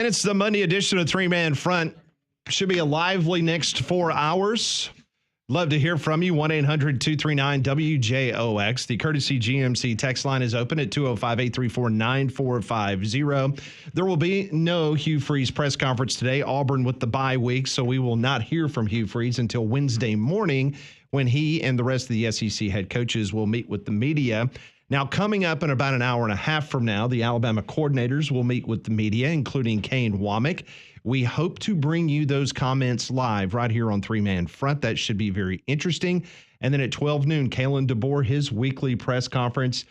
And it's the Monday edition of Three Man Front. Should be a lively next 4 hours. Love to hear from you. 1-800-239-WJOX. The Courtesy GMC text line is open at 205-834-9450. There will be no Hugh Freeze press conference today. Auburn with the bye week, so we will not hear from Hugh Freeze until Wednesday morning when he and the rest of the SEC head coaches will meet with the media. Now, coming up in about an hour and a half from now, the Alabama coordinators will meet with the media, including Kane Wommack. We hope to bring you those comments live right here on Three Man Front. That should be very interesting. And then at 12 noon, Kalen DeBoer, his weekly press conference.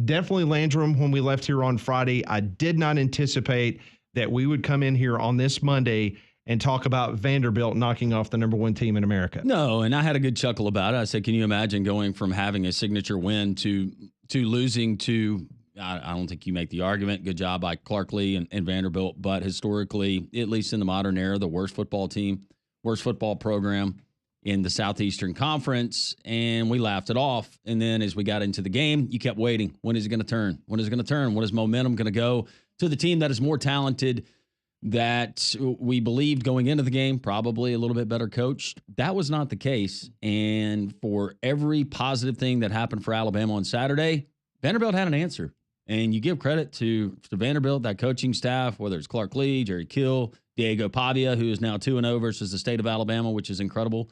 Definitely Landrum when we left here on Friday. I did not anticipate that we would come in here on this Monday and talk about Vanderbilt knocking off the number one team in America. No, and I had a good chuckle about it. I said, can you imagine going from having a signature win to losing to, I don't think you make the argument, good job by Clark Lee and Vanderbilt, but historically, at least in the modern era, the worst football team, worst football program in the Southeastern Conference, and we laughed it off. And then as we got into the game, you kept waiting. When is it going to turn? When is it going to turn? When is momentum going to go to the team that is more talented, that we believed going into the game, probably a little bit better coached? That was not the case. And for every positive thing that happened for Alabama on Saturday, Vanderbilt had an answer. And you give credit to Vanderbilt, that coaching staff, whether it's Clark Lee, Jerry Kill, Diego Pavia, who is now 2-0 versus the state of Alabama, which is incredible.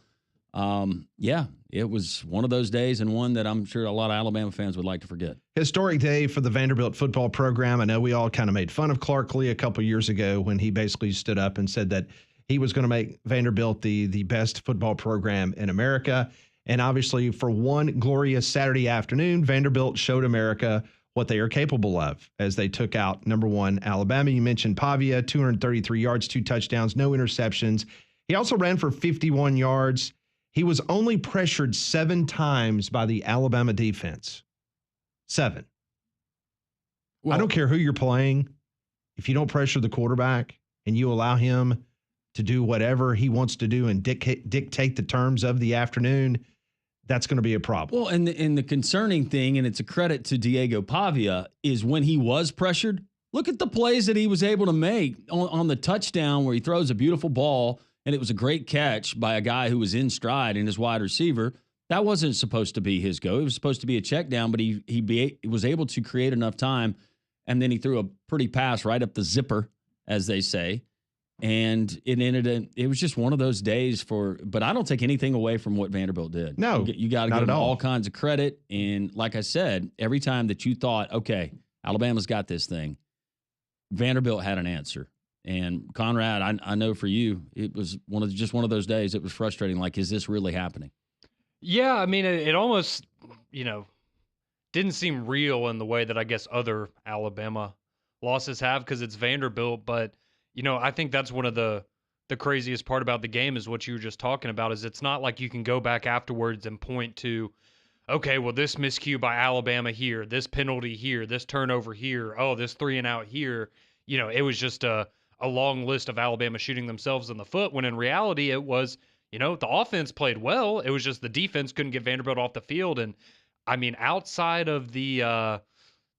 Yeah, it was one of those days, and one that I'm sure a lot of Alabama fans would like to forget. Historic day for the Vanderbilt football program. I know we all kind of made fun of Clark Lee a couple years ago when he basically stood up and said that he was going to make Vanderbilt the best football program in America. And obviously, for one glorious Saturday afternoon, Vanderbilt showed America what they are capable of as they took out number one Alabama. You mentioned Pavia, 233 yards, 2 touchdowns, no interceptions. He also ran for 51 yards. He was only pressured 7 times by the Alabama defense. 7. Well, I don't care who you're playing. If you don't pressure the quarterback and you allow him to do whatever he wants to do and dictate the terms of the afternoon, that's going to be a problem. Well, and the concerning thing, and it's a credit to Diego Pavia, is when he was pressured, look at the plays that he was able to make on the touchdown where he throws a beautiful ball, and it was a great catch by a guy who was in stride and his wide receiver. That wasn't supposed to be his go. It was supposed to be a check down, but he was able to create enough time, and then he threw a pretty pass right up the zipper, as they say. And it ended. It was just one of those days but I don't take anything away from what Vanderbilt did. No, you got to give them all kinds of credit. And like I said, every time that you thought, okay, Alabama's got this thing, Vanderbilt had an answer. And Conrad, I know for you, it was one of those days. It was frustrating. Like, is this really happening? Yeah, I mean, it almost, didn't seem real in the way that I guess other Alabama losses have, because it's Vanderbilt. But I think that's one of the craziest part about the game is what you were just talking about. Is it's not like you can go back afterwards and point to, okay, well, this miscue by Alabama here, this penalty here, this turnover here, oh, this 3-and-out here. It was just a long list of Alabama shooting themselves in the foot, when in reality it was, the offense played well. It was just the defense couldn't get Vanderbilt off the field. And I mean, outside of the,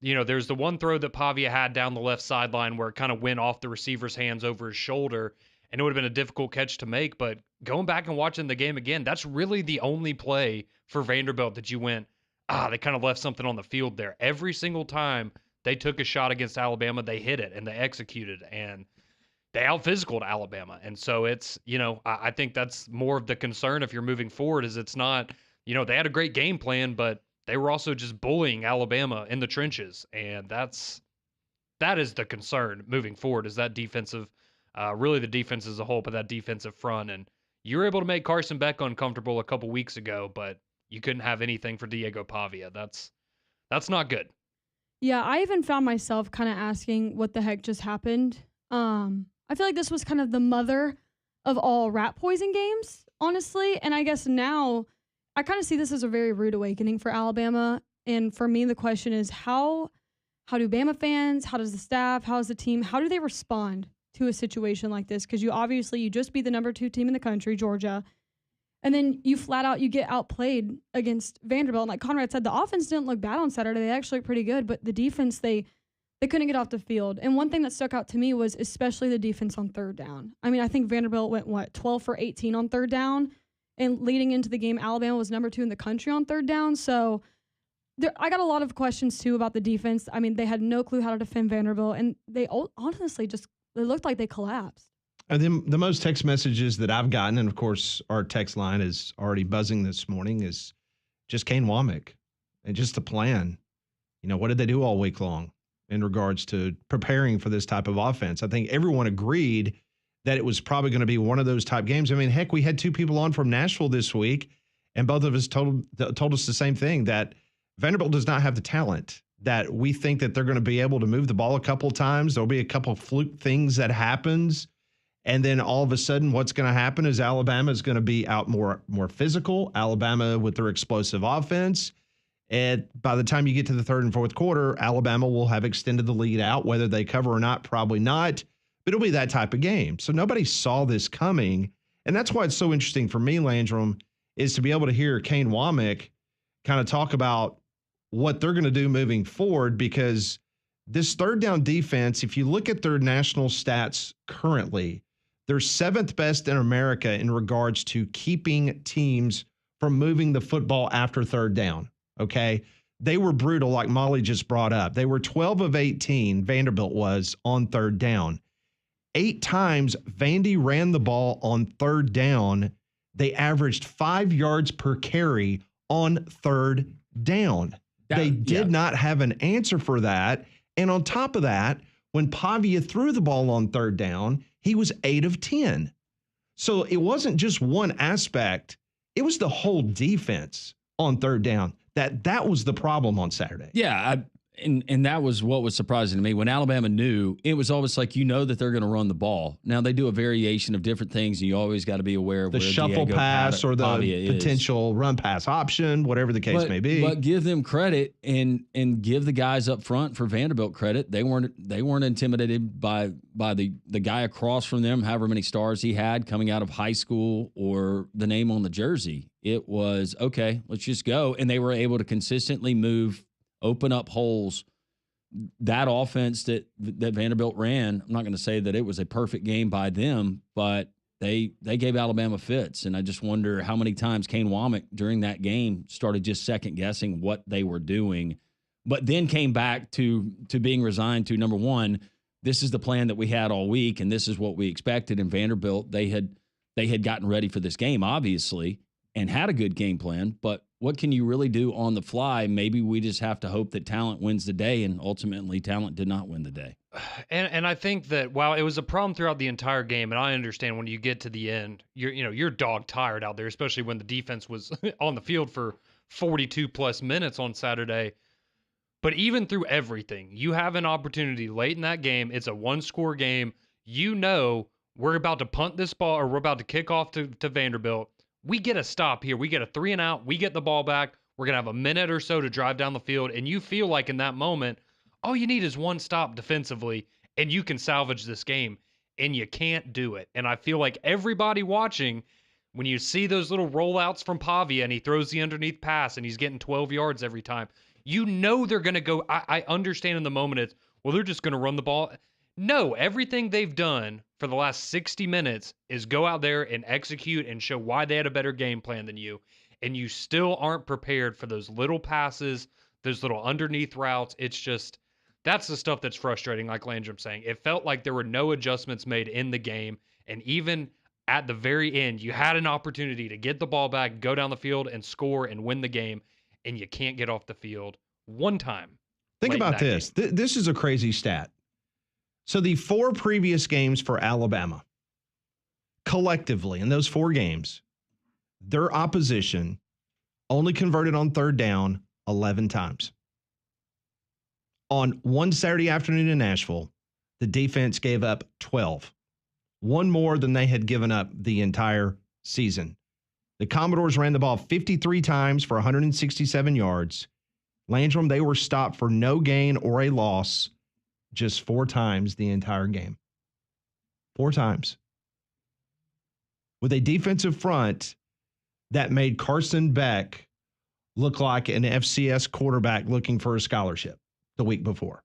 there's the one throw that Pavia had down the left sideline where it kind of went off the receiver's hands over his shoulder, and it would have been a difficult catch to make. But going back and watching the game again, that's really the only play for Vanderbilt that you went, they kind of left something on the field there. Every single time they took a shot against Alabama, they hit it and they executed, and they out-physicaled Alabama. And so it's, I think that's more of the concern if you're moving forward, is it's not, they had a great game plan, but they were also just bullying Alabama in the trenches. And that is the concern moving forward, is that defensive, really the defense as a whole, but that defensive front. And you were able to make Carson Beck uncomfortable a couple weeks ago, but you couldn't have anything for Diego Pavia. That's not good. Yeah, I even found myself kind of asking what the heck just happened. I feel like this was kind of the mother of all rat poison games, honestly. And I guess now I kind of see this as a very rude awakening for Alabama. And for me, the question is how do Bama fans, how does the staff, how does the team, how do they respond to a situation like this? Because you just beat the number 2 team in the country, Georgia, and then you get outplayed against Vanderbilt. And like Conrad said, the offense didn't look bad on Saturday. They actually looked pretty good, but the defense, they they couldn't get off the field. And one thing that stuck out to me was especially the defense on third down. I mean, I think Vanderbilt went, 12 for 18 on third down. And leading into the game, Alabama was number 2 in the country on third down. So I got a lot of questions, too, about the defense. I mean, they had no clue how to defend Vanderbilt. And they honestly they looked like they collapsed. And then the most text messages that I've gotten, and of course our text line is already buzzing this morning, is just Kane Wommack and just the plan. You know, what did they do all week long in regards to preparing for this type of offense? I think everyone agreed that it was probably going to be one of those type games. I mean, heck, we had 2 people on from Nashville this week, and both of us told us the same thing, that Vanderbilt does not have the talent, that we think that they're going to be able to move the ball a couple of times. There'll be a couple of fluke things that happens. And then all of a sudden, what's going to happen is Alabama is going to be out more physical. Alabama with their explosive offense. And by the time you get to the third and fourth quarter, Alabama will have extended the lead out. Whether they cover or not, probably not. But it'll be that type of game. So nobody saw this coming. And that's why it's so interesting for me, Landrum, is to be able to hear Kane Wommack kind of talk about what they're going to do moving forward, because this third down defense, if you look at their national stats currently, they're 7th best in America in regards to keeping teams from moving the football after third down, okay? They were brutal, like Molly just brought up. They were 12 of 18, Vanderbilt was, on third down. 8 times Vandy ran the ball on third down. They averaged 5 yards per carry on third down. They did not have an answer for that. And on top of that, when Pavia threw the ball on third down, he was 8 of 10. So it wasn't just one aspect. It was the whole defense on third down. That was the problem on Saturday. Yeah, and that was what was surprising to me. When Alabama knew, it was always like, you know that they're going to run the ball. Now, they do a variation of different things, and you always got to be aware of the where shuffle Diego pass or the Pavia potential run pass option, whatever the case may be. But give them credit and give the guys up front for Vanderbilt credit. They weren't intimidated by the guy across from them, however many stars he had coming out of high school or the name on the jersey. It was, okay, let's just go. And they were able to consistently move, open up holes. That offense that Vanderbilt ran, I'm not going to say that it was a perfect game by them, but they gave Alabama fits. And I just wonder how many times Kane Wommack during that game started just second guessing what they were doing, but then came back to being resigned to, number one, this is the plan that we had all week, and this is what we expected. And Vanderbilt, they had gotten ready for this game, obviously, and had a good game plan, but what can you really do on the fly? Maybe we just have to hope that talent wins the day, and ultimately talent did not win the day. And I think that while it was a problem throughout the entire game, and I understand when you get to the end, you're dog tired out there, especially when the defense was on the field for 42 plus minutes on Saturday. But even through everything, you have an opportunity late in that game. It's a 1-score game. You know we're about to punt this ball, or we're about to kick off to Vanderbilt. We get a stop here. We get a 3 and out. We get the ball back. We're going to have a minute or so to drive down the field. And you feel like in that moment, all you need is one stop defensively, and you can salvage this game. And you can't do it. And I feel like everybody watching, when you see those little rollouts from Pavia and he throws the underneath pass and he's getting 12 yards every time, you know they're going to go. I understand in the moment it's, well, they're just going to run the ball. No, everything they've done for the last 60 minutes is go out there and execute and show why they had a better game plan than you. And you still aren't prepared for those little passes, those little underneath routes. It's just, that's the stuff that's frustrating, like Landrum's saying. It felt like there were no adjustments made in the game. And even at the very end, you had an opportunity to get the ball back, go down the field and score and win the game. And you can't get off the field one time. Think about this. This is a crazy stat. So the 4 previous games for Alabama, collectively in those 4 games, their opposition only converted on third down 11 times. On one Saturday afternoon in Nashville, the defense gave up 12, one more than they had given up the entire season. The Commodores ran the ball 53 times for 167 yards. Landrum, they were stopped for no gain or a loss just 4 times the entire game. 4 times. With a defensive front that made Carson Beck look like an FCS quarterback looking for a scholarship the week before.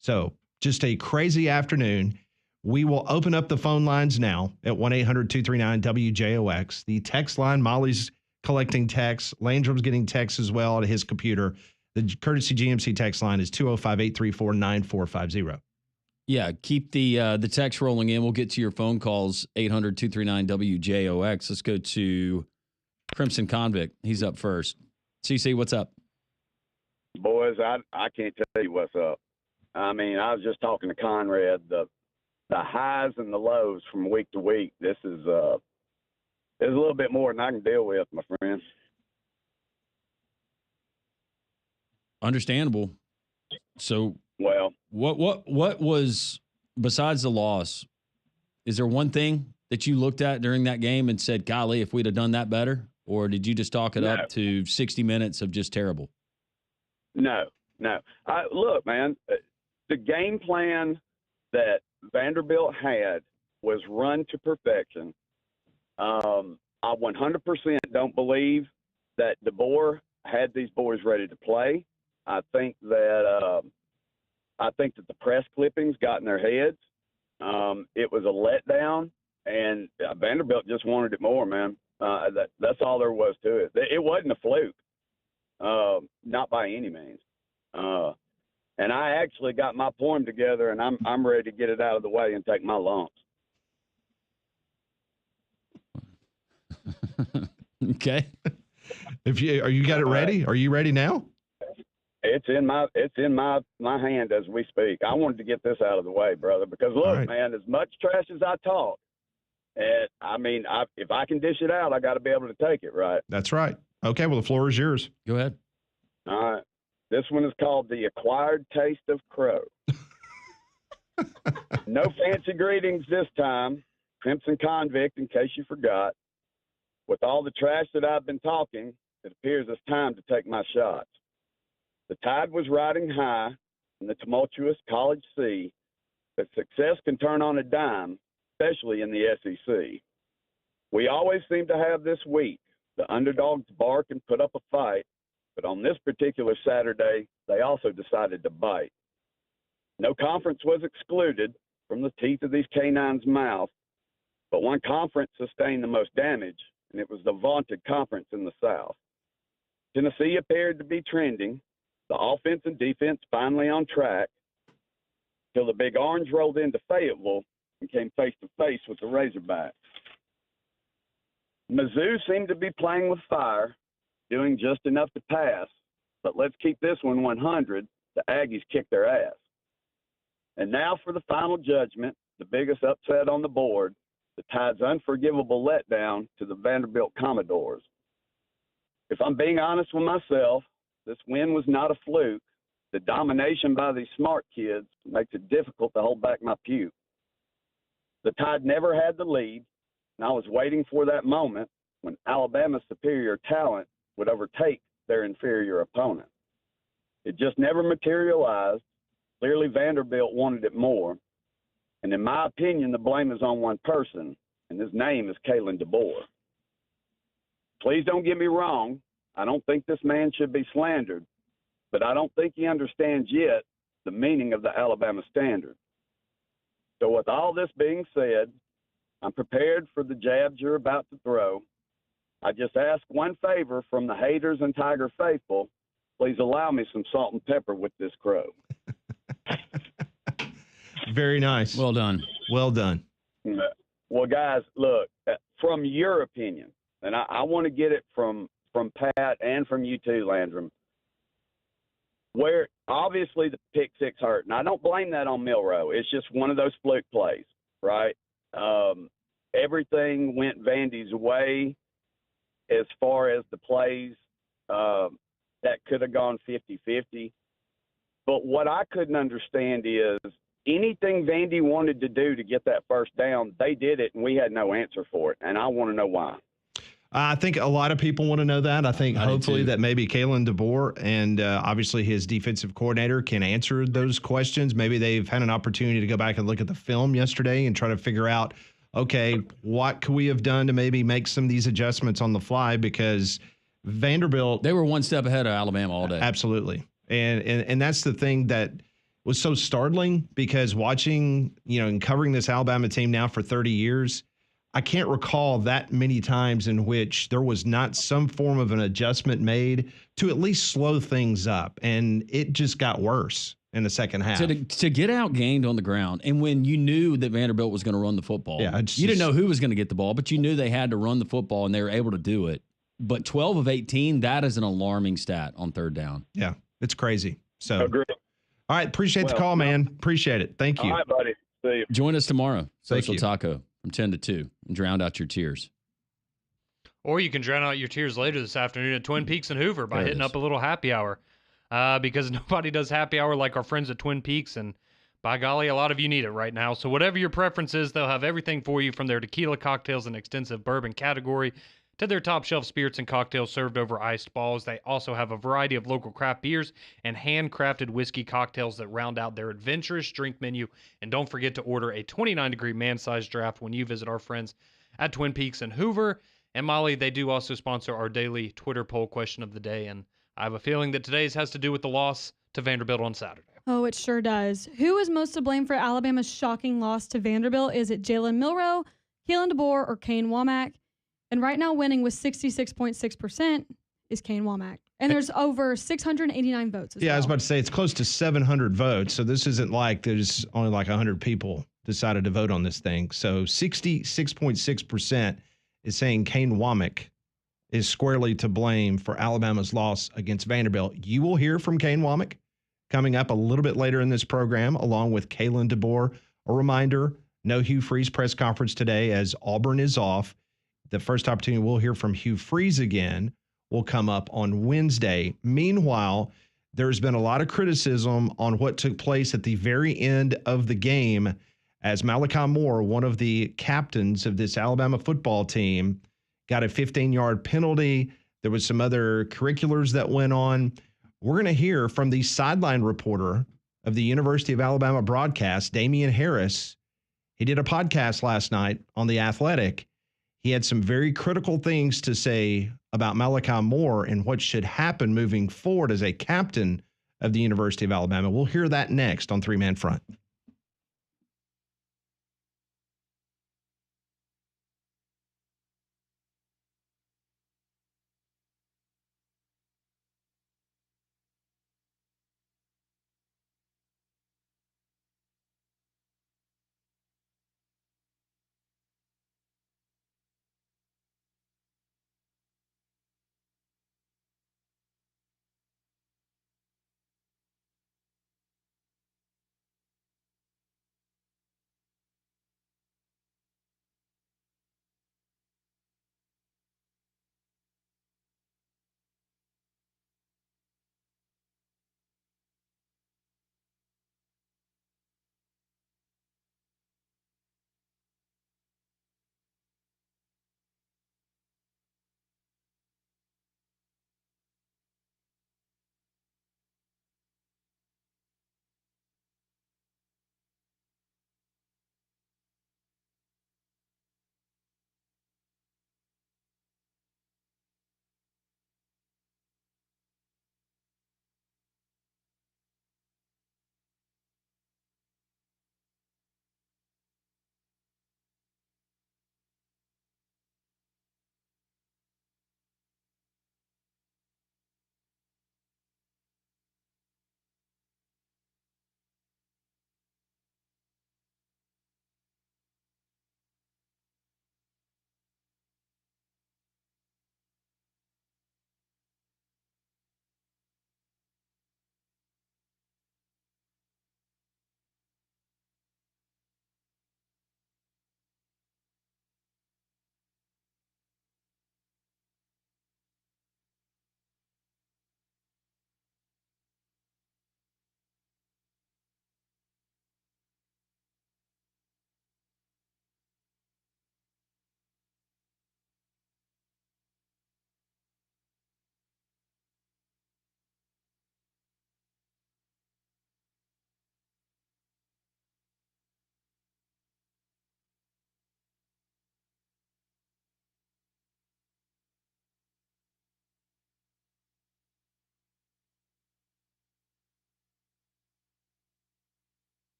So just a crazy afternoon. We will open up the phone lines now at 1-800-239-WJOX. The text line, Molly's collecting texts. Landrum's getting texts as well to his computer. The courtesy GMC text line is 205-834-9450. Yeah, keep the text rolling in. We'll get to your phone calls, 800-239-WJOX. Let's go to Crimson Convict. He's up first. CC, what's up? Boys, I can't tell you what's up. I mean, I was just talking to Conrad. The highs and the lows from week to week, this is a little bit more than I can deal with, my friends. Understandable. So, well, what was, besides the loss, is there one thing that you looked at during that game and said, golly, if we'd have done that better? Or did you just talk it up to 60 minutes of just terrible? No. Look, man, the game plan that Vanderbilt had was run to perfection. I 100% don't believe that DeBoer had these boys ready to play. I think that the press clippings got in their heads. It was a letdown, and Vanderbilt just wanted it more, man. That's all there was to it. It wasn't a fluke, not by any means. And I actually got my poem together, and I'm ready to get it out of the way and take my lumps. Okay. Are you got it ready? Are you ready now? It's in my hand as we speak. I wanted to get this out of the way, brother, because look, right, man, as much trash as I talk, and if I can dish it out, I got to be able to take it, right? That's right. Okay, well, the floor is yours. Go ahead. All right. This one is called The Acquired Taste of Crow. No fancy greetings this time. Crimson Convict, in case you forgot. With all the trash that I've been talking, it appears it's time to take my shots. The tide was riding high in the tumultuous college sea, but success can turn on a dime, especially in the SEC. We always seem to have this week. The underdogs bark and put up a fight, but on this particular Saturday, they also decided to bite. No conference was excluded from the teeth of these canines' mouth, but one conference sustained the most damage, and it was the vaunted conference in the South. Tennessee appeared to be trending, the offense and defense finally on track, till the Big Orange rolled into Fayetteville and came face-to-face with the Razorbacks. Mizzou seemed to be playing with fire, doing just enough to pass, but let's keep this one 100. The Aggies kicked their ass. And now for the final judgment, the biggest upset on the board, the Tide's unforgivable letdown to the Vanderbilt Commodores. If I'm being honest with myself, this win was not a fluke. The domination by these smart kids makes it difficult to hold back my puke. The Tide never had the lead, and I was waiting for that moment when Alabama's superior talent would overtake their inferior opponent. It just never materialized. Clearly, Vanderbilt wanted it more. And in my opinion, the blame is on one person, and his name is Kalen DeBoer. Please don't get me wrong. I don't think this man should be slandered, but I don't think he understands yet the meaning of the Alabama standard. So with all this being said, I'm prepared for the jabs you're about to throw. I just ask one favor from the haters and Tiger faithful. Please allow me some salt and pepper with this crow. Very nice. Well done. Well done. Well, guys, look, from your opinion, and I want to get it from Pat and from you too, Landrum, where obviously the pick six hurt. And I don't blame that on Milroe. It's just one of those fluke plays, right? Everything went Vandy's way as far as the plays that could have gone 50-50. But what I couldn't understand is anything Vandy wanted to do to get that first down, they did it, and we had no answer for it. And I want to know why. I think a lot of people want to know that. I think hopefully that maybe Kalen DeBoer and obviously his defensive coordinator can answer those questions. Maybe they've had an opportunity to go back and look at the film yesterday and try to figure out, okay, what could we have done to maybe make some of these adjustments on the fly, because Vanderbilt, they were one step ahead of Alabama all day. Absolutely. And that's the thing that was so startling because watching, and covering this Alabama team now for 30 years, I can't recall that many times in which there was not some form of an adjustment made to at least slow things up. And it just got worse in the second half. To get outgained on the ground, and when you knew that Vanderbilt was going to run the football, Yeah, you didn't know who was going to get the ball, but you knew they had to run the football, and they were able to do it. But 12 of 18, that is an alarming stat on third down. Yeah, it's crazy. So, Agree. all right, appreciate the call, man. Appreciate it. Thank you. All right, buddy. See you. Join us tomorrow, Thank Social you. Taco, from 10 to 2, and drown out your tears. Or you can drown out your tears later this afternoon at Twin Peaks and Hoover by There it hitting is. up a little happy hour. Because nobody does happy hour like our friends at Twin Peaks, and by golly, a lot of you need it right now. So whatever your preference is, they'll have everything for you, from their tequila cocktails and extensive bourbon category to their top shelf spirits and cocktails served over iced balls. They also have a variety of local craft beers and handcrafted whiskey cocktails that round out their adventurous drink menu. And don't forget to order a 29-degree man-sized draft when you visit our friends at Twin Peaks and Hoover. And Molly, they do also sponsor our daily Twitter poll question of the day, and I have a feeling that today's has to do with the loss to Vanderbilt on Saturday. Oh, it sure does. Who is most to blame for Alabama's shocking loss to Vanderbilt? Is it Jalen Milroe, Kalen DeBoer, or Kane Wommack? And right now winning with 66.6% is Kane Wommack. And there's over 689 votes as well. I was about to say it's close to 700 votes. So this isn't like there's only like 100 people decided to vote on this thing. So 66.6% is saying Kane Wommack is squarely to blame for Alabama's loss against Vanderbilt. You will hear from Kane Wommack coming up a little bit later in this program, along with Kalen DeBoer. A reminder, no Hugh Freeze press conference today as Auburn is off. The first opportunity we'll hear from Hugh Freeze again will come up on Wednesday. Meanwhile, there's been a lot of criticism on what took place at the very end of the game as Malachi Moore, one of the captains of this Alabama football team, got a 15-yard penalty. There was some other curriculars that went on. We're going to hear from the sideline reporter of the University of Alabama broadcast, Damian Harris. He did a podcast last night on The Athletic. He had some very critical things to say about Malachi Moore and what should happen moving forward as a captain of the University of Alabama. We'll hear that next on Three Man Front.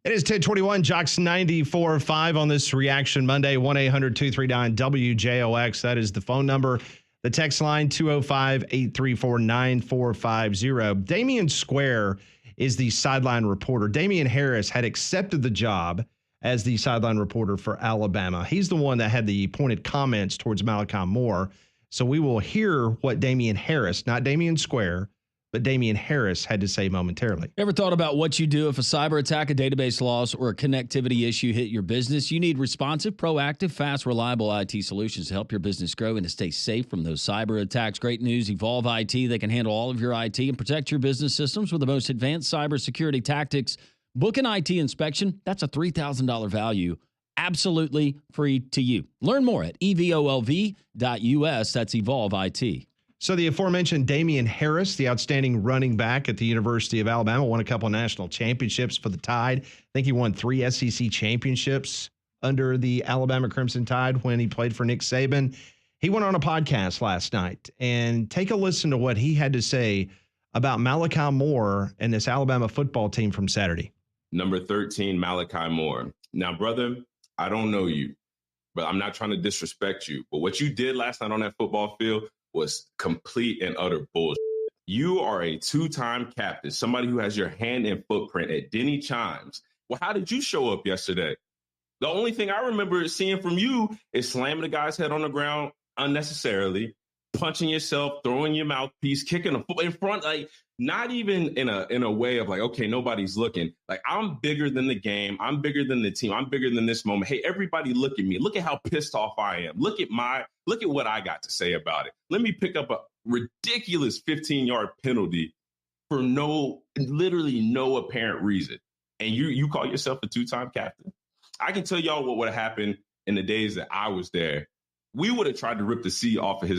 It is 1021, Jocks 94.5 on this Reaction Monday, 1-800-239-WJOX. That is the phone number. The text line, 205-834-9450. Damian Square is the sideline reporter. Damian Harris had accepted the job as the sideline reporter for Alabama. He's the one that had the pointed comments towards Malachi Moore. So we will hear what Damian Harris, not Damian Square, but Damian Harris had to say momentarily. Ever thought about what you do if a cyber attack, a database loss, or a connectivity issue hit your business? You need responsive, proactive, fast, reliable IT solutions to help your business grow and to stay safe from those cyber attacks. Great news, Evolve IT. They can handle all of your IT and protect your business systems with the most advanced cybersecurity tactics. Book an IT inspection. That's a $3,000 value. Absolutely free to you. Learn more at evolv.us. That's Evolve IT. So the aforementioned Damian Harris, the outstanding running back at the University of Alabama, won a couple of national championships for the Tide. I think he won 3 SEC championships under the Alabama Crimson Tide when he played for Nick Saban. He went on a podcast last night, and take a listen to what he had to say about Malachi Moore and this Alabama football team from Saturday. Number 13, Malachi Moore. Now, brother, I don't know you, but I'm not trying to disrespect you. But what you did last night on that football field was complete and utter bullshit. You are a 2-time captain, somebody who has your hand and footprint at Denny Chimes. Well, how did you show up yesterday? The only thing I remember seeing from you is slamming the guy's head on the ground unnecessarily, punching yourself, throwing your mouthpiece, kicking a foot in front, like not even in a way of like, okay, nobody's looking. Like, I'm bigger than the game. I'm bigger than the team. I'm bigger than this moment. Hey, everybody look at me. Look at how pissed off I am. Look at what I got to say about it. Let me pick up a ridiculous 15-yard penalty for literally no apparent reason. And you call yourself a 2-time captain? I can tell y'all what would have happened in the days that I was there. We would have tried to rip the C off of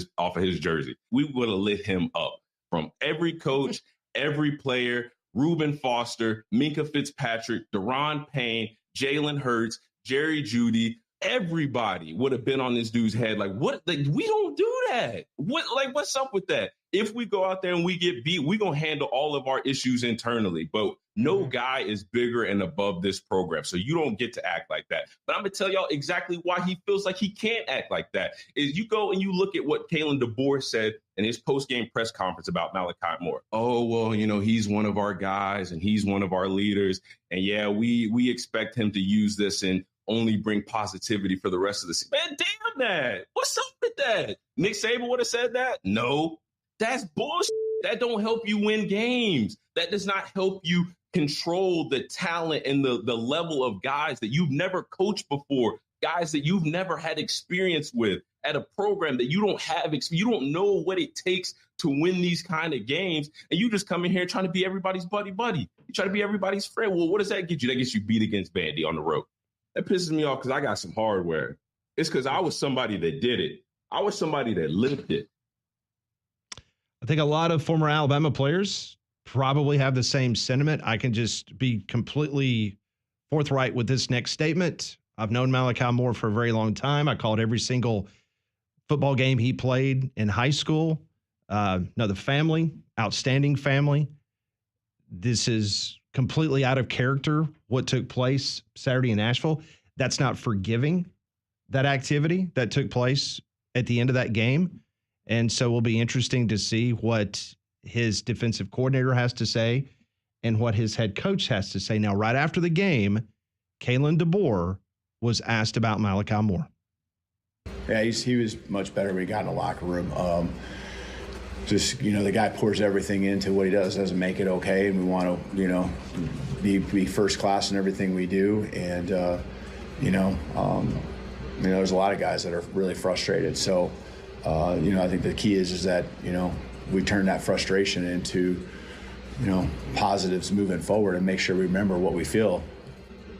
his jersey. We would have lit him up. From every coach, every player, Reuben Foster, Minka Fitzpatrick, Deron Payne, Jalen Hurts, Jerry Jeudy, everybody would have been on this dude's head. Like, what? Like, we don't do that. What's up with that? If we go out there and we get beat, we're going to handle all of our issues internally. But no guy is bigger and above this program. So you don't get to act like that. But I'm going to tell y'all exactly why he feels like he can't act like that. Is you go and you look at what Kalen DeBoer said in his post-game press conference about Malachi Moore. Oh, well, he's one of our guys and he's one of our leaders. And yeah, we expect him to use this and only bring positivity for the rest of the season. Man, damn that. What's up with that? Nick Saban would have said that? No. That's bullshit. That don't help you win games. That does not help you control the talent and the level of guys that you've never coached before, guys that you've never had experience with at a program that you don't have. You don't know what it takes to win these kind of games. And you just come in here trying to be everybody's buddy. You try to be everybody's friend. Well, what does that get you? That gets you beat against Vandy on the road. That pisses me off because I got some hardware. It's because I was somebody that did it. I was somebody that lived it. I think a lot of former Alabama players probably have the same sentiment. I can just be completely forthright with this next statement. I've known Malachi Moore for a very long time. I called every single football game he played in high school. The family, outstanding family. This is completely out of character, what took place Saturday in Nashville. That's not forgiving that activity that took place at the end of that game. And so it will be interesting to see what his defensive coordinator has to say and what his head coach has to say. Now, right after the game, Kalen DeBoer was asked about Malachi Moore. Yeah, he was much better when he got in the locker room. The guy pours everything into what he does, doesn't make it okay, and we want to, be first class in everything we do. And, there's a lot of guys that are really frustrated. So, I think the key is that, we turn that frustration into, positives moving forward and make sure we remember what we feel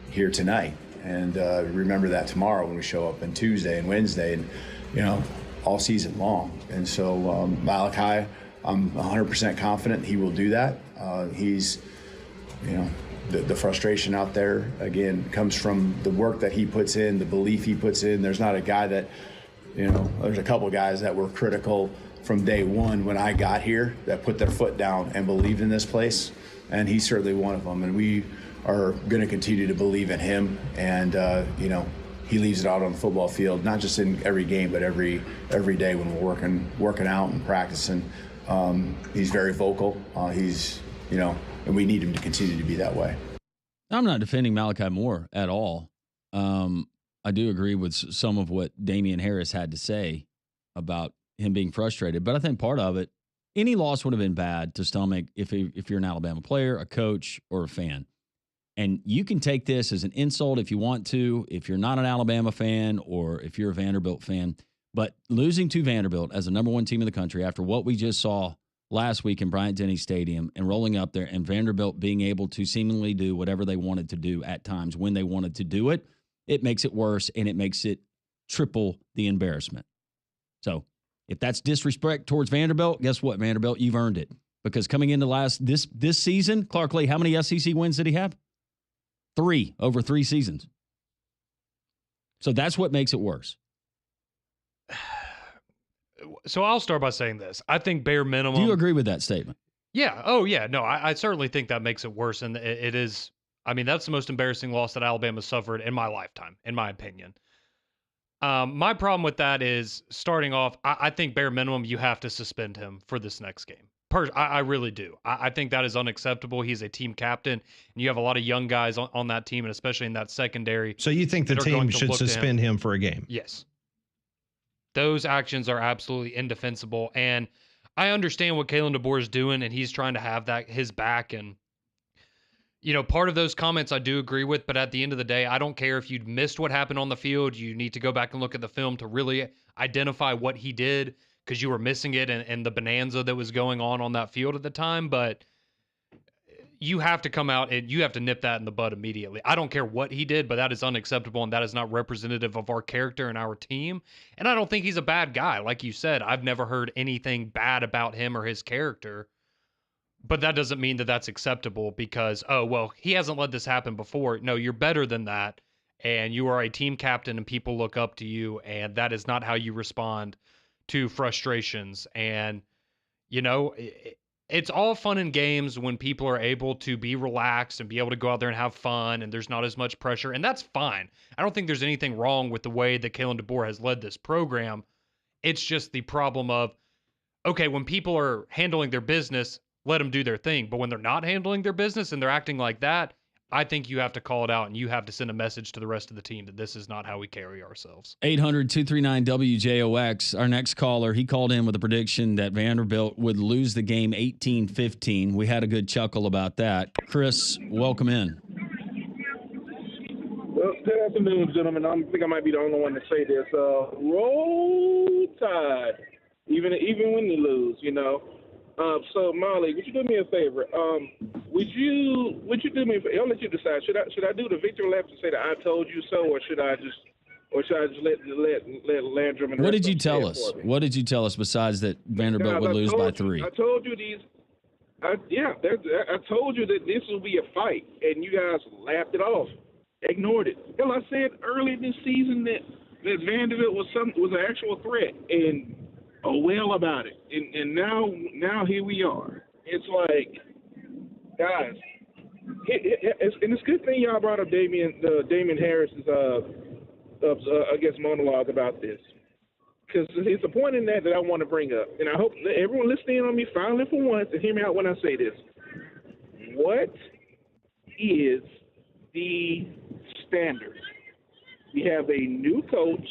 here tonight. And remember that tomorrow when we show up, and Tuesday and Wednesday, and, all season long. And so Malachi, I'm 100% confident he will do that. He's, the frustration out there, again, comes from the work that he puts in, the belief he puts in. There's not a guy that, there's a couple guys that were critical from day one when I got here that put their foot down and believed in this place. And he's certainly one of them. And we are going to continue to believe in him, and he leaves it out on the football field, not just in every game, but every day when we're working out and practicing. He's very vocal. And we need him to continue to be that way. I'm not defending Malachi Moore at all. I do agree with some of what Damian Harris had to say about him being frustrated, but I think part of it, any loss would have been bad to stomach if you're an Alabama player, a coach, or a fan. And you can take this as an insult if you want to, if you're not an Alabama fan or if you're a Vanderbilt fan. But losing to Vanderbilt as the number one team in the country after what we just saw last week in Bryant-Denny Stadium and rolling up there and Vanderbilt being able to seemingly do whatever they wanted to do at times when they wanted to do it, it makes it worse and it makes it triple the embarrassment. So if that's disrespect towards Vanderbilt, guess what, Vanderbilt? You've earned it. Because coming into this season, Clark Lee, how many SEC wins did he have? 3 over 3 seasons. So that's what makes it worse. So I'll start by saying this. I think bare minimum. Do you agree with that statement? Yeah. Oh, yeah. No, I certainly think that makes it worse. And it is, I mean, that's the most embarrassing loss that Alabama suffered in my lifetime, in my opinion. My problem with that is, starting off, I think bare minimum you have to suspend him for this next game. I really do. I think that is unacceptable. He's a team captain, and you have a lot of young guys on that team, and especially in that secondary. So you think the team should suspend him for a game? Yes. Those actions are absolutely indefensible, and I understand what Kalen DeBoer is doing, and he's trying to have that his back, and part of those comments I do agree with, but at the end of the day, I don't care if you'd missed what happened on the field. You need to go back and look at the film to really identify what he did, because you were missing it and the bonanza that was going on that field at the time. But you have to come out and you have to nip that in the bud immediately. I don't care what he did, but that is unacceptable, and that is not representative of our character and our team. And I don't think he's a bad guy. Like you said, I've never heard anything bad about him or his character. But that doesn't mean that that's acceptable because, oh, well, he hasn't let this happen before. No, you're better than that. And you are a team captain and people look up to you. And that is not how you respond to frustrations. And, it's all fun and games when people are able to be relaxed and be able to go out there and have fun and there's not as much pressure. And that's fine. I don't think there's anything wrong with the way that Kalen DeBoer has led this program. It's just the problem of, okay, when people are handling their business, let them do their thing. But when they're not handling their business and they're acting like that, I think you have to call it out and you have to send a message to the rest of the team that this is not how we carry ourselves. 800-239-WJOX. Our next caller, he called in with a prediction that Vanderbilt would lose the game 18-15. We had a good chuckle about that. Chris, welcome in. Well, good afternoon, gentlemen. I think I might be the only one to say this. Roll Tide, even when you lose, So Molly, would you do me a favor? Would you do me a favor? I'll let you decide. Should I do the victory lap and say that I told you so, or should I just let Landrum and What did you tell us? What did you tell us besides that Vanderbilt would lose by 3? I told you these. I told you that this will be a fight, and you guys laughed it off, ignored it. Hell, I said early this season that Vanderbilt was an actual threat, and well about it, and now here we are. It's like, guys, it's a good thing y'all brought up Damian Harris's monologue about this, because it's a point in that I want to bring up, and I hope that everyone listening on me finally for once and hear me out when I say this. What is the standard? We have a new coach,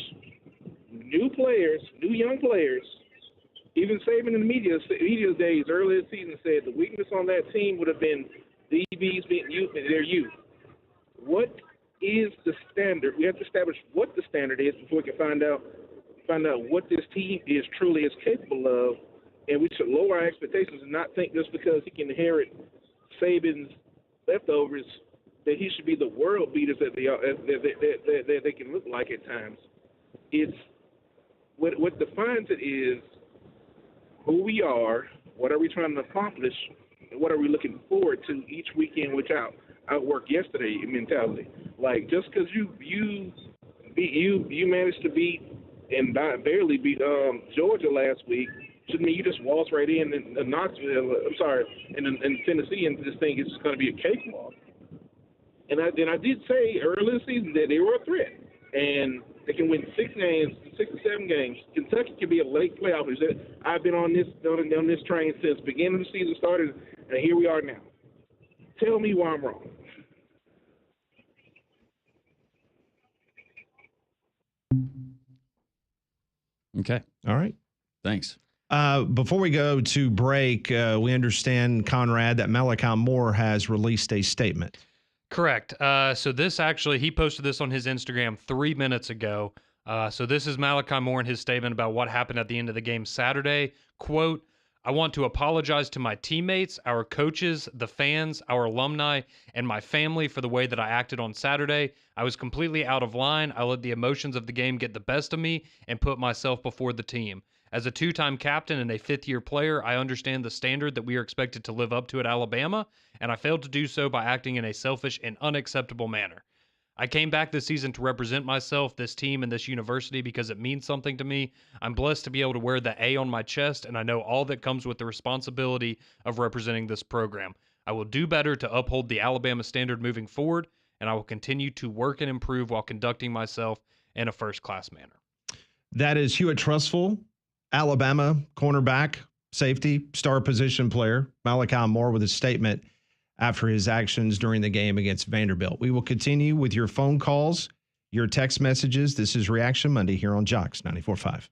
new players, new young players. Even Saban in the media days earlier this season said the weakness on that team would have been DBs being their youth. What is the standard? We have to establish what the standard is before we can find out what this team truly is capable of, and we should lower our expectations and not think just because he can inherit Saban's leftovers that he should be the world beaters that they can look like at times. It's what defines it is who we are, what are we trying to accomplish, and what are we looking forward to each weekend, which outwork yesterday mentality. Like, just because you managed to beat and barely beat Georgia last week shouldn't mean you just waltz right in and Knoxville. In Tennessee, and this thing is just going to be a cakewalk. And I did say early in the season that they were a threat, and they can win 6 or 7 games. Kentucky could be a late playoff. I've been on this train since the beginning of the season started, and here we are now. Tell me why I'm wrong. Okay. All right. Thanks. Before we go to break, we understand, Conrad, that Malachi Moore has released a statement. Correct. So this actually, he posted this on his Instagram 3 minutes ago. So this is Malachi Moore in his statement about what happened at the end of the game Saturday. Quote, I want to apologize to my teammates, our coaches, the fans, our alumni, and my family for the way that I acted on Saturday. I was completely out of line. I let the emotions of the game get the best of me and put myself before the team. As a 2-time captain and a 5th-year player, I understand the standard that we are expected to live up to at Alabama, and I failed to do so by acting in a selfish and unacceptable manner. I came back this season to represent myself, this team, and this university because it means something to me. I'm blessed to be able to wear the A on my chest, and I know all that comes with the responsibility of representing this program. I will do better to uphold the Alabama standard moving forward, and I will continue to work and improve while conducting myself in a first-class manner. That is Hewitt Trustful, Alabama cornerback, safety, star position player, Malachi Moore, with a statement after his actions during the game against Vanderbilt. We will continue with your phone calls, your text messages. This is Reaction Monday here on Jocks 94.5.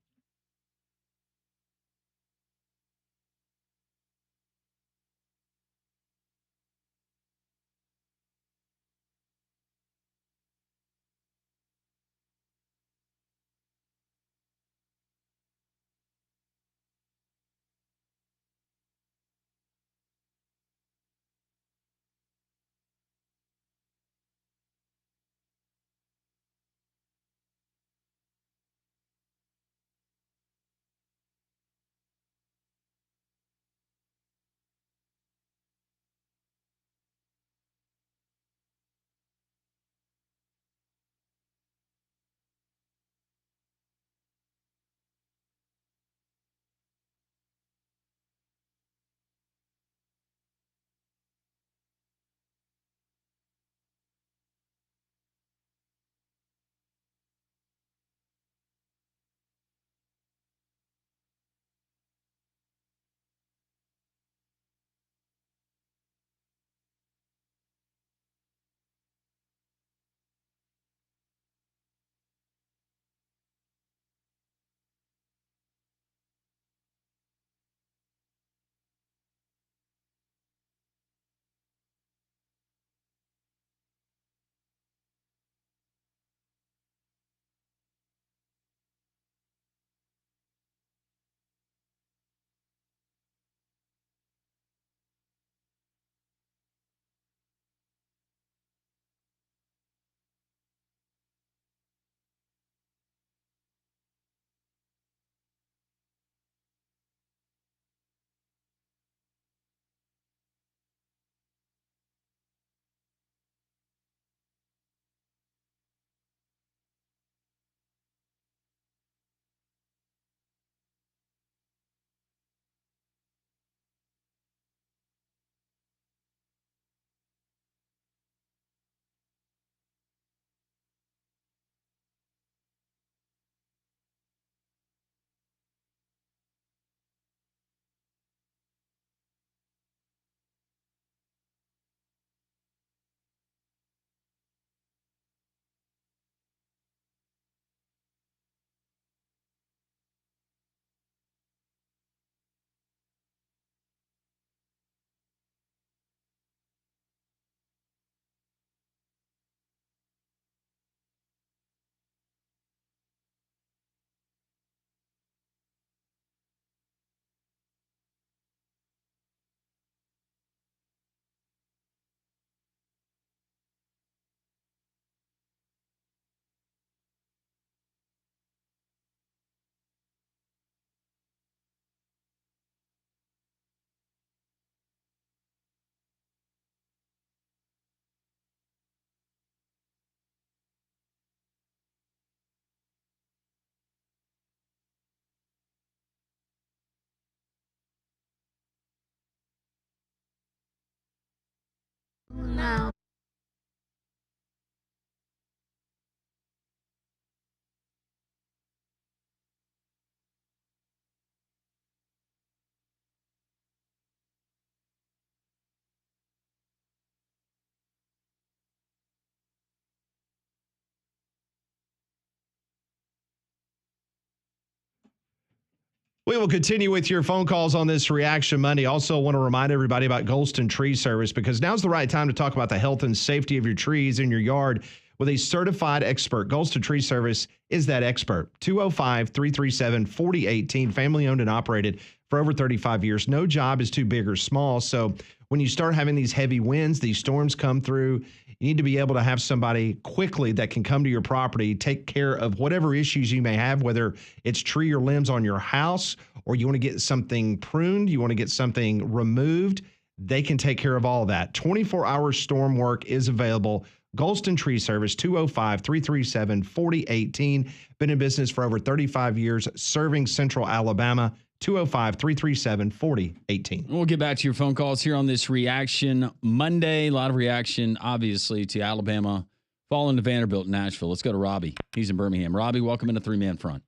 We will continue with your phone calls on this Reaction Monday. Also want to remind everybody about Golston Tree Service, because now's the right time to talk about the health and safety of your trees in your yard with a certified expert. Golston Tree Service is that expert. 205-337-4018, family owned and operated for over 35 years. No job is too big or small. So when you start having these heavy winds, these storms come through, you need to be able to have somebody quickly that can come to your property, take care of whatever issues you may have, whether it's tree or limbs on your house, or you want to get something pruned, you want to get something removed. They can take care of all of that. 24-hour storm work is available. Golston Tree Service, 205-337-4018. Been in business for over 35 years, serving Central Alabama. 205-337-4018. We'll get back to your phone calls here on this Reaction Monday. A lot of reaction, obviously, to Alabama falling to Vanderbilt in Nashville. Let's go to Robbie. He's in Birmingham. Robbie, welcome into Three Man Front.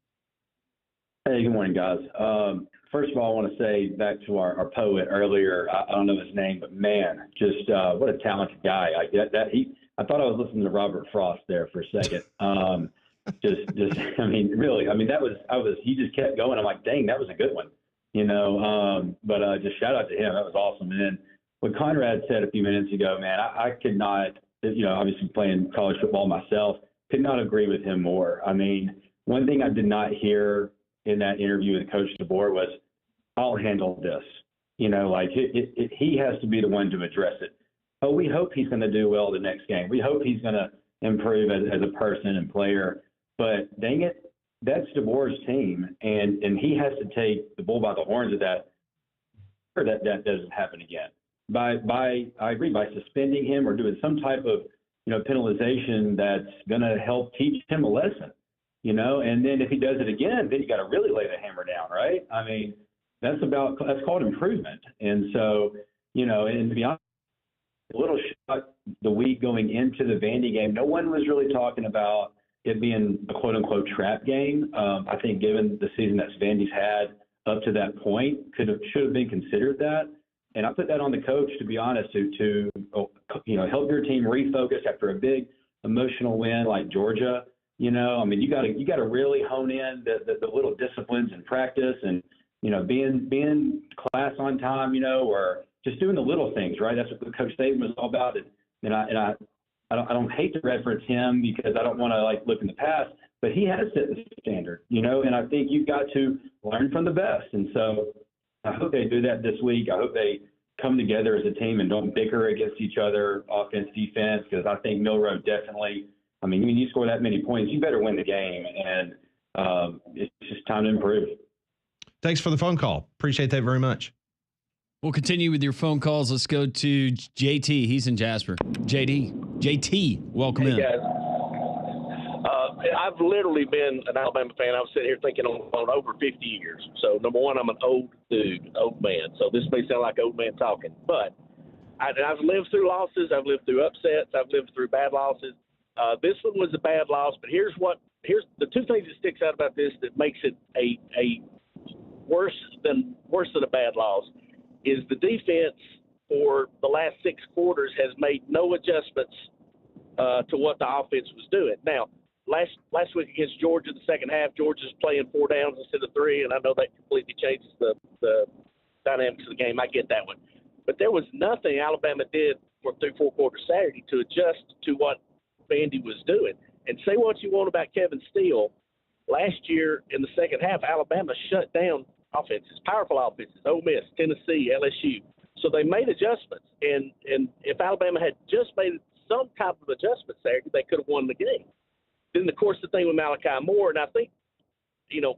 Hey, good morning, guys. First of all, I want to say back to our poet earlier. I don't know his name, but man, just what a talented guy. I thought I was listening to Robert Frost there for a second. I mean, really, he just kept going. I'm like, dang, that was a good one, but just shout out to him. That was awesome. And then what Conrad said a few minutes ago, man, I could not, obviously playing college football myself, could not agree with him more. I mean, one thing I did not hear in that interview with Coach DeBoer was, I'll handle this. He has to be the one to address it. Oh, we hope he's going to do well the next game. We hope he's going to improve as a person and player. But dang it, that's DeBoer's team, and he has to take the bull by the horns of that, or that doesn't happen again. I agree, by suspending him or doing some type of penalization that's going to help teach him a lesson. And then if he does it again, then you got to really lay the hammer down, right? I mean, that's called improvement. And so, and to be honest, a little shot the week going into the Vandy game, no one was really talking about it being a quote unquote trap game. I think given the season that Vandy's had up to that point, should have been considered that. And I put that on the coach, to be honest, to help your team refocus after a big emotional win like Georgia. You got to really hone in the little disciplines in practice, and being class on time, or just doing the little things, right? That's what Coach Saban was all about. And I don't hate to reference him because I don't want to look in the past, but he has set the standard, and I think you've got to learn from the best. And so I hope they do that this week. I hope they come together as a team and don't bicker against each other, offense, defense, because I think Milroe definitely, when you score that many points, you better win the game. And it's just time to improve. Thanks for the phone call. Appreciate that very much. We'll continue with your phone calls. Let's go to JT. He's in Jasper. JT, welcome in. Guys. I've literally been an Alabama fan. I was sitting here thinking on over 50 years. So, number one, I'm an old dude, old man. So this may sound like old man talking. But I've lived through losses. I've lived through upsets. I've lived through bad losses. This one was a bad loss. But here's the two things that sticks out about this that makes it a worse than a bad loss is the defense for the last 6 quarters has made no adjustments to what the offense was doing. Now, last week against Georgia, the second half, Georgia's playing 4 downs instead of 3, and I know that completely changes the dynamics of the game. I get that one. But there was nothing Alabama did through 4 quarters Saturday to adjust to what Vandy was doing. And say what you want about Kevin Steele, last year in the second half, Alabama shut down offenses, powerful offenses, Ole Miss, Tennessee, LSU. So they made adjustments. And if Alabama had just made some type of adjustment Saturday, they could have won the game. Then, of course, the thing with Malachi Moore, and I think, the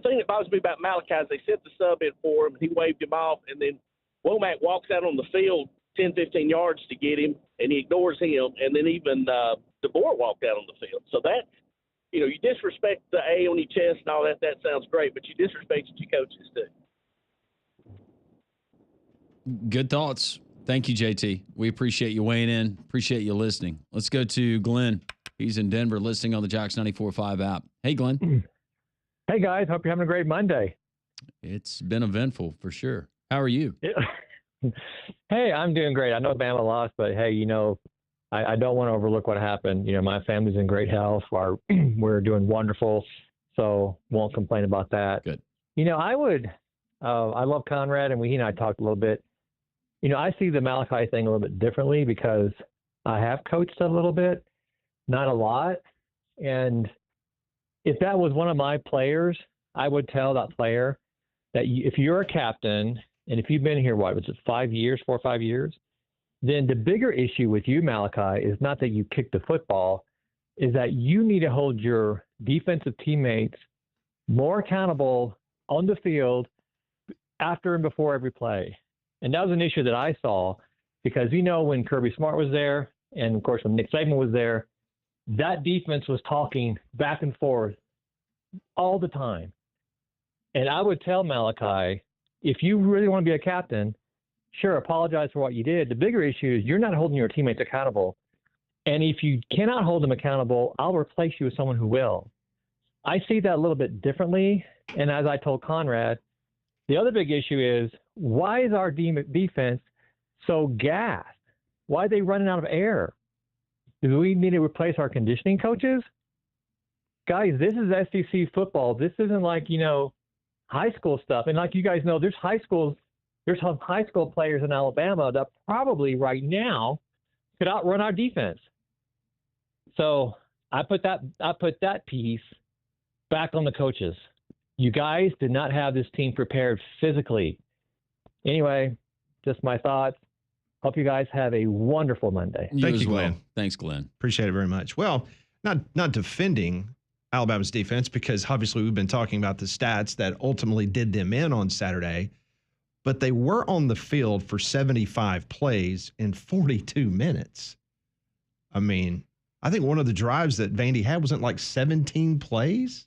thing that bothers me about Malachi is they set the sub in for him, and he waved him off, and then Wommack walks out on the field 10, 15 yards to get him, and he ignores him, and then even DeBoer walked out on the field. So that, you disrespect the A on your chest and all that. That sounds great, but you disrespect your coaches too. Good thoughts. Thank you, JT. We appreciate you weighing in. Appreciate you listening. Let's go to Glenn. He's in Denver, listening on the Jocks 94.5 app. Hey, Glenn. Hey, guys. Hope you're having a great Monday. It's been eventful for sure. How are you? Hey, I'm doing great. I know Bama lost, but hey, I don't want to overlook what happened. My family's in great health. We're doing wonderful, so won't complain about that. Good. I would. I love Conrad, and he and I talked a little bit. I see the Malachi thing a little bit differently because I have coached a little bit, not a lot. And if that was one of my players, I would tell that player that if you're a captain and if you've been here, 4 or 5 years, then the bigger issue with you, Malachi, is not that you kick the football, is that you need to hold your defensive teammates more accountable on the field after and before every play. And that was an issue that I saw because, when Kirby Smart was there and, of course, when Nick Saban was there, that defense was talking back and forth all the time. And I would tell Malachi, if you really want to be a captain, sure, apologize for what you did. The bigger issue is you're not holding your teammates accountable. And if you cannot hold them accountable, I'll replace you with someone who will. I see that a little bit differently. And as I told Conrad, the other big issue is why is our defense so gassed? Why are they running out of air? Do we need to replace our conditioning coaches? Guys, this is SEC football. This isn't like, high school stuff. And like you guys know, there's some high school players in Alabama that probably right now could outrun our defense. So I put that piece back on the coaches. You guys did not have this team prepared physically. Anyway, just my thoughts. Hope you guys have a wonderful Monday. Thank you, Glenn. Well. Thanks, Glenn. Appreciate it very much. Well, not defending Alabama's defense because obviously we've been talking about the stats that ultimately did them in on Saturday, but they were on the field for 75 plays in 42 minutes. I mean, I think one of the drives that Vandy had wasn't like 17 plays,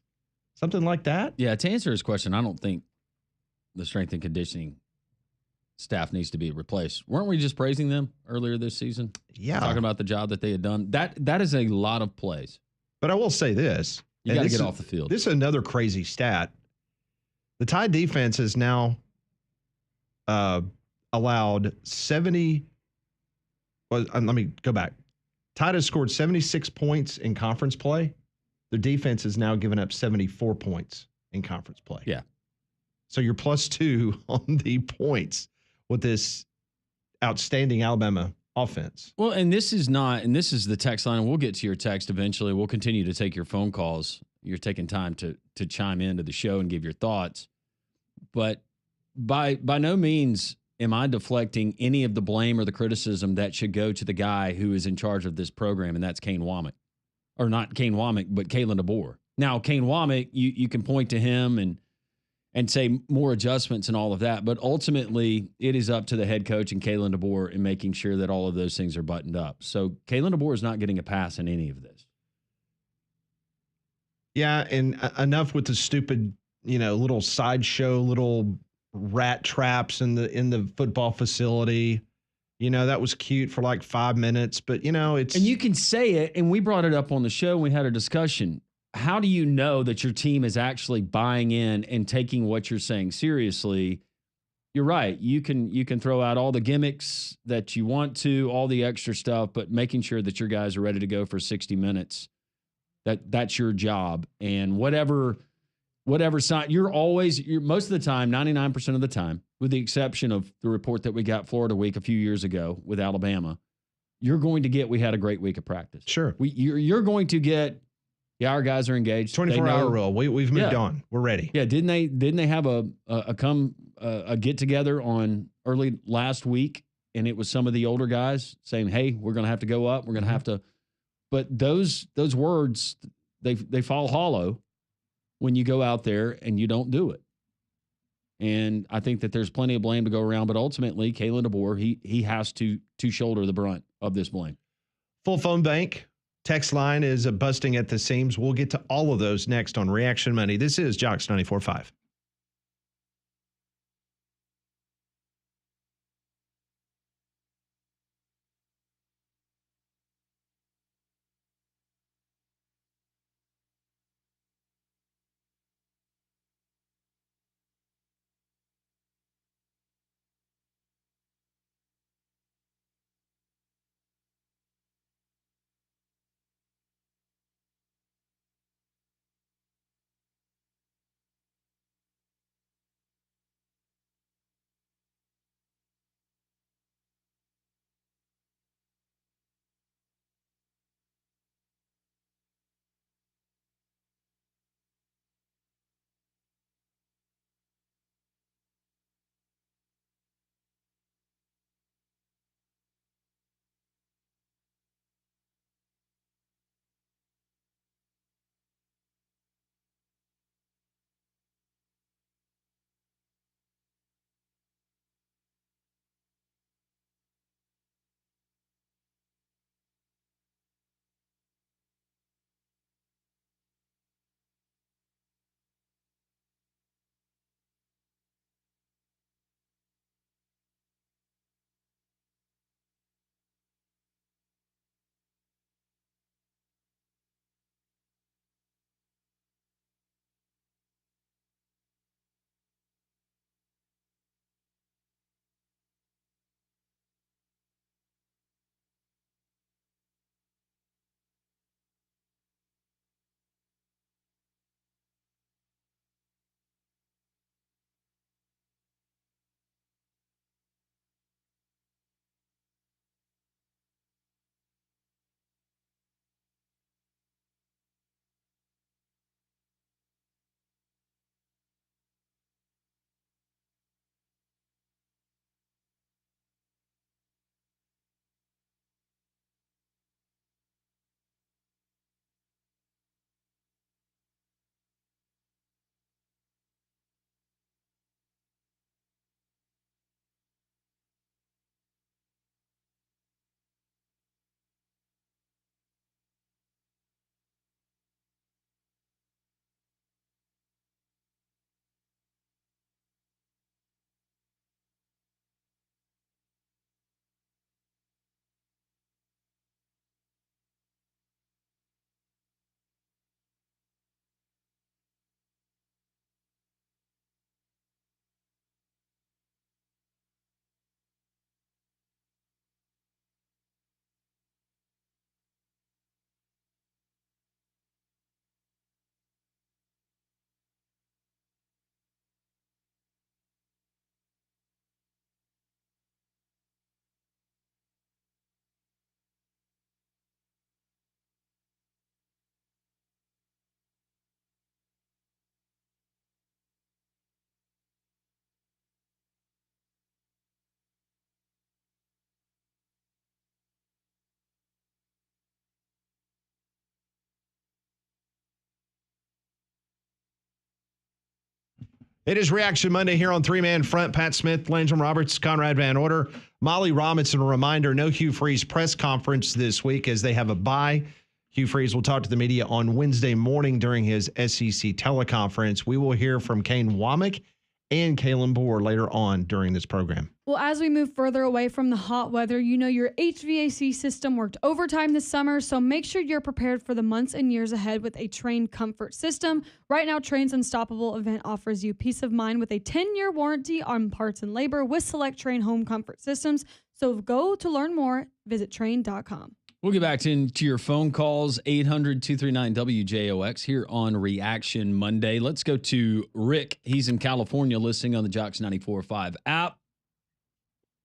something like that. Yeah, to answer his question, I don't think the strength and conditioning staff needs to be replaced. Weren't we just praising them earlier this season? Yeah. Talking about the job that they had done. That is a lot of plays. But I will say this. You got to get off the field. This is another crazy stat. The Tide defense has now allowed 70. Well, let me go back. Tide has scored 76 points in conference play. Their defense has now given up 74 points in conference play. Yeah. So you're +2 on the points with this outstanding Alabama offense. Well, and this is the text line, and we'll get to your text eventually. We'll continue to take your phone calls. You're taking time to chime into the show and give your thoughts. But by no means am I deflecting any of the blame or the criticism that should go to the guy who is in charge of this program, and that's Kane Wommack. Or not Kane Wommack, but Kalen DeBoer. Now, Kane Wommack, you can point to him and say more adjustments and all of that. But ultimately, it is up to the head coach and Kalen DeBoer in making sure that all of those things are buttoned up. So Kalen DeBoer is not getting a pass in any of this. Yeah, and enough with the stupid, little sideshow, little rat traps in the football facility. That was cute for like 5 minutes, but it's. And you can say it, and we brought it up on the show. We had a discussion. How do you know that your team is actually buying in and taking what you're saying seriously? You're right. You can throw out all the gimmicks that you want to, all the extra stuff, but making sure that your guys are ready to go for 60 minutes. That's your job. And whatever side, you're most of the time, 99% of the time, with the exception of the report that we got Florida week a few years ago with Alabama, you're going to get, we had a great week of practice. Sure. You're going to get, yeah, our guys are engaged. 24-hour rule. We've moved on. We're ready. Yeah. Didn't they have a get together on early last week, and it was some of the older guys saying, "Hey, we're going to have to go up. We're going to have to." But those words they fall hollow when you go out there and you don't do it. And I think that there's plenty of blame to go around, but ultimately, Kalen DeBoer, he has to shoulder the brunt of this blame. Full phone bank. Text line is busting at the seams. We'll get to all of those next on Reaction Money. This is Jocks 94.5. It is Reaction Monday here on Three Man Front. Pat Smith, Langem Roberts, Conrad Van Order, Molly Robinson. A reminder, no Hugh Freeze press conference this week as they have a bye. Hugh Freeze will talk to the media on Wednesday morning during his SEC teleconference. We will hear from Kane Wommack and Kalen DeBoer later on during this program. Well, as we move further away from the hot weather, you know your HVAC system worked overtime this summer, so make sure you're prepared for the months and years ahead with a Trane comfort system. Right now, Trane's Unstoppable event offers you peace of mind with a 10-year warranty on parts and labor with select Trane home comfort systems. So go to learn more, visit Trane.com. We'll get back into your phone calls, 800-239-WJOX here on Reaction Monday. Let's go to Rick. He's in California listening on the Jocks 94.5 app.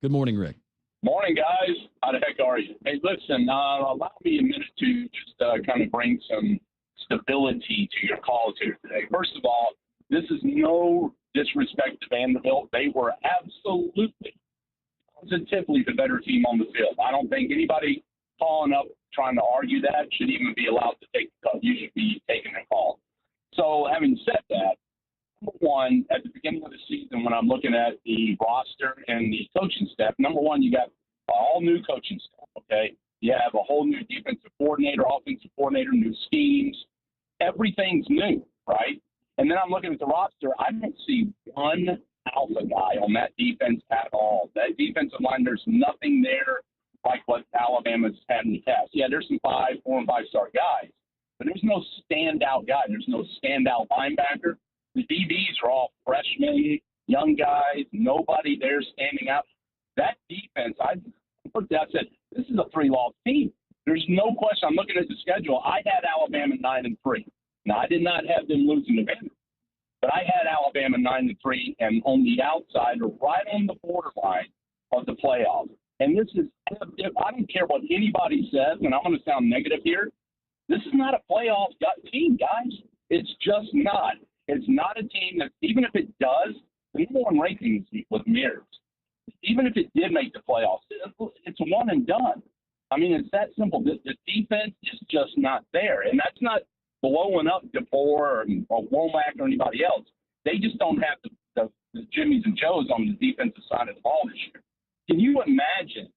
Good morning, Rick. Morning, guys. How the heck are you? Hey, listen, allow me a minute to just kind of bring some stability to your calls here today. First of all, this is no disrespect to Vanderbilt. They were absolutely, positively the better team on the field. I don't think anybody calling up trying to argue that should even be allowed to take the call. You should be taking the call. So having said that, number one, at the beginning of the season, when I'm looking at the roster and the coaching staff, number one, you got all new coaching staff, okay? You have a whole new defensive coordinator, offensive coordinator, new schemes. Everything's new, right? And then I'm looking at the roster. I don't see one alpha guy on that defense at all. That defensive line, there's nothing there like what Alabama's had in the past. Yeah, there's some 4 and 5-star guys, but there's no standout guy. There's no standout linebacker. The DBs are all freshmen, young guys, nobody there standing out. That defense, I looked at, I said, this is a 3-loss team. There's no question. I'm looking at the schedule. I had Alabama 9-3. Now, I did not have them losing to Vandy, but I had Alabama 9-3 and on the outside or right on the borderline of the playoffs. And this is, I don't care what anybody says, and I'm going to sound negative here. This is not a playoff team, guys. It's just not. It's not a team that, even if it does, the number one ranking was mirrors. Even if it did make the playoffs, it's one and done. I mean, it's that simple. The defense is just not there. And that's not blowing up DeBoer or Womack or anybody else. They just don't have the Jimmies and Joes on the defensive side of the ball this year. Can you imagine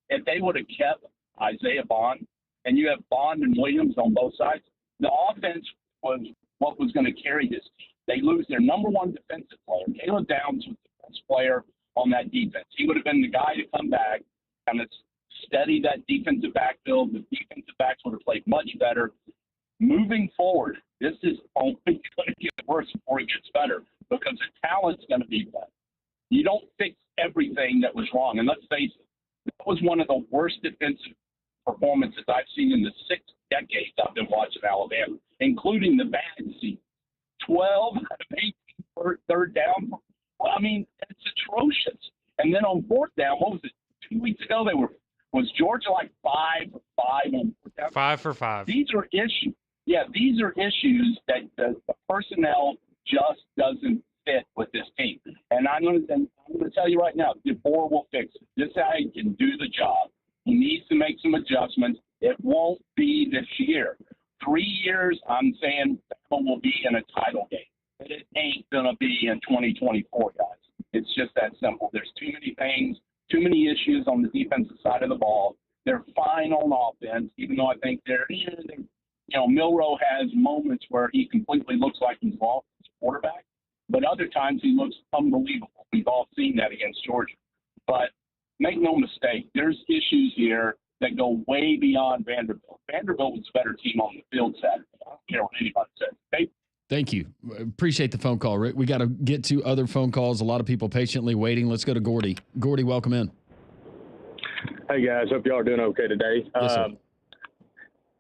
if they would have kept Isaiah Bond and you have Bond and Williams on both sides? The offense was what was going to carry this team. They lose their number one defensive player. Caleb Downs was the best player on that defense. He would have been the guy to come back and steady that defensive backfield. The defensive backs would have played much better. Moving forward, this is only going to get worse before it gets better because the talent's going to be better. You don't fix everything that was wrong. And let's face it, that was one of the worst defensive performances I've seen in the 6 decades I've been watching Alabama, including the bad season. 12 out of 18 third down. Well, I mean, it's atrocious. And then on fourth down, what was it? 2 weeks ago, was Georgia like 5 for 5 on fourth down? 5 for 5. These are issues. Yeah, these are issues that the personnel just doesn't fit with this team. And I'm going to tell you right now, DeBoer will fix it. This guy can do the job. He needs to make some adjustments. It won't be this year. 3 years, I'm saying Bama will be in a title game. But it ain't going to be in 2024, guys. It's just that simple. There's too many things, too many issues on the defensive side of the ball. They're fine on offense, even though I think Milroe has moments where he completely looks like he's lost his quarterback. But other times he looks unbelievable. We've all seen that against Georgia. But make no mistake, there's issues here that go way beyond Vanderbilt. Vanderbilt was a better team on the field Saturday. I don't care what anybody says. Thank you. Appreciate the phone call, Rick. We got to get to other phone calls. A lot of people patiently waiting. Let's go to Gordy. Gordy, welcome in. Hey, guys. Hope y'all are doing okay today. Yes, sir.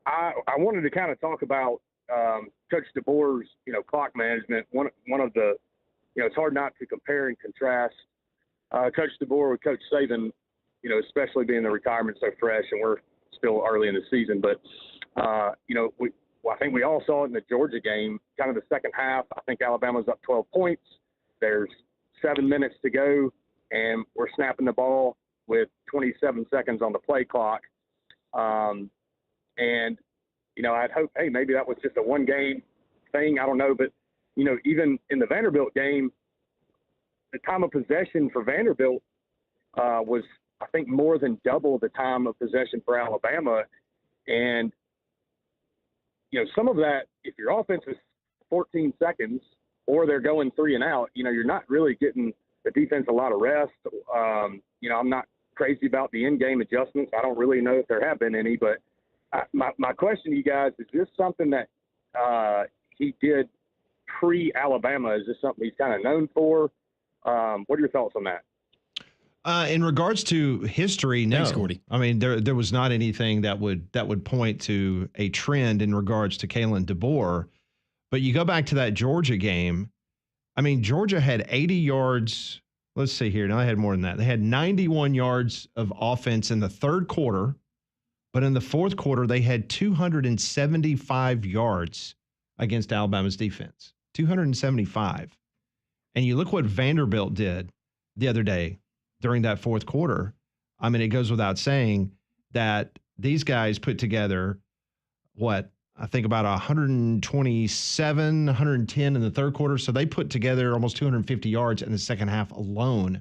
I wanted to kind of talk about Coach DeBoer's, clock management. One of the, it's hard not to compare and contrast Coach DeBoer with Coach Saban, especially being the retirement so fresh, and we're still early in the season. But, I think we all saw it in the Georgia game, kind of the second half. I think Alabama's up 12 points. There's 7 minutes to go, and we're snapping the ball with 27 seconds on the play clock. I'd hope, hey, maybe that was just a one-game thing. I don't know. But, even in the Vanderbilt game, the time of possession for Vanderbilt was, I think, more than double the time of possession for Alabama. And, some of that, if your offense is 14 seconds or they're going 3 and out, you're not really getting the defense a lot of rest. I'm not crazy about the in-game adjustments. I don't really know if there have been any, but my question to you guys, is this something that he did pre-Alabama? Is this something he's kind of known for? What are your thoughts on that? In regards to history, no. Thanks, Gordy. I mean, there was not anything that would point to a trend in regards to Kalen DeBoer. But you go back to that Georgia game. I mean, Georgia had 80 yards. Let's see here. No, they had more than that. They had 91 yards of offense in the third quarter. But in the fourth quarter, they had 275 yards against Alabama's defense. 275. And you look what Vanderbilt did the other day during that fourth quarter. I mean, it goes without saying that these guys put together I think about 127, 110 in the third quarter. So they put together almost 250 yards in the second half alone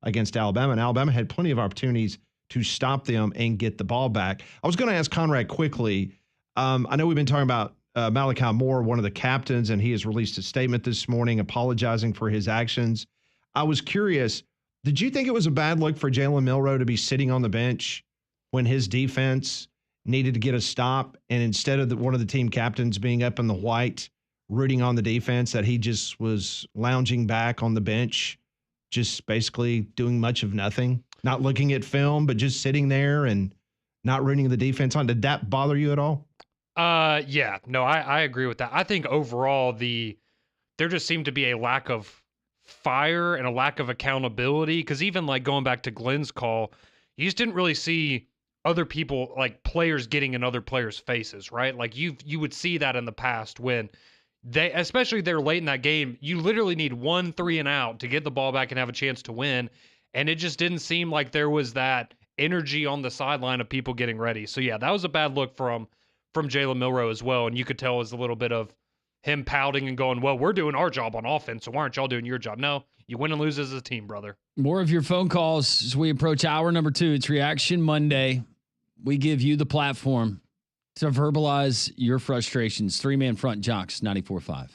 against Alabama. And Alabama had plenty of opportunities to stop them and get the ball back. I was going to ask Conrad quickly. I know we've been talking about Malachi Moore, one of the captains, and he has released a statement this morning apologizing for his actions. I was curious, did you think it was a bad look for Jalen Milroe to be sitting on the bench when his defense needed to get a stop, and instead of one of the team captains being up in the white rooting on the defense, that he just was lounging back on the bench, just basically doing much of nothing, not looking at film, but just sitting there and not rooting the defense on? Did that bother you at all? Yeah, no, I agree with that. I think overall there just seemed to be a lack of fire and a lack of accountability, because even like going back to Glenn's call, you just didn't really see other people, like players, getting in other players' faces, right? Like you would see that in the past when especially they're late in that game, you literally need 1 3 and out to get the ball back and have a chance to win. And it just didn't seem like there was that energy on the sideline of people getting ready. So yeah, that was a bad look from Jalen Milroe as well. And you could tell it was a little bit of him pouting and going, well, we're doing our job on offense, so why aren't y'all doing your job? No, you win and lose as a team, brother. More of your phone calls as we approach hour number 2. It's Reaction Monday. We give you the platform to verbalize your frustrations. 3-man front, Jocks 94.5.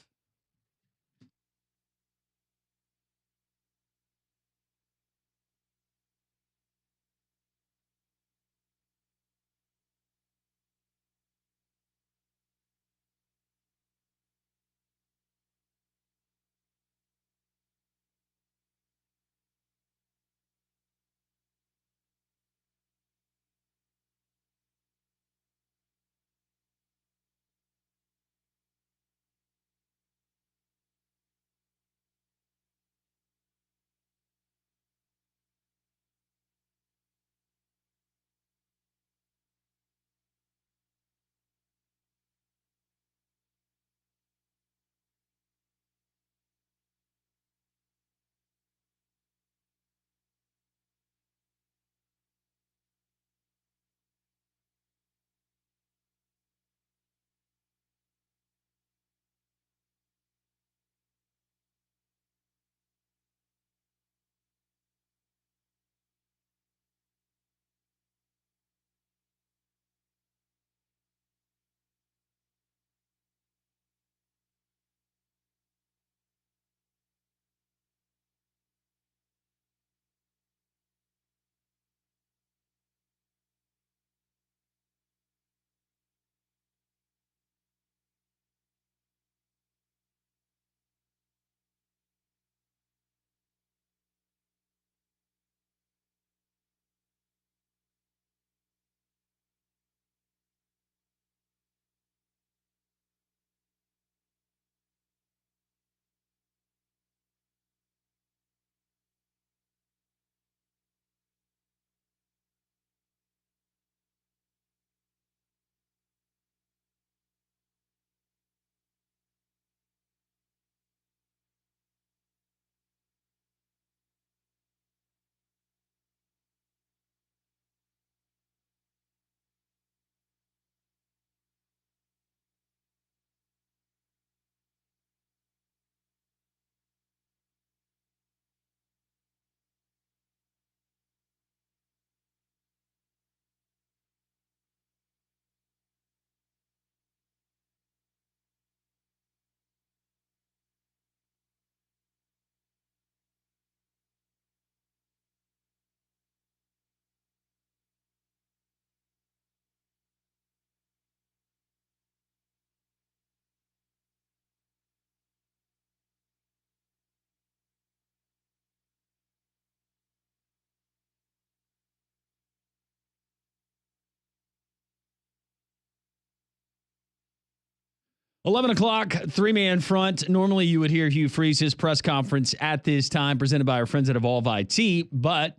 11 o'clock, three-man front. Normally you would hear Hugh Freeze's press conference at this time, presented by our friends at Evolve IT, but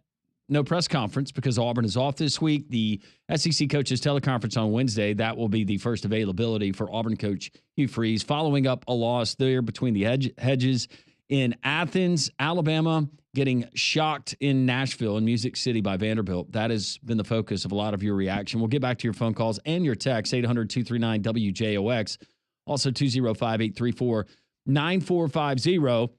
no press conference because Auburn is off this week. The SEC coaches teleconference on Wednesday, that will be the first availability for Auburn coach Hugh Freeze, following up a loss there between the Hedges in Athens. Alabama getting shocked in Nashville, in Music City, by Vanderbilt. That has been the focus of a lot of your reaction. We'll get back to your phone calls and your texts, 800-239-WJOX. Also 205-834-9450.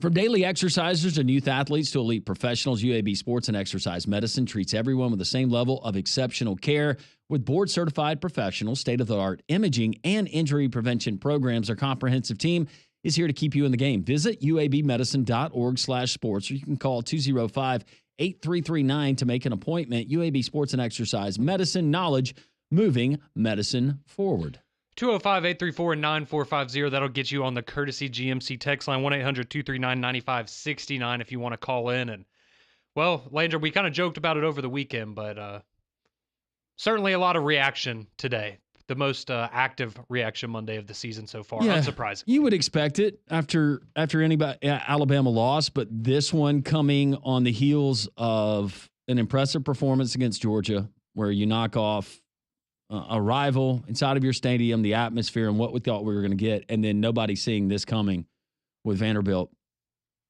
From daily exercisers and youth athletes to elite professionals, UAB Sports and Exercise Medicine treats everyone with the same level of exceptional care. With board-certified professionals, state-of-the-art imaging, and injury prevention programs, their comprehensive team is here to keep you in the game. Visit uabmedicine.org/sports, or you can call 205-8339 to make an appointment. UAB Sports and Exercise Medicine, knowledge moving medicine forward. 205-834-9450. That'll get you on the courtesy GMC text line, 1-800-239-9569 if you want to call in. And, well, Landry, we kind of joked about it over the weekend, but certainly a lot of reaction today. The most active reaction Monday of the season so far. Yeah, unsurprising. You would expect it after anybody Alabama loss, but this one coming on the heels of an impressive performance against Georgia, where you knock off a rival inside of your stadium, the atmosphere, and what we thought we were going to get, and then nobody seeing this coming with Vanderbilt.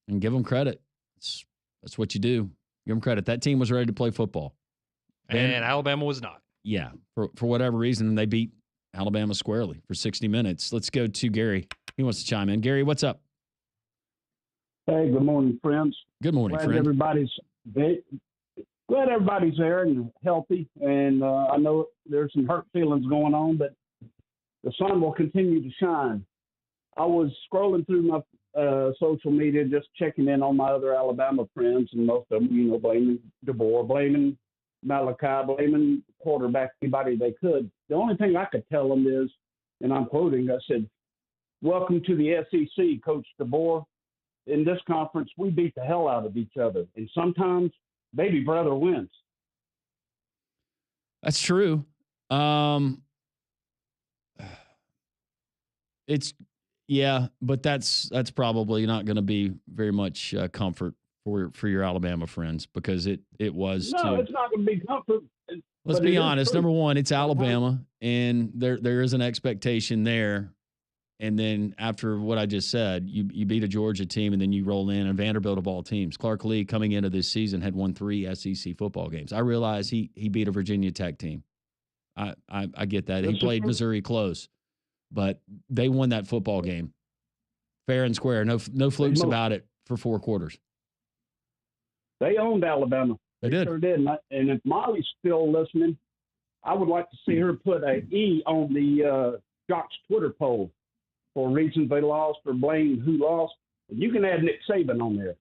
And give them credit. That's what you do. Give them credit. That team was ready to play football. And Alabama was not. Yeah, for whatever reason, they beat Alabama squarely for 60 minutes. Let's go to Gary. He wants to chime in. Gary, what's up? Hey, good morning, friends. Good morning, glad friend. Glad everybody's there and healthy. And I know there's some hurt feelings going on, but the sun will continue to shine. I was scrolling through my social media, just checking in on my other Alabama friends, and most of them, blaming DeBoer, blaming Malachi, blaming quarterback, anybody they could. The only thing I could tell them is, and I'm quoting, I said, "Welcome to the SEC, Coach DeBoer. In this conference, we beat the hell out of each other. And sometimes baby brother wins." That's true. But that's probably not going to be very much comfort for your Alabama friends, because it was. No, it's not going to be comfort. Let's be honest. Number one, it's Alabama, and there is an expectation there. And then after what I just said, you beat a Georgia team, and then you roll in, and Vanderbilt of all teams. Clark Lee, coming into this season, had won 3 SEC football games. I realize he beat a Virginia Tech team. I get that. He played Missouri close, but they won that football game fair and square. No flukes about it for 4 quarters. They owned Alabama. They did. Sure did. And if Molly's still listening, I would like to see her put an E on the Jock's Twitter poll for reasons they lost or blame who lost. You can add Nick Saban on there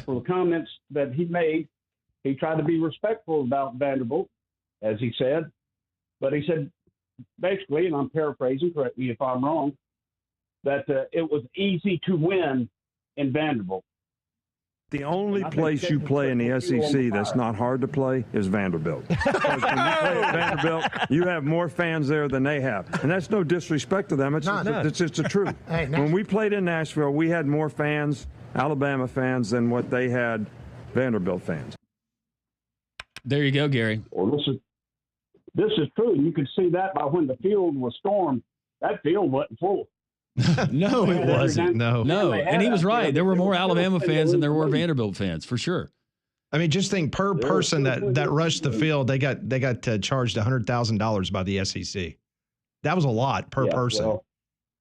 for the comments that he made. He tried to be respectful about Vanderbilt, as he said, but he said basically, and I'm paraphrasing, correct me if I'm wrong, that it was easy to win in Vanderbilt. The only place you play in the SEC that's not hard to play is Vanderbilt. Because when you play at Vanderbilt, you have more fans there than they have. And that's no disrespect to them. It's just the truth. When we played in Nashville, we had more fans, Alabama fans, than what they had Vanderbilt fans. There you go, Gary. Well, this is true. You could see that by when the field was stormed. That field wasn't full. No, it wasn't. No. And he was right. There were more Alabama fans than there were Vanderbilt fans, for sure. I mean, just think per person that rushed the field, they got charged $100,000 by the SEC. That was a lot per person,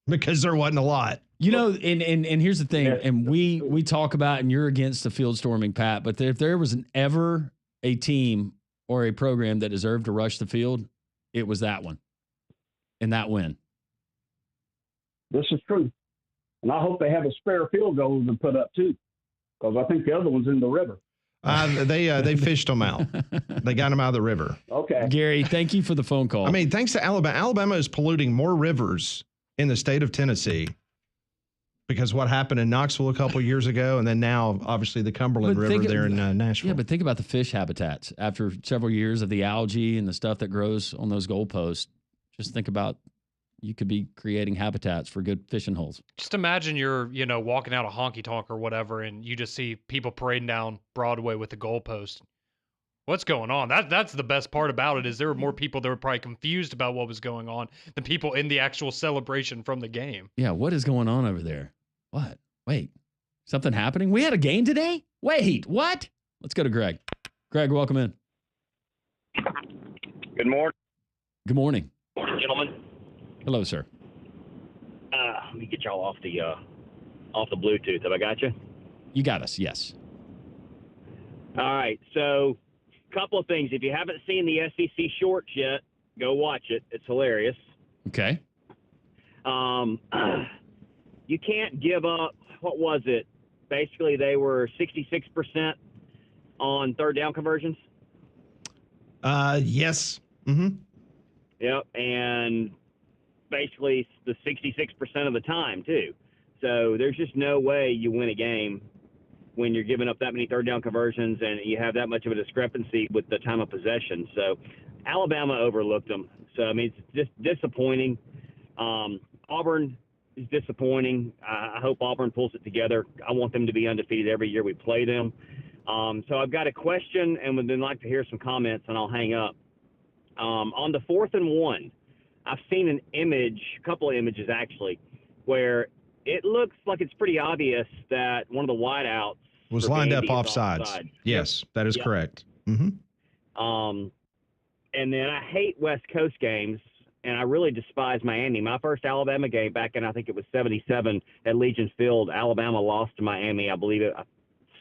because there wasn't a lot. And here's the thing, and we talk about, and you're against the field storming, Pat, but if there was ever a team or a program that deserved to rush the field, it was that one, and that win. This is true. And I hope they have a spare field goal to put up, too, because I think the other one's in the river. They fished them out. They got them out of the river. Okay. Gary, thank you for the phone call. I mean, thanks to Alabama. Alabama is polluting more rivers in the state of Tennessee because what happened in Knoxville a couple of years ago, and then now, obviously, the Cumberland River there in Nashville. Yeah, but think about the fish habitats. After several years of the algae and the stuff that grows on those goalposts, just think about you could be creating habitats for good fishing holes. Just imagine you're, walking out a honky tonk or whatever, and you just see people parading down Broadway with the goalpost. What's going on? That's the best part about it, is there were more people that were probably confused about what was going on than people in the actual celebration from the game. Yeah, what is going on over there? What? Wait, something happening? We had a game today? Wait, what? Let's go to Greg. Greg, welcome in. Good morning. Good morning. Morning, gentlemen. Hello, sir. Let me get y'all off the Bluetooth. Have I got you? You got us, yes. All right, so a couple of things. If you haven't seen the SEC shorts yet, go watch it. It's hilarious. Okay. You can't give up, what was it? Basically, they were 66% on third down conversions. Yes. Mm-hmm. Yep, and basically the 66% of the time, too. So there's just no way you win a game when you're giving up that many third down conversions and you have that much of a discrepancy with the time of possession. So Alabama overlooked them. So, I mean, it's just disappointing. Auburn is disappointing. I hope Auburn pulls it together. I want them to be undefeated every year we play them. So I've got a question and would then like to hear some comments, and I'll hang up. On the 4th and 1, I've seen an image, a couple of images actually, where it looks like it's pretty obvious that one of the wideouts was lined up offsides. Yes, that is correct. Mm-hmm. And then I hate West Coast games, and I really despise Miami. My first Alabama game back in, I think it was 77 at Legion Field, Alabama lost to Miami, I believe it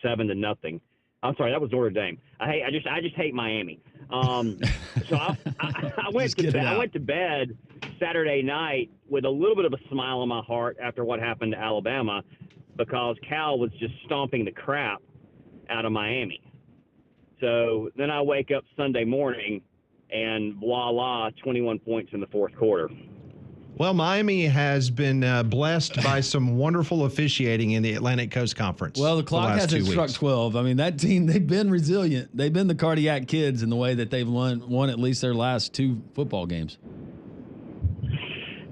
7-0. I'm sorry, that was Notre Dame. I just hate Miami. So I went to bed Saturday night with a little bit of a smile on my heart after what happened to Alabama, because Cal was just stomping the crap out of Miami. So then I wake up Sunday morning and voila, 21 points in the fourth quarter. Well, Miami has been blessed by some wonderful officiating in the Atlantic Coast Conference. Well, the clock hasn't struck 12. I mean, that team, they've been resilient. They've been the cardiac kids in the way that they've won at least their last 2 football games.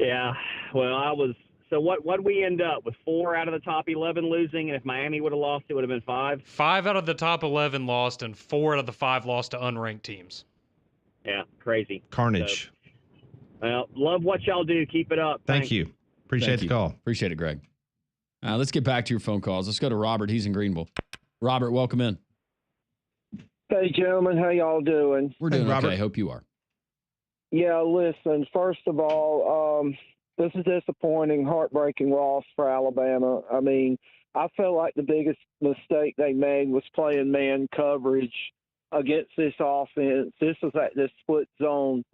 Yeah, well, so what we end up with 4 out of the top 11 losing, and if Miami would have lost, it would have been 5? 5 out of the top 11 lost, and 4 out of the 5 lost to unranked teams. Yeah, crazy. Carnage. So, well, love what y'all do. Keep it up. Thank you. Appreciate the call. Appreciate it, Greg. Let's get back to your phone calls. Let's go to Robert. He's in Greenville. Robert, welcome in. Hey, gentlemen. How y'all doing? We're doing okay. Hope you are. Yeah, listen, first of all, this is disappointing, heartbreaking loss for Alabama. I mean, I feel like the biggest mistake they made was playing man coverage against this offense. This was at this split zone.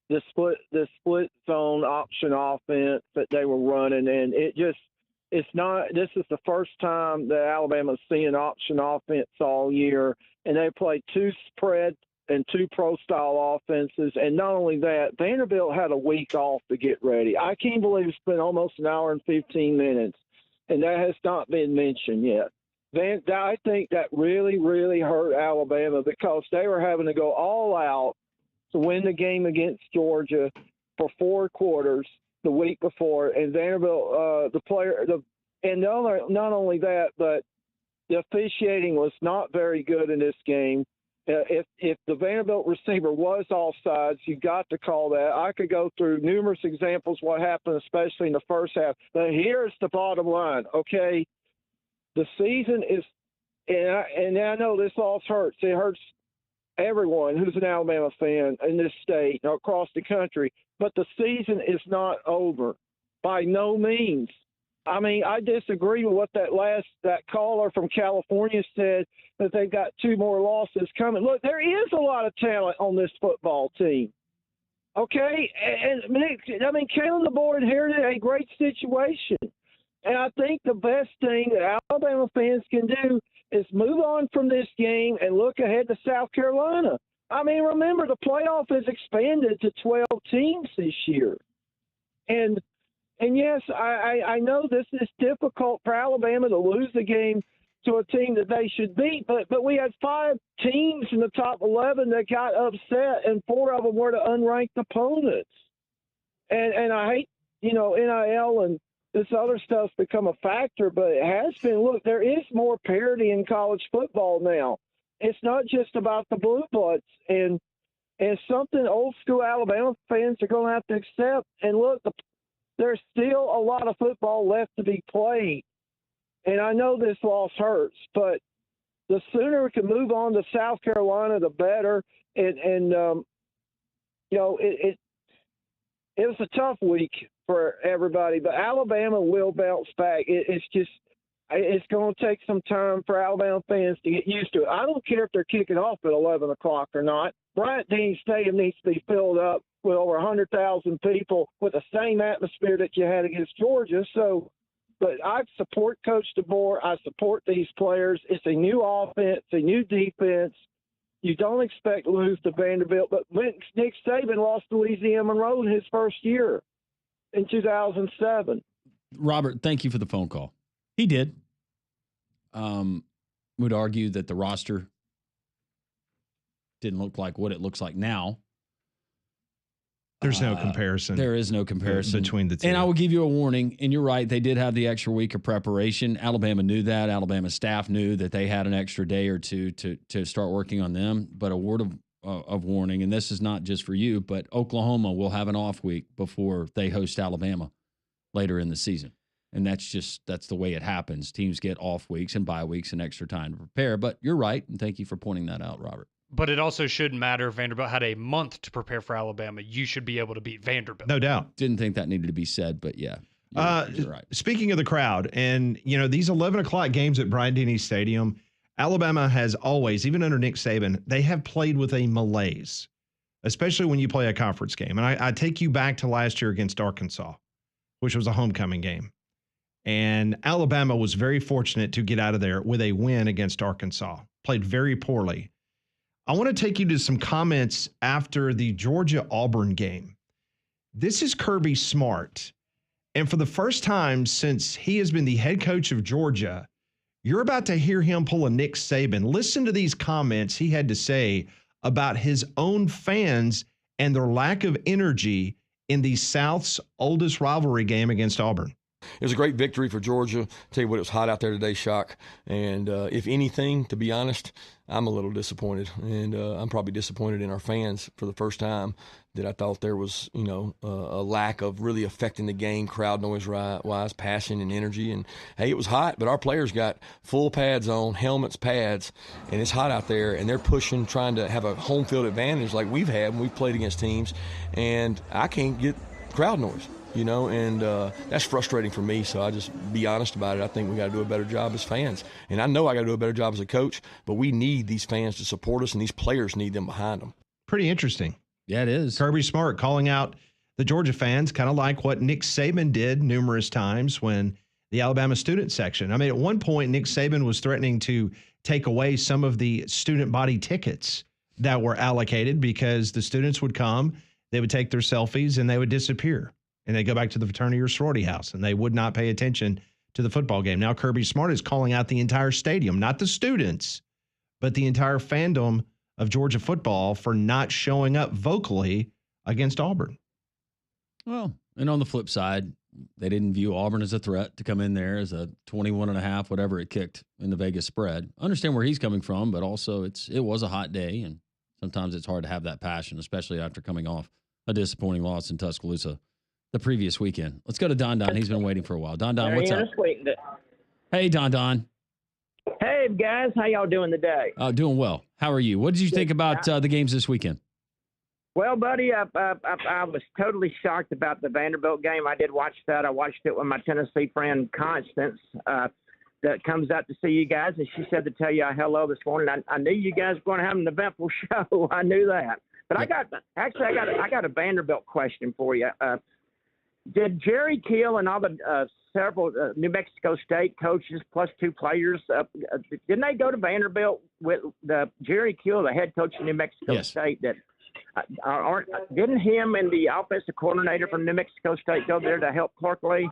The split zone option offense that they were running, and this is the first time that Alabama's seen option offense all year, and they played 2 spread and 2 pro style offenses. And not only that, Vanderbilt had a week off to get ready. I can't believe it's been almost an hour and 15 minutes, and that has not been mentioned yet. I think that really, really hurt Alabama, because they were having to go all out to win the game against Georgia for 4 quarters the week before, and Vanderbilt, not only that, but the officiating was not very good in this game. If the Vanderbilt receiver was offsides, you got to call that. I could go through numerous examples what happened, especially in the first half. But here's the bottom line, okay? The season is, and I know this loss hurts. It hurts everyone who's an Alabama fan in this state or across the country. But the season is not over, by no means. I mean, I disagree with what that caller from California said, that they've got 2 more losses coming. Look, there is a lot of talent on this football team. Okay? And I mean, Kalen DeBoer inherited a great situation. And I think the best thing that Alabama fans can do is move on from this game and look ahead to South Carolina. I mean, remember, the playoff has expanded to 12 teams this year. And yes, I know this is difficult for Alabama to lose the game to a team that they should beat, but we had 5 teams in the top 11 that got upset, and 4 of them were the unranked opponents. And I hate, NIL and this other stuff's become a factor, but it has been. Look, there is more parity in college football now. It's not just about the blue bloods, and something old school Alabama fans are going to have to accept. And look, there's still a lot of football left to be played. And I know this loss hurts, but the sooner we can move on to South Carolina, the better. And it was a tough week for everybody, but Alabama will bounce back. It's going to take some time for Alabama fans to get used to it. I don't care if they're kicking off at 11 o'clock or not. Bryant-Denny Stadium needs to be filled up with over 100,000 people with the same atmosphere that you had against Georgia. So, but I support Coach DeBoer. I support these players. It's a new offense, a new defense. You don't expect to lose to Vanderbilt, but Nick Saban lost to Louisiana Monroe in his first year in 2007. Robert, thank you for the phone call. He did. Would argue that the roster didn't look like what it looks like now. There's no comparison. There is no comparison between the two. And I will give you a warning, and you're right, they did have the extra week of preparation. Alabama knew that. Alabama staff knew that they had an extra day or two to start working on them. But a word of warning, and this is not just for you, but Oklahoma will have an off week before they host Alabama later in the season. And that's the way it happens. Teams get off weeks and bye weeks and extra time to prepare. But you're right, and thank you for pointing that out, Robert. But it also shouldn't matter if Vanderbilt had a month to prepare for Alabama. You should be able to beat Vanderbilt. No doubt. Didn't think that needed to be said, but yeah. You're right. Speaking of the crowd, and these 11 o'clock games at Bryant-Denny Stadium, Alabama has always, even under Nick Saban, they have played with a malaise, especially when you play a conference game. And I take you back to last year against Arkansas, which was a homecoming game. And Alabama was very fortunate to get out of there with a win against Arkansas. Played very poorly. I want to take you to some comments after the Georgia-Auburn game. This is Kirby Smart. And for the first time since he has been the head coach of Georgia, you're about to hear him pull a Nick Saban. Listen to these comments he had to say about his own fans and their lack of energy in the South's oldest rivalry game against Auburn. It was a great victory for Georgia. Tell you what, it was hot out there today, Shock. And if anything, to be honest, I'm a little disappointed. And I'm probably disappointed in our fans for the first time that I thought there was, a lack of really affecting the game, crowd noise-wise, passion and energy. And, hey, it was hot, but our players got full pads on, helmets, pads, and it's hot out there. And they're pushing, trying to have a home field advantage like we've had when we've played against teams. And I can't get crowd noise. And that's frustrating for me. So I just be honest about it. I think we got to do a better job as fans. And I know I got to do a better job as a coach, but we need these fans to support us, and these players need them behind them. Pretty interesting. Yeah, it is. Kirby Smart calling out the Georgia fans, kind of like what Nick Saban did numerous times when the Alabama student section. I mean, at one point, Nick Saban was threatening to take away some of the student body tickets that were allocated because the students would come, they would take their selfies, and they would disappear. And they go back to the fraternity or sorority house, and they would not pay attention to the football game. Now Kirby Smart is calling out the entire stadium, not the students, but the entire fandom of Georgia football for not showing up vocally against Auburn. Well, and on the flip side, they didn't view Auburn as a threat to come in there as a 21.5, whatever it kicked in the Vegas spread. I understand where he's coming from, but also it was a hot day, and sometimes it's hard to have that passion, especially after coming off a disappointing loss in Tuscaloosa the previous weekend. Let's go to Don. He's been waiting for a while. Don, what's up? Hey, Don. Hey, guys. How y'all doing today? Doing well. How are you? What did you think about the games this weekend? Well, buddy, I was totally shocked about the Vanderbilt game. I did watch that. I watched it with my Tennessee friend, Constance, that comes out to see you guys, and she said to tell you hello this morning. I knew you guys were going to have an eventful show. I knew that. But I got a Vanderbilt question for you. Did Jerry Keel and all the several New Mexico State coaches plus two players, didn't they go to Vanderbilt with the Jerry Keel, the head coach of New Mexico State? That didn't him and the offensive coordinator from New Mexico State go there to help Clark Lee?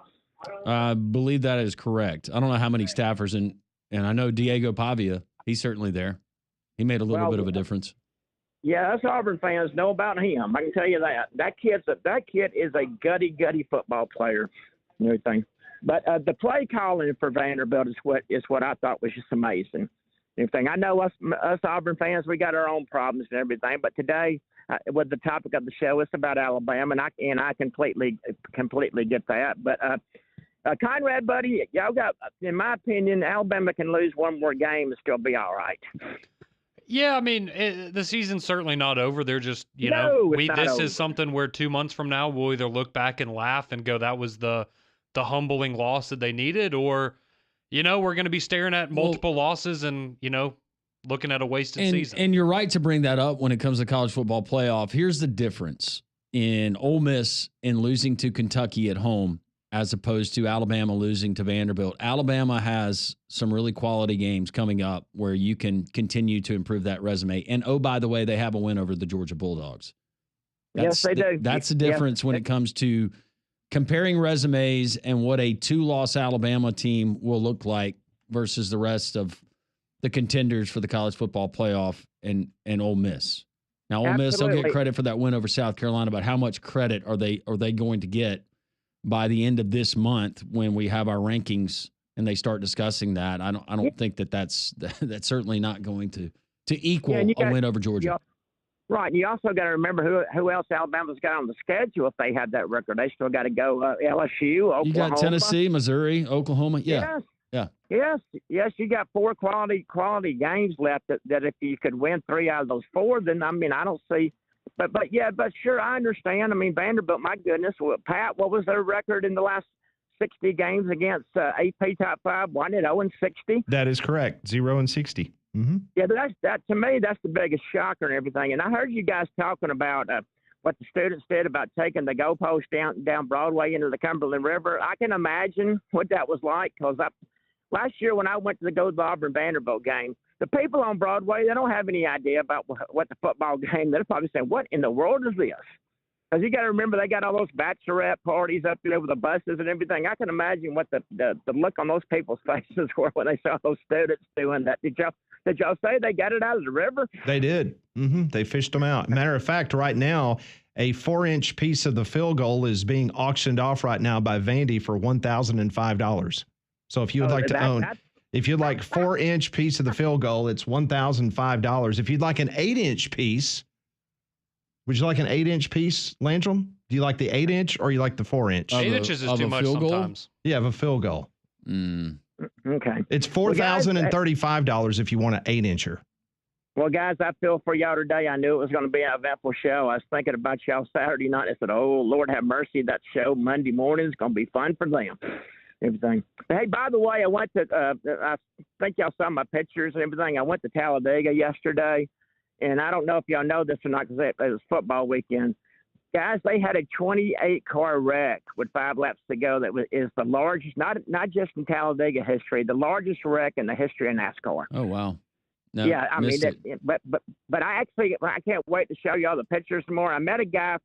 I believe that is correct. I don't know how many staffers, and I know Diego Pavia, he's certainly there. He made a little bit of a difference. Yeah, us Auburn fans know about him. I can tell you that. That kid is a gutty football player and everything. But the play calling for Vanderbilt is what I thought was just amazing. Everything. I know us Auburn fans, we got our own problems and everything. But today, with the topic of the show, it's about Alabama, and I completely get that. But Conrad, buddy, y'all got, in my opinion, Alabama can lose one more game and still be all right. Yeah, I mean, the season's certainly not over. They're just, this is something where 2 months from now, we'll either look back and laugh and go, that was the humbling loss that they needed, or, we're going to be staring at multiple losses and, looking at a wasted season. And you're right to bring that up when it comes to college football playoff. Here's the difference in Ole Miss in losing to Kentucky at home as opposed to Alabama losing to Vanderbilt. Alabama has some really quality games coming up where you can continue to improve that resume. And, oh, by the way, they have a win over the Georgia Bulldogs. Yes, they do. That's the difference when it comes to comparing resumes and what a 2-loss Alabama team will look like versus the rest of the contenders for the college football playoff and Ole Miss. Now, Ole Miss, they'll get credit for that win over South Carolina, but how much credit are they going to get by the end of this month when we have our rankings and they start discussing that? I don't think that's certainly not going to equal a win over Georgia. Right, and you also got to remember who else Alabama's got on the schedule if they have that record. They still got to go LSU, Oklahoma. You got Tennessee, Missouri, Oklahoma. Yeah. Yes. You got 4 quality games left that if you could win 3 out of those 4, then I don't see. But sure, I understand. I mean, Vanderbilt, my goodness, Pat, what was their record in the last 60 games against AP Top 5? Wasn't it 0-60? That is correct, 0-60. Mm-hmm. Yeah, that to me, that's the biggest shocker and everything. And I heard you guys talking about what the students did about taking the goalpost down Broadway into the Cumberland River. I can imagine what that was like, because last year when I went to go to the Auburn Vanderbilt game, the people on Broadway, they don't have any idea about what the football game. They're probably saying, "What in the world is this?" Because you got to remember, they got all those bachelorette parties up there with the buses and everything. I can imagine what the look on those people's faces were when they saw those students doing that. Did y'all say they got it out of the river? They did. Mm-hmm. They fished them out. Matter of fact, right now, a 4-inch piece of the field goal is being auctioned off right now by Vandy for $1,005. So if you would like to own, if you'd like 4-inch piece of the field goal, it's $1,005. If you'd like an 8-inch piece, would you like an 8-inch piece, Landrum? Do you like the 8-inch or you like the 4-inch? 8 inches is too much sometimes. Yeah, of a field goal. Okay. It's $4,035 if you want an 8-incher. Well, guys, I feel for y'all today. I knew it was going to be an eventful show. I was thinking about y'all Saturday night. I said, "Oh, Lord have mercy, that show Monday morning is going to be fun for them." Everything. But, hey, by the way, I went to, I think y'all saw my pictures and everything. I went to Talladega yesterday, and I don't know if y'all know this or not because it was football weekend. Guys, they had a 28-car wreck with 5 laps to go that is the largest, not just in Talladega history, the largest wreck in the history of NASCAR. Oh, wow. No, yeah, I mean, but I can't wait to show you all the pictures more. I met a guy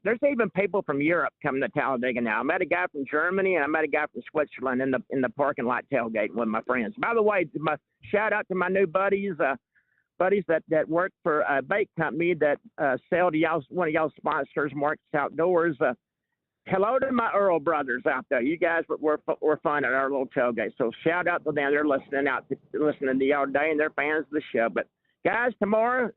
there's even people from Europe coming to Talladega now. I met a guy from Germany and I met a guy from Switzerland in the parking lot tailgating with my friends. By the way, my shout out to my new buddies that work for a bait company that sell to one of y'all sponsors, Marks Outdoors. Hello to my Earl brothers out there. You guys were fun at our little tailgate. So shout out to them. They're listening to y'all today, and they're fans of the show. But guys, tomorrow,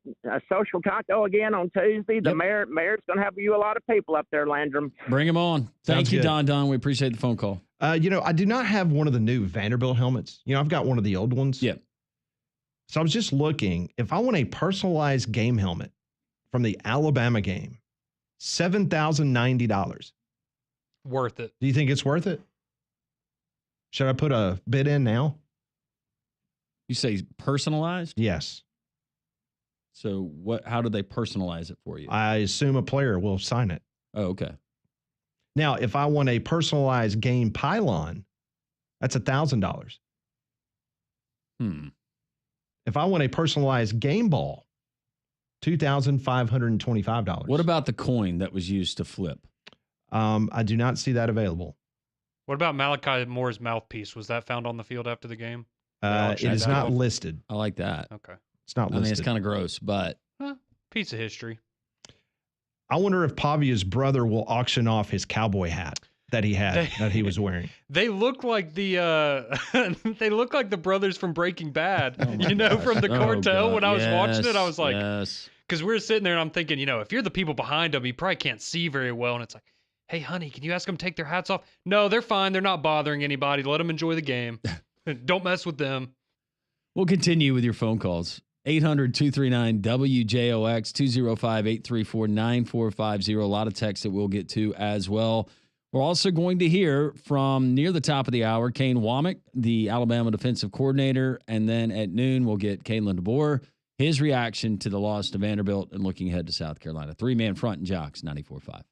social taco again on Tuesday. The mayor's going to have you a lot of people up there, Landrum. Bring them on. Thank you, good. Don. We appreciate the phone call. I do not have one of the new Vanderbilt helmets. I've got one of the old ones. Yeah. So I was just looking. If I want a personalized game helmet from the Alabama game, $7,090. Worth it. Do you think it's worth it? Should I put a bid in now? You say personalized? Yes. So how do they personalize it for you? I assume a player will sign it. Oh, okay. Now, if I want a personalized game pylon, that's $1,000. If I want a personalized game ball, $2,525. What about the coin that was used to flip? I do not see that available. What about Malachi Moore's mouthpiece? Was that found on the field after the game? It is not listed. I like that. Okay. It's not listed. I mean, it's kind of gross, but Piece of history. I wonder if Pavia's brother will auction off his cowboy hat that he had, that he was wearing. They look like the they look like the brothers from Breaking Bad, from the cartel. When I was watching it, I was like, because we were sitting there and I'm thinking, if you're the people behind them, you probably can't see very well. And it's like, hey, honey, can you ask them to take their hats off? No, they're fine. They're not bothering anybody. Let them enjoy the game. Don't mess with them. We'll continue with your phone calls. 800-239-WJOX, 205-834-9450. A lot of texts that we'll get to as well. We're also going to hear from near the top of the hour, Kane Wommack, the Alabama defensive coordinator. And then at noon, we'll get Kalen DeBoer, his reaction to the loss to Vanderbilt and looking ahead to South Carolina. 3-man front and Jocks, 94.5.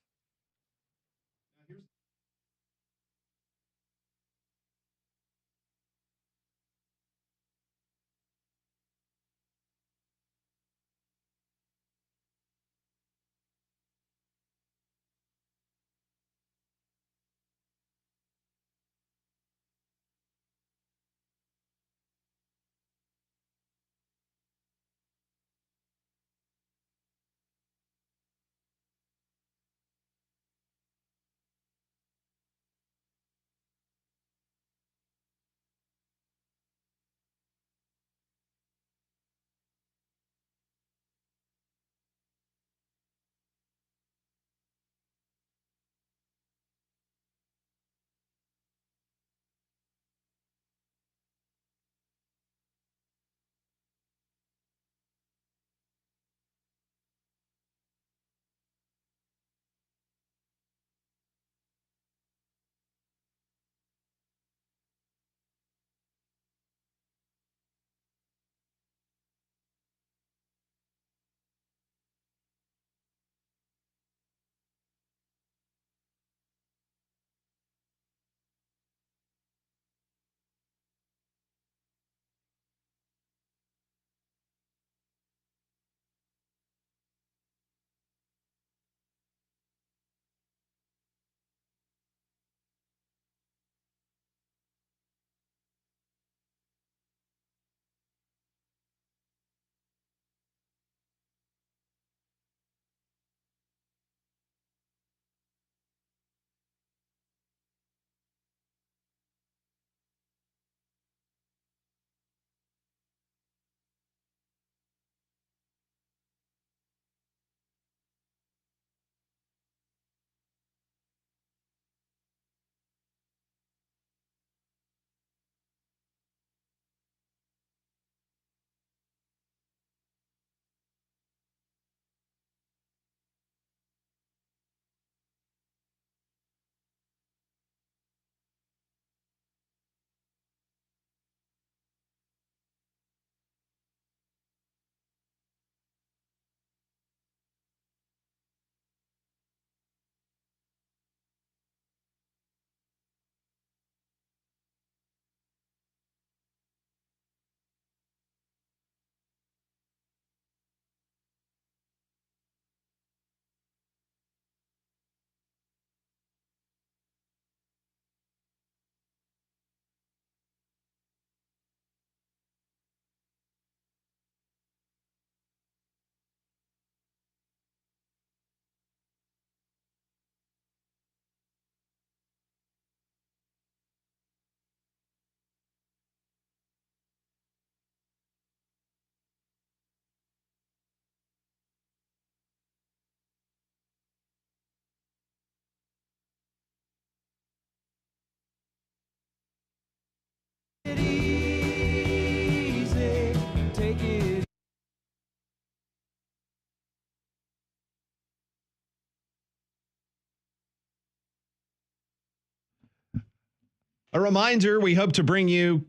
A reminder, we hope to bring you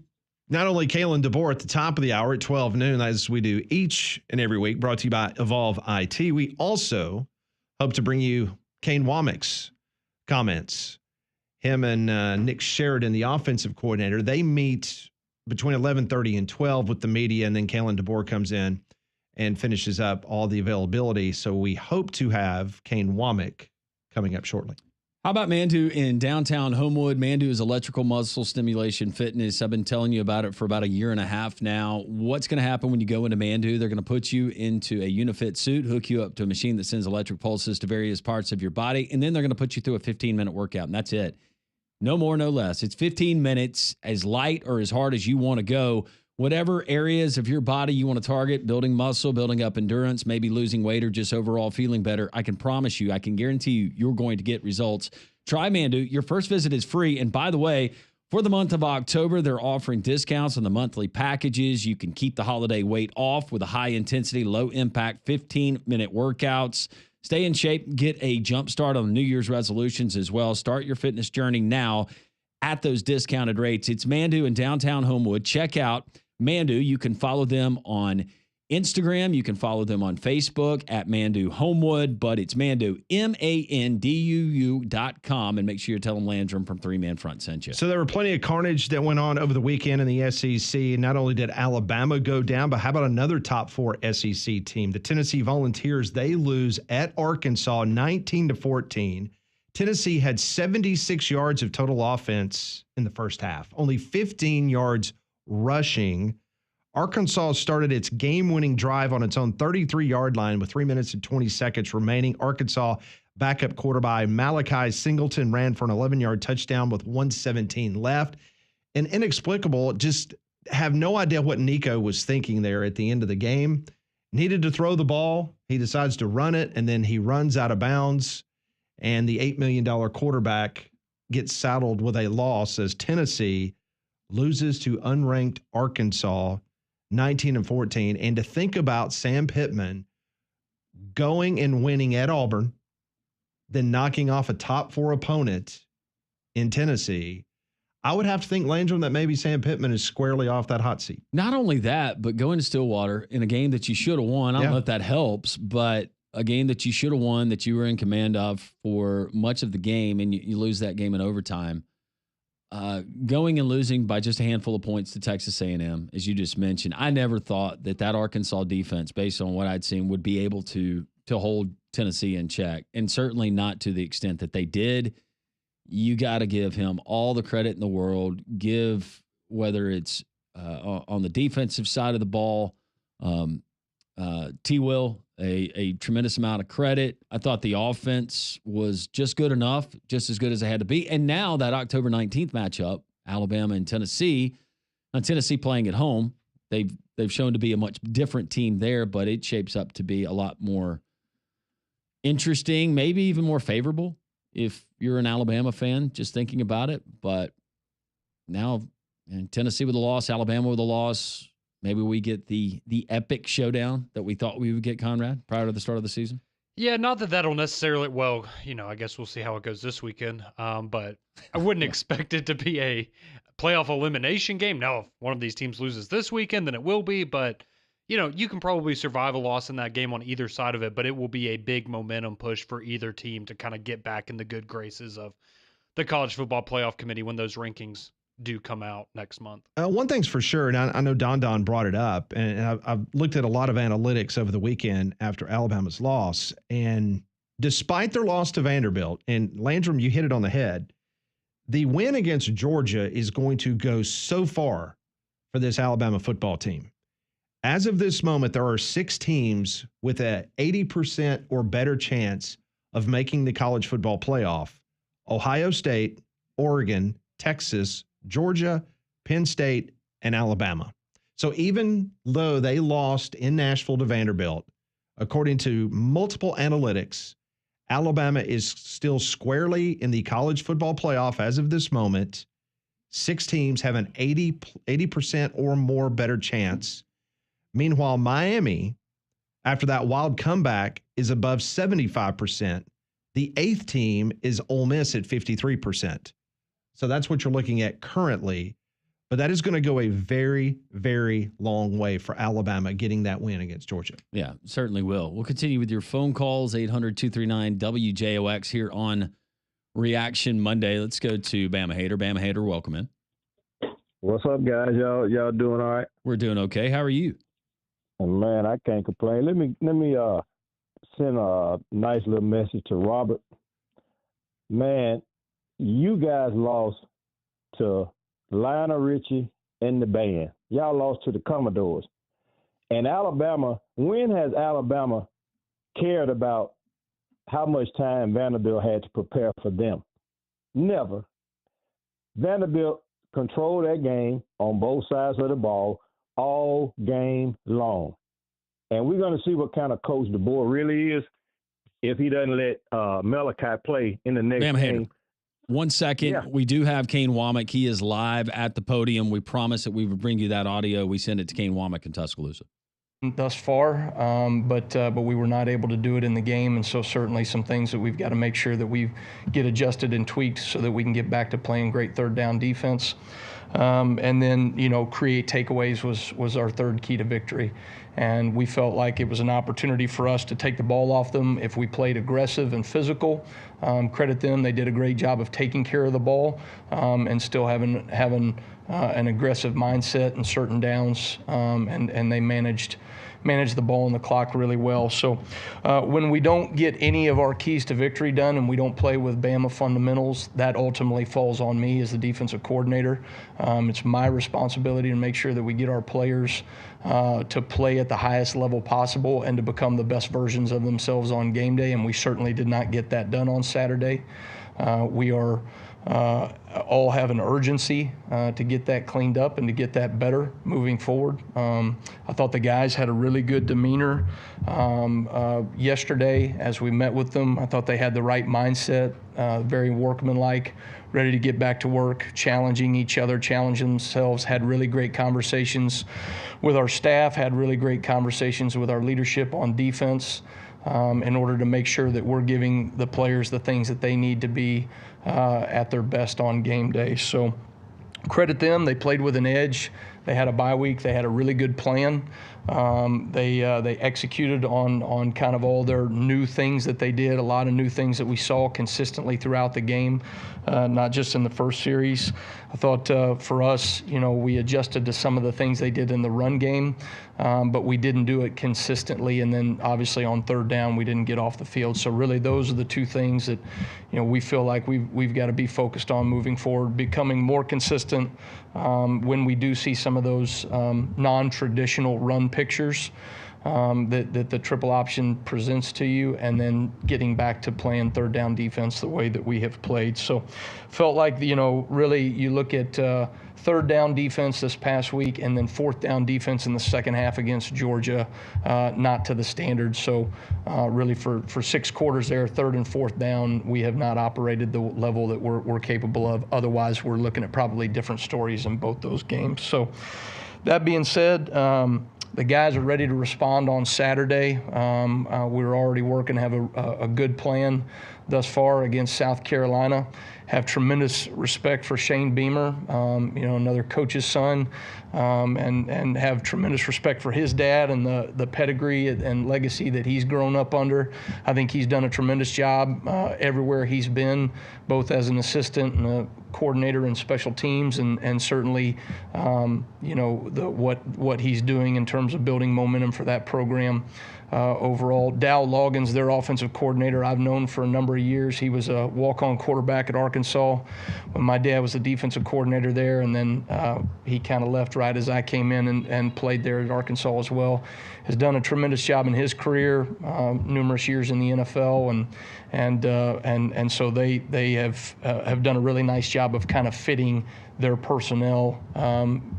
not only Kalen DeBoer at the top of the hour at 12 noon, as we do each and every week, brought to you by Evolve IT. We also hope to bring you Kane Wommack's comments. Him and Nick Sheridan, the offensive coordinator, they meet between 11:30 and 12 with the media, and then Kalen DeBoer comes in and finishes up all the availability. So we hope to have Kane Wommack coming up shortly. How about Mandu in downtown Homewood? Mandu is electrical muscle stimulation fitness. I've been telling you about it for about a year and a half now. What's going to happen when you go into Mandu? They're going to put you into a Unifit suit, hook you up to a machine that sends electric pulses to various parts of your body, and then they're going to put you through a 15-minute workout, and that's it. No more, no less. It's 15 minutes, as light or as hard as you want to go. Whatever areas of your body you want to target, building muscle, building up endurance, maybe losing weight or just overall feeling better, I can promise you, I can guarantee you, you're going to get results. Try Mandu. Your first visit is free. And by the way, for the month of October, they're offering discounts on the monthly packages. You can keep the holiday weight off with a high-intensity, low-impact 15-minute workouts. Stay in shape. Get a jump start on New Year's resolutions as well. Start your fitness journey now at those discounted rates. It's Mandu in downtown Homewood. Check out Mandu. You can follow them on Instagram. You can follow them on Facebook at Mandu Homewood, but it's Mandu, MANDUU.com. And make sure you tell them Landrum from 3-Man Front sent you. So there were plenty of carnage that went on over the weekend in the SEC. Not only did Alabama go down, but how about another top 4 SEC team? The Tennessee Volunteers, they lose at Arkansas 19-14. Tennessee had 76 yards of total offense in the first half, only 15 yards rushing. Arkansas started its game-winning drive on its own 33-yard line with 3 minutes and 20 seconds remaining. Arkansas backup quarterback Malachi Singleton ran for an 11-yard touchdown with 1:17 left. And inexplicable, just have no idea what Nico was thinking there at the end of the game. Needed to throw the ball. He decides to run it, and then he runs out of bounds. And the $8 million quarterback gets saddled with a loss as Tennessee loses to unranked Arkansas 19-14. And to think about Sam Pittman going and winning at Auburn, then knocking off a top 4 opponent in Tennessee, I would have to think, Landrum, that maybe Sam Pittman is squarely off that hot seat. Not only that, but going to Stillwater in a game that you should have won. I don't know if that helps, but a game that you should have won, that you were in command of for much of the game, and you lose that game in overtime. Going and losing by just a handful of points to Texas A&M, as you just mentioned. I never thought that Arkansas defense, based on what I'd seen, would be able to hold Tennessee in check, and certainly not to the extent that they did. You got to give him all the credit in the world. Give, whether it's on the defensive side of the ball, T-Will, a tremendous amount of credit. I thought the offense was just good enough, just as good as it had to be. And now that October 19th matchup, Alabama and Tennessee, Tennessee playing at home, they've shown to be a much different team there, but it shapes up to be a lot more interesting, maybe even more favorable if you're an Alabama fan, just thinking about it. But now Tennessee with a loss, Alabama with a loss. Maybe we get the epic showdown that we thought we would get, Conrad, prior to the start of the season. Yeah, not that that'll necessarily, well, I guess we'll see how it goes this weekend. But I wouldn't expect it to be a playoff elimination game. Now, if one of these teams loses this weekend, then it will be. But, you can probably survive a loss in that game on either side of it. But it will be a big momentum push for either team to kind of get back in the good graces of the College Football Playoff Committee when those rankings do come out next month. One thing's for sure, and I know Don brought it up, and I've looked at a lot of analytics over the weekend after Alabama's loss, and despite their loss to Vanderbilt, and Landrum, you hit it on the head, the win against Georgia is going to go so far for this Alabama football team. As of this moment, there are 6 teams with a 80% or better chance of making the college football playoff: Ohio State, Oregon, Texas, Georgia, Penn State, and Alabama. So even though they lost in Nashville to Vanderbilt, according to multiple analytics, Alabama is still squarely in the college football playoff as of this moment. 6 teams have an 80% or more better chance. Meanwhile, Miami, after that wild comeback, is above 75%. The 8th team is Ole Miss at 53%. So that's what you're looking at currently. But that is going to go a very, very long way for Alabama getting that win against Georgia. Yeah, certainly will. We'll continue with your phone calls, 800-239-WJOX here on Reaction Monday. Let's go to Bama Hater. Bama Hater, welcome in. What's up, guys? Y'all doing all right? We're doing okay. How are you? Oh, man, I can't complain. Let me send a nice little message to Robert. Man, you guys lost to Lionel Richie and the band. Y'all lost to the Commodores. And Alabama, when has Alabama cared about how much time Vanderbilt had to prepare for them? Never. Vanderbilt controlled that game on both sides of the ball all game long. And we're going to see what kind of coach DeBoer really is if he doesn't let Malachi play in the next game. 1 second. Yeah. We do have Kane Wommack. He is live at the podium. We promised that we would bring you that audio. We sent it to Kane Wommack in Tuscaloosa. Thus far, but we were not able to do it in the game, and so certainly some things that we've got to make sure that we get adjusted and tweaked so that we can get back to playing great third down defense. And then, create takeaways was our third key to victory. And we felt like it was an opportunity for us to take the ball off them if we played aggressive and physical. Credit them. They did a great job of taking care of the ball and still having an aggressive mindset in certain downs, and they managed the ball and the clock really well. So when we don't get any of our keys to victory done and we don't play with Bama fundamentals, that ultimately falls on me as the defensive coordinator. It's my responsibility to make sure that we get our players to play at the highest level possible and to become the best versions of themselves on game day, and we certainly did not get that done on Saturday. We are all have an urgency to get that cleaned up and to get that better moving forward. I thought the guys had a really good demeanor yesterday as we met with them. I thought they had the right mindset, very workmanlike, ready to get back to work, challenging each other, challenging themselves, had really great conversations with our staff, had really great conversations with our leadership on defense in order to make sure that we're giving the players the things that they need to be at their best on game day. So credit them. They played with an edge. They had a bye week. They had a really good plan. They executed on kind of all their new things that they did, a lot of new things that we saw consistently throughout the game, not just in the first series. I thought for us, we adjusted to some of the things they did in the run game, but we didn't do it consistently. And then obviously on third down, we didn't get off the field. So really those are the two things that, we feel like we've got to be focused on moving forward, becoming more consistent when we do see some of those non-traditional run pictures that the triple option presents to you, and then getting back to playing third down defense the way that we have played. So felt like, really you look at third down defense this past week and then fourth down defense in the second half against Georgia, not to the standard. So really for 6 quarters there, third and fourth down, we have not operated the level that we're capable of. Otherwise, we're looking at probably different stories in both those games. So that being said, the guys are ready to respond on Saturday. We're already working to have a good plan thus far against South Carolina. Have tremendous respect for Shane Beamer, another coach's son, and have tremendous respect for his dad and the pedigree and legacy that he's grown up under. I think he's done a tremendous job everywhere he's been, both as an assistant and a coordinator in special teams, and certainly, what he's doing in terms of building momentum for that program. Overall, Dow Loggins, their offensive coordinator, I've known for a number of years. He was a walk-on quarterback at Arkansas when my dad was the defensive coordinator there, and then he kind of left right as I came in and played there at Arkansas as well. Has done a tremendous job in his career, numerous years in the NFL, and so they have done a really nice job of kind of fitting their personnel,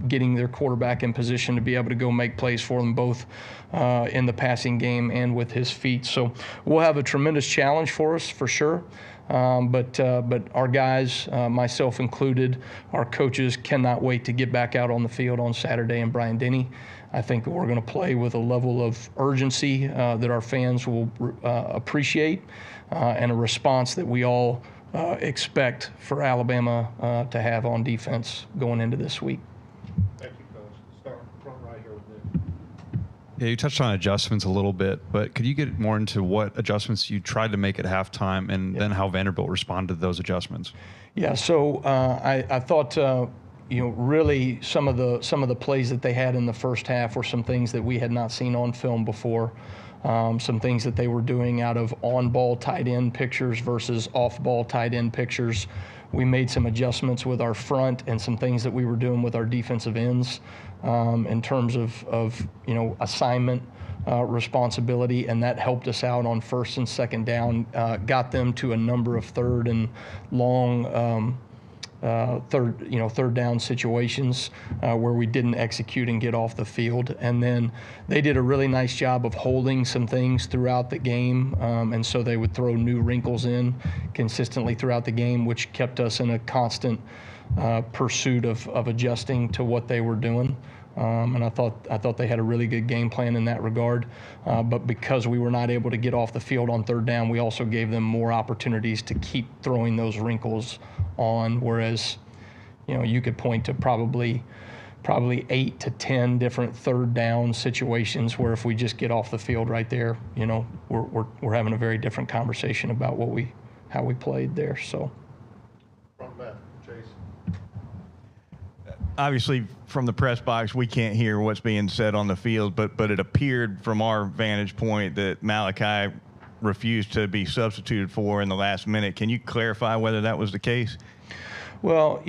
getting their quarterback in position to be able to go make plays for them, both in the passing game and with his feet. So we'll have a tremendous challenge for us for sure. But our guys, myself included, our coaches cannot wait to get back out on the field on Saturday in Bryant-Denny. I think that we're going to play with a level of urgency that our fans will appreciate, and a response that we all expect for Alabama to have on defense going into this week. Thank you, Coach. Start front right here with Nick. Yeah, you touched on adjustments a little bit, but could you get more into what adjustments you tried to make at halftime, and then how Vanderbilt responded to those adjustments? Yeah, so I thought really some of the plays that they had in the first half were some things that we had not seen on film before. some things that they were doing out of on-ball tight end pictures versus off-ball tight end pictures. We made some adjustments with our front and some things that we were doing with our defensive ends in terms of assignment responsibility, and that helped us out on first and second down, got them to a number of third and long third down situations where we didn't execute and get off the field. And then they did a really nice job of holding some things throughout the game, and so they would throw new wrinkles in consistently throughout the game, which kept us in a constant pursuit of adjusting to what they were doing. And I thought they had a really good game plan in that regard. But because we were not able to get off the field on third down, we also gave them more opportunities to keep throwing those wrinkles on. Whereas, you could point to probably 8 to 10 different third down situations where if we just get off the field right there, we're having a very different conversation about how we played there. So. Obviously, from the press box, we can't hear what's being said on the field, but it appeared from our vantage point that Malachi refused to be substituted for in the last minute. Can you clarify whether that was the case? Well,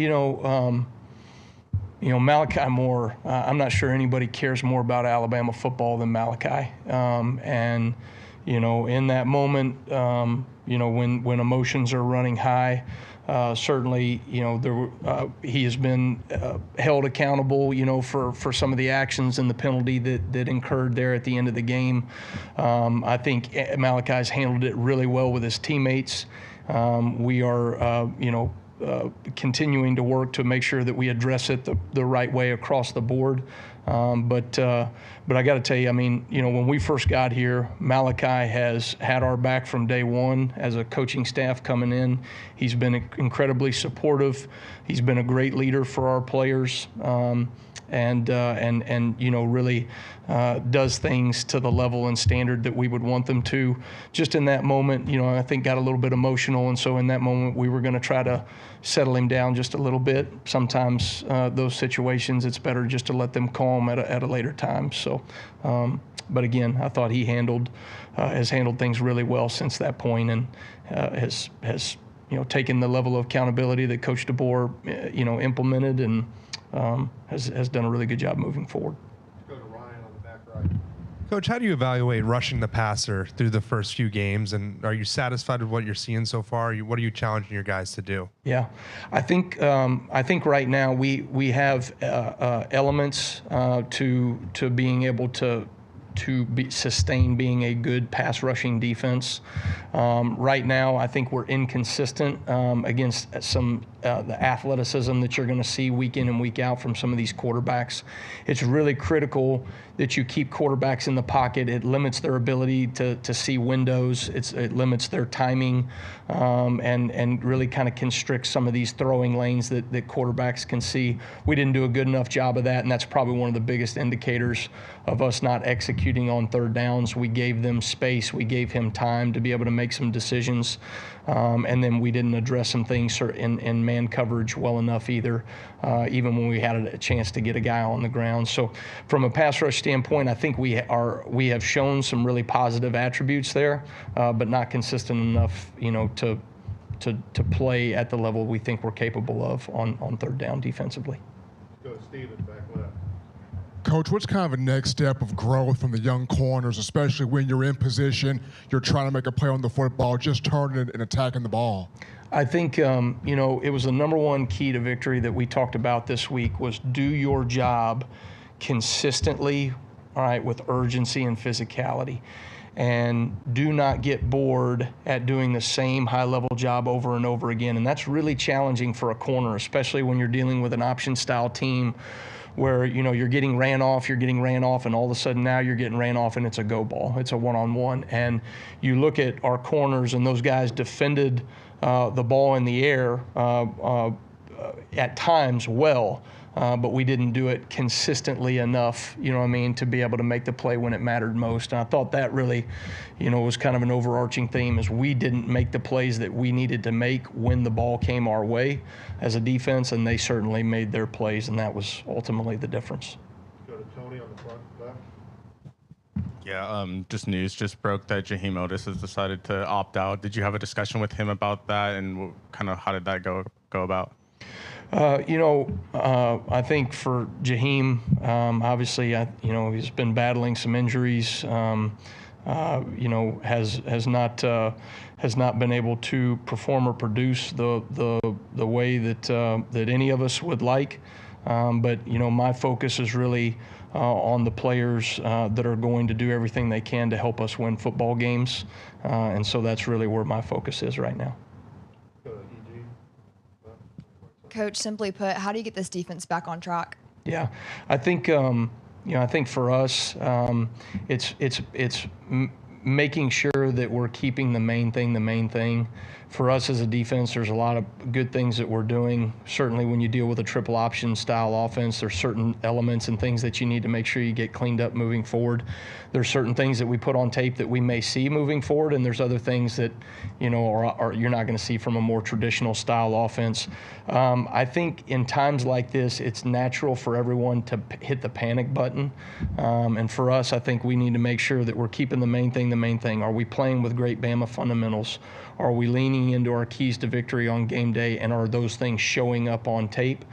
Malachi Moore, I'm not sure anybody cares more about Alabama football than Malachi. And in that moment, when emotions are running high, certainly, he has been held accountable, for some of the actions and the penalty that incurred there at the end of the game. I think Malachi's handled it really well with his teammates. We are, continuing to work to make sure that we address it the right way across the board. But I got to tell you, when we first got here, Malachi has had our back from day one as a coaching staff coming in. He's been incredibly supportive. He's been a great leader for our players, and really does things to the level and standard that we would want them to. Just in that moment, I think got a little bit emotional, and so in that moment we were going to try to settle him down just a little bit. Sometimes those situations, it's better just to let them calm at a later time. So, but again, I thought he has handled things really well since that point, and has taken the level of accountability that Coach DeBoer implemented, and has done a really good job moving forward. Go to Ryan on the back right. Coach, how do you evaluate rushing the passer through the first few games, and are you satisfied with what you're seeing so far? What are you challenging your guys to do? Yeah, I think right now we have elements to being able to sustain being a good pass rushing defense. Right now, I think we're inconsistent against some the athleticism that you're going to see week in and week out from some of these quarterbacks. It's really critical that you keep quarterbacks in the pocket. It limits their ability to see windows. It limits their timing, and really kind of constricts some of these throwing lanes that quarterbacks can see. We didn't do a good enough job of that, and that's probably one of the biggest indicators of us not executing on third downs. We gave them space. We gave him time to be able to make some decisions, and then we didn't address some things in man coverage well enough either, even when we had a chance to get a guy on the ground. So from a pass rush standpoint, I think we have shown some really positive attributes there, but not consistent enough, to play at the level we think we're capable of on third down defensively. Go to Steven, back left. Coach, what's kind of a next step of growth from the young corners, especially when you're in position, you're trying to make a play on the football, just turning it and attacking the ball? I think, it was the number one key to victory that we talked about this week was do your job consistently, all right, with urgency and physicality. And do not get bored at doing the same high-level job over and over again. And that's really challenging for a corner, especially when you're dealing with an option-style team where, you're getting ran off, and all of a sudden now you're getting ran off and it's a go ball. It's a one-on-one. And you look at our corners, and those guys defended the ball in the air at times well, but we didn't do it consistently enough, to be able to make the play when it mattered most. And I thought that really, was kind of an overarching theme, is we didn't make the plays that we needed to make when the ball came our way as a defense, and they certainly made their plays, and that was ultimately the difference. Go to Tony on the front left. Yeah, just news just broke that Jem Otis has decided to opt out. Did you have a discussion with him about that, and kind of how did that go about? I think for Jaheim, obviously, he's been battling some injuries. Has not been able to perform or produce the way that any of us would like. But my focus is really on the players that are going to do everything they can to help us win football games, and so that's really where my focus is right now. Coach, simply put, how do you get this defense back on track? Yeah, I think I think for us, it's making sure that we're keeping the main thing. For us as a defense, there's a lot of good things that we're doing. Certainly when you deal with a triple option style offense, there's certain elements and things that you need to make sure you get cleaned up moving forward. There's certain things that we put on tape that we may see moving forward, and there's other things that, are you're not going to see from a more traditional style offense. I think in times like this, it's natural for everyone to hit the panic button. And for us, I think we need to make sure that we're keeping the main thing. Are we playing with great Bama fundamentals? Are we leaning into our keys to victory on game day, and are those things showing up on tape?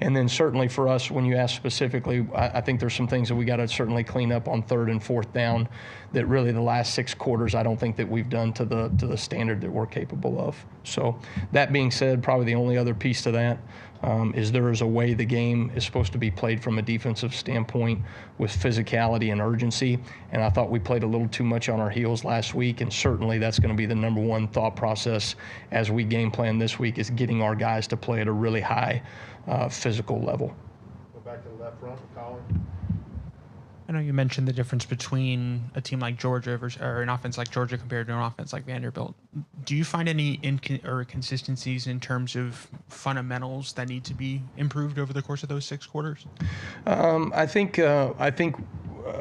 And then certainly for us, when you ask specifically, I think there's some things that we got to certainly clean up on 3rd and 4th down that really the last 6 quarters I don't think that we've done to the standard that we're capable of. So that being said, probably the only other piece to that is there is a way the game is supposed to be played from a defensive standpoint with physicality and urgency, and I thought we played a little too much on our heels last week, and certainly that's going to be the number one thought process as we game plan this week, is getting our guys to play at a really high physical level. Go back to the left front with Colin. I know you mentioned the difference between a team like Georgia or an offense like Georgia compared to an offense like Vanderbilt. Do you find any inconsistencies in terms of fundamentals that need to be improved over the course of those 6 quarters? I think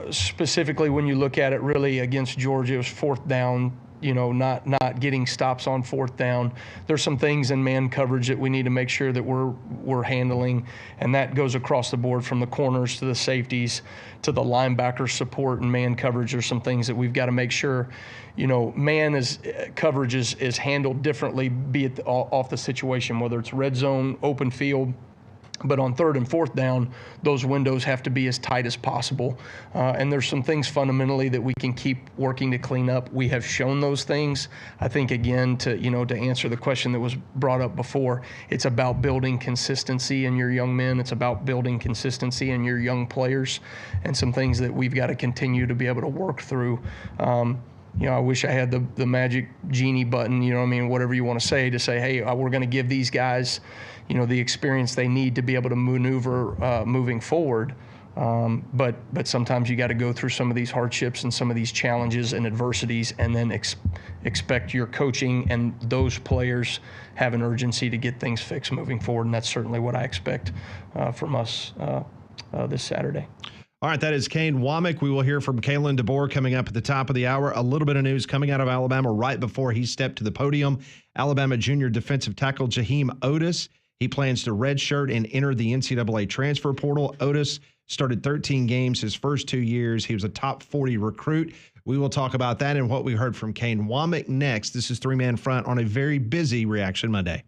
specifically when you look at it, really against Georgia, it was 4th down. Not getting stops on 4th down. There's some things in man coverage that we need to make sure that we're handling, and that goes across the board from the corners to the safeties to the linebacker support and man coverage. There's some things that we've got to make sure, coverage is handled differently, be it off the situation, whether it's red zone, open field. But on 3rd and 4th down, those windows have to be as tight as possible. And there's some things fundamentally that we can keep working to clean up. We have shown those things. I think, again, to answer the question that was brought up before, it's about building consistency in your young men. It's about building consistency in your young players, and some things that we've got to continue to be able to work through. I wish I had the magic genie button, whatever you want to say, hey, we're going to give these guys the experience they need to be able to maneuver moving forward. But sometimes you got to go through some of these hardships and some of these challenges and adversities, and then expect your coaching and those players have an urgency to get things fixed moving forward. And that's certainly what I expect from us this Saturday. All right, that is Kane Wommack. We will hear from Kalen DeBoer coming up at the top of the hour. A little bit of news coming out of Alabama right before he stepped to the podium. Alabama junior defensive tackle Jem Otis. He plans to redshirt and enter the NCAA transfer portal. Otis started 13 games his first 2 years. He was a top 40 recruit. We will talk about that and what we heard from Kane Wommack next. This is 3-Man Front on a very busy Reaction Monday.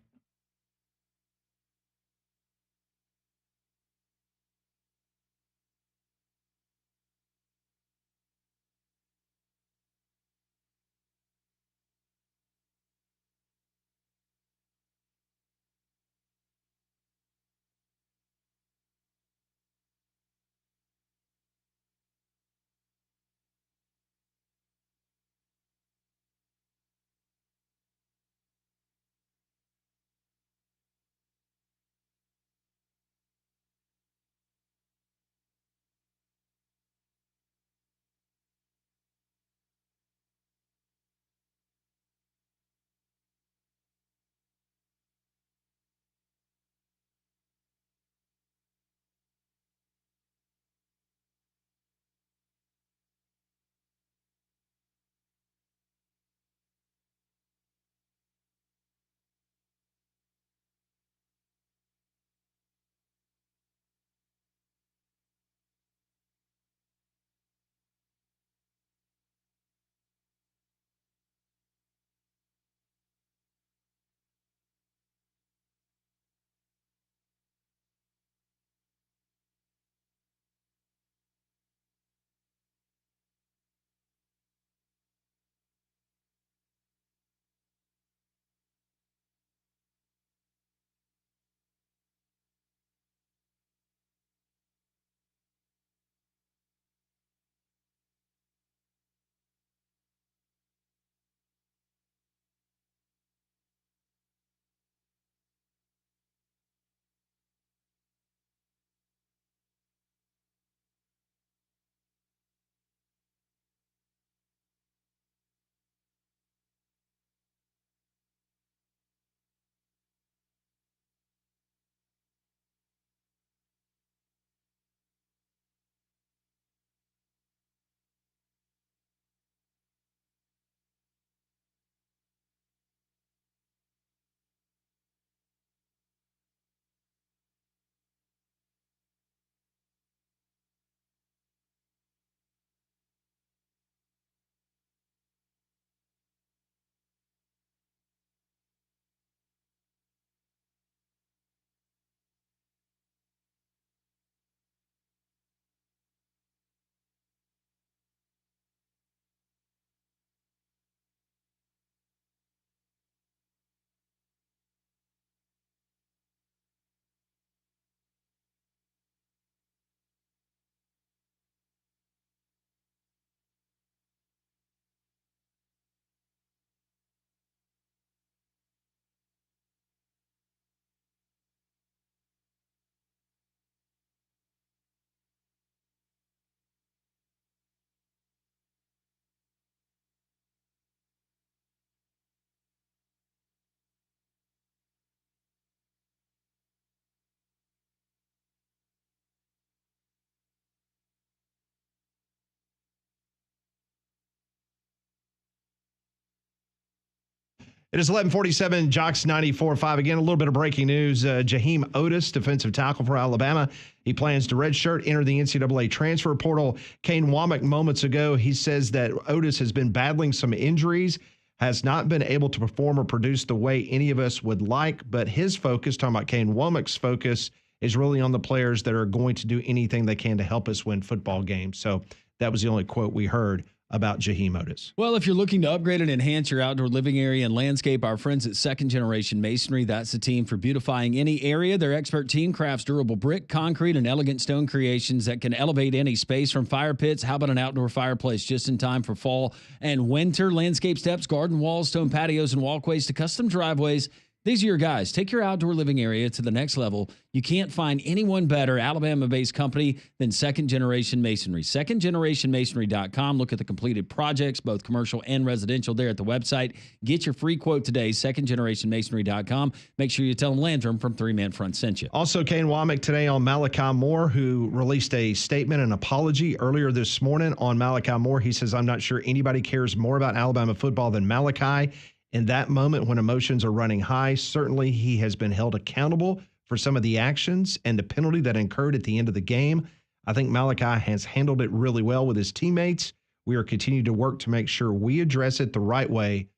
It is 11:47, Jocks 94.5. Again, a little bit of breaking news. Jem Otis, defensive tackle for Alabama, he plans to redshirt, enter the NCAA transfer portal. Kane Wommack moments ago, he says that Otis has been battling some injuries, has not been able to perform or produce the way any of us would like, but his focus, talking about Kane Wommack's focus, is really on the players that are going to do anything they can to help us win football games. So that was the only quote we heard about Jem Otis. Well, if you're looking to upgrade and enhance your outdoor living area and landscape, our friends at Second Generation Masonry, that's the team for beautifying any area. Their expert team crafts durable brick, concrete, and elegant stone creations that can elevate any space, from fire pits. How about an outdoor fireplace just in time for fall and winter? Landscape steps, garden walls, stone patios, and walkways to custom driveways. These are your guys. Take your outdoor living area to the next level. You can't find anyone better, Alabama-based company, than Second Generation Masonry. SecondGenerationMasonry.com. Look at the completed projects, both commercial and residential, there at the website. Get your free quote today, SecondGenerationMasonry.com. Make sure you tell them Landrum from Three Man Front sent you. Also, Kane Wommack today on Malachi Moore, who released a statement, an apology earlier this morning on Malachi Moore. He says, I'm not sure anybody cares more about Alabama football than Malachi. In that moment when emotions are running high, certainly he has been held accountable for some of the actions and the penalty that incurred at the end of the game. I think Malachi has handled it really well with his teammates. We are continuing to work to make sure we address it the right way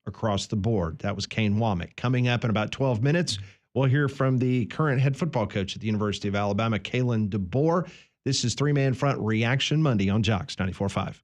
across the board. That was Kane Wommack. Coming up in about 12 minutes, we'll hear from the current head football coach at the University of Alabama, Kalen DeBoer. This is Three Man Front Reaction Monday on Jocks 94.5.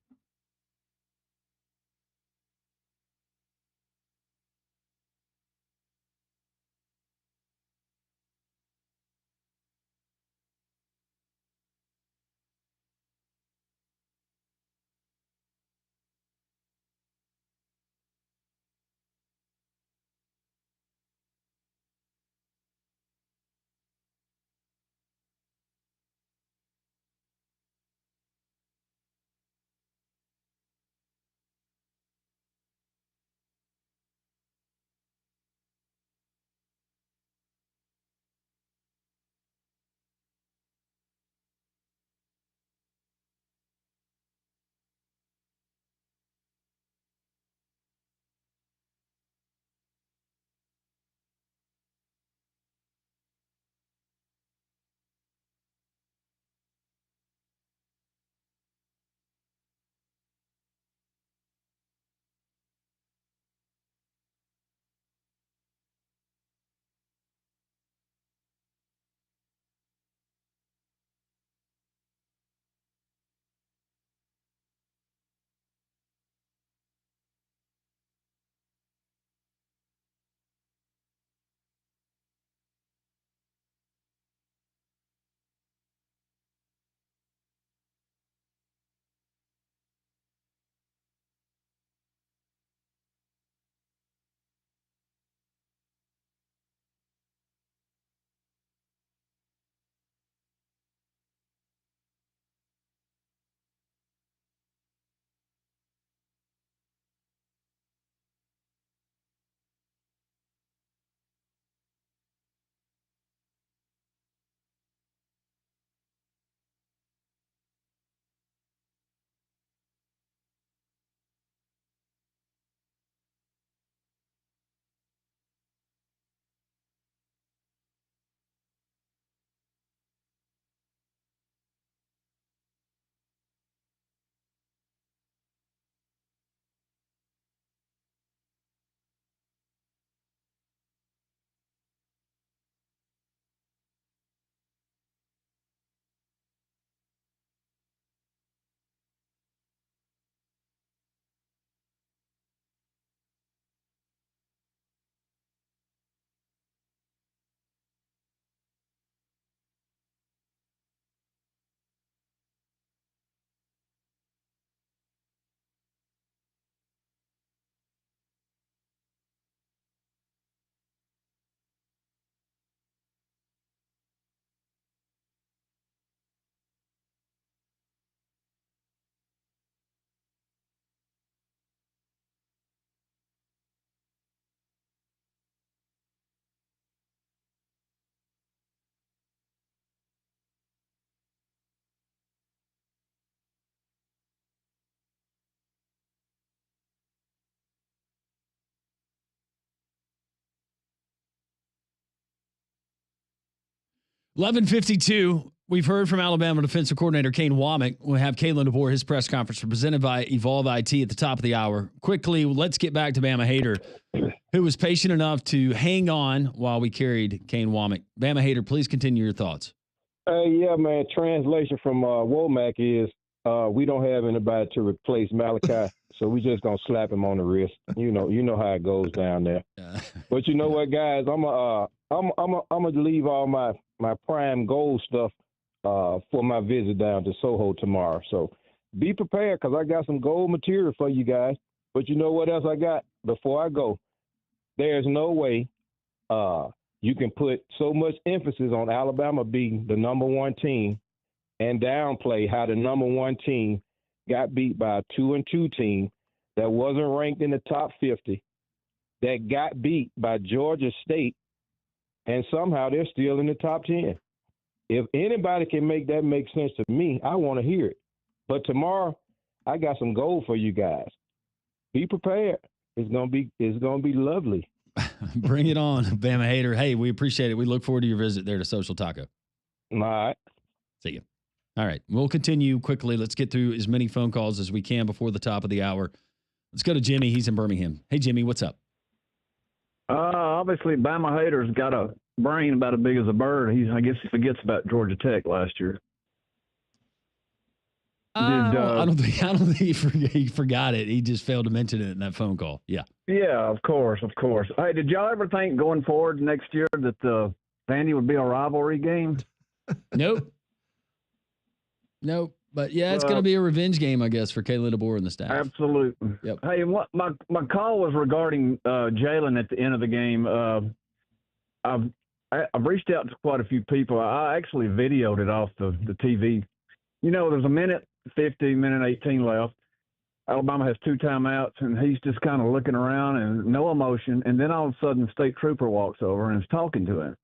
11:52. We've heard from Alabama defensive coordinator Kane Wommack. We'll have Kalen DeBoer, his press conference presented by Evolve IT at the top of the hour. Quickly, let's get back to Bama Hater, who was patient enough to hang on while we carried Kane Wommack. Bama Hater, please continue your thoughts. Yeah, man. Translation from Womack is we don't have anybody to replace Malachi, so we just gonna slap him on the wrist. You know how it goes down there. But you know what, guys? I'm gonna leave all my prime gold stuff for my visit down to Soho tomorrow. So be prepared, because I got some gold material for you guys. But you know what else I got before I go? There's no way you can put so much emphasis on Alabama being the number one team and downplay how the number one team got beat by a 2-2 team that wasn't ranked in the top 50, that got beat by Georgia State, and somehow they're still in the top 10. If anybody can make that make sense to me, I want to hear it. But tomorrow, I got some gold for you guys. Be prepared. It's gonna be lovely. Bring it on, Bama Hater. Hey, we appreciate it. We look forward to your visit there to Social Taco. All right. See you. All right. We'll continue quickly. Let's get through as many phone calls as we can before the top of the hour. Let's go to Jimmy. He's in Birmingham. Hey, Jimmy, what's up? Obviously, Bama Hater's got a brain about as big as a bird. I guess he forgets about Georgia Tech last year. I don't think he forgot it. He just failed to mention it in that phone call. Yeah. Yeah, of course. Hey, did y'all ever think going forward next year that Vandy would be a rivalry game? Nope. But yeah, it's going to be a revenge game, I guess, for Kalen DeBoer and the staff. Absolutely. Yep. Hey, and my call was regarding Jalen at the end of the game. I've reached out to quite a few people. I actually videoed it off the TV. There's a minute 50, minute 18 left. Alabama has 2 timeouts, and he's just kind of looking around and no emotion. And then all of a sudden, the state trooper walks over and is talking to him.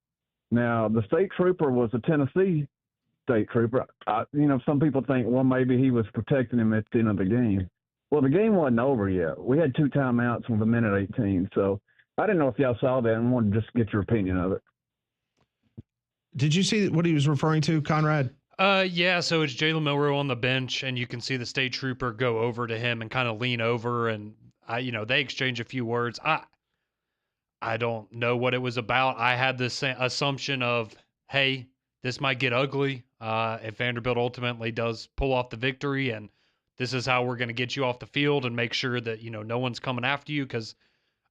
Now, the state trooper was a Tennessee state trooper. Some people think, well, maybe he was protecting him at the end of the game. Well, the game wasn't over yet. We had 2 timeouts with a minute 18. So I didn't know if y'all saw that and wanted to just get your opinion of it. Did you see what he was referring to, Conrad? Yeah, so it's Jalen Milroe on the bench, and you can see the state trooper go over to him and kind of lean over, and they exchange a few words. I don't know what it was about. I had this assumption of, hey, this might get ugly if Vanderbilt ultimately does pull off the victory, and this is how we're going to get you off the field and make sure that no one's coming after you, because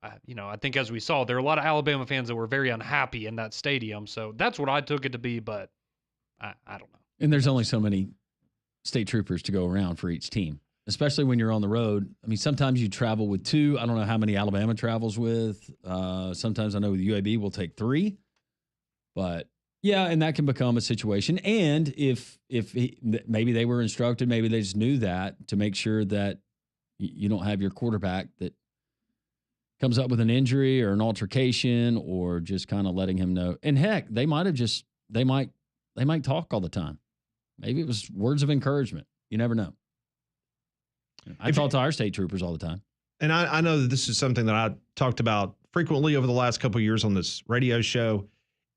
I think as we saw, there are a lot of Alabama fans that were very unhappy in that stadium. So that's what I took it to be, but I don't know. And there's only so many state troopers to go around for each team, especially when you're on the road. I mean, sometimes you travel with 2. I don't know how many Alabama travels with. Sometimes I know the UAB will take 3. But, yeah, and that can become a situation. And if maybe they were instructed, maybe they just knew that, to make sure that you don't have your quarterback that comes up with an injury or an altercation, or just kind of letting him know. And heck, they might talk all the time. Maybe it was words of encouragement. You never know. I talk to our state troopers all the time. And I know that this is something that I talked about frequently over the last couple of years on this radio show.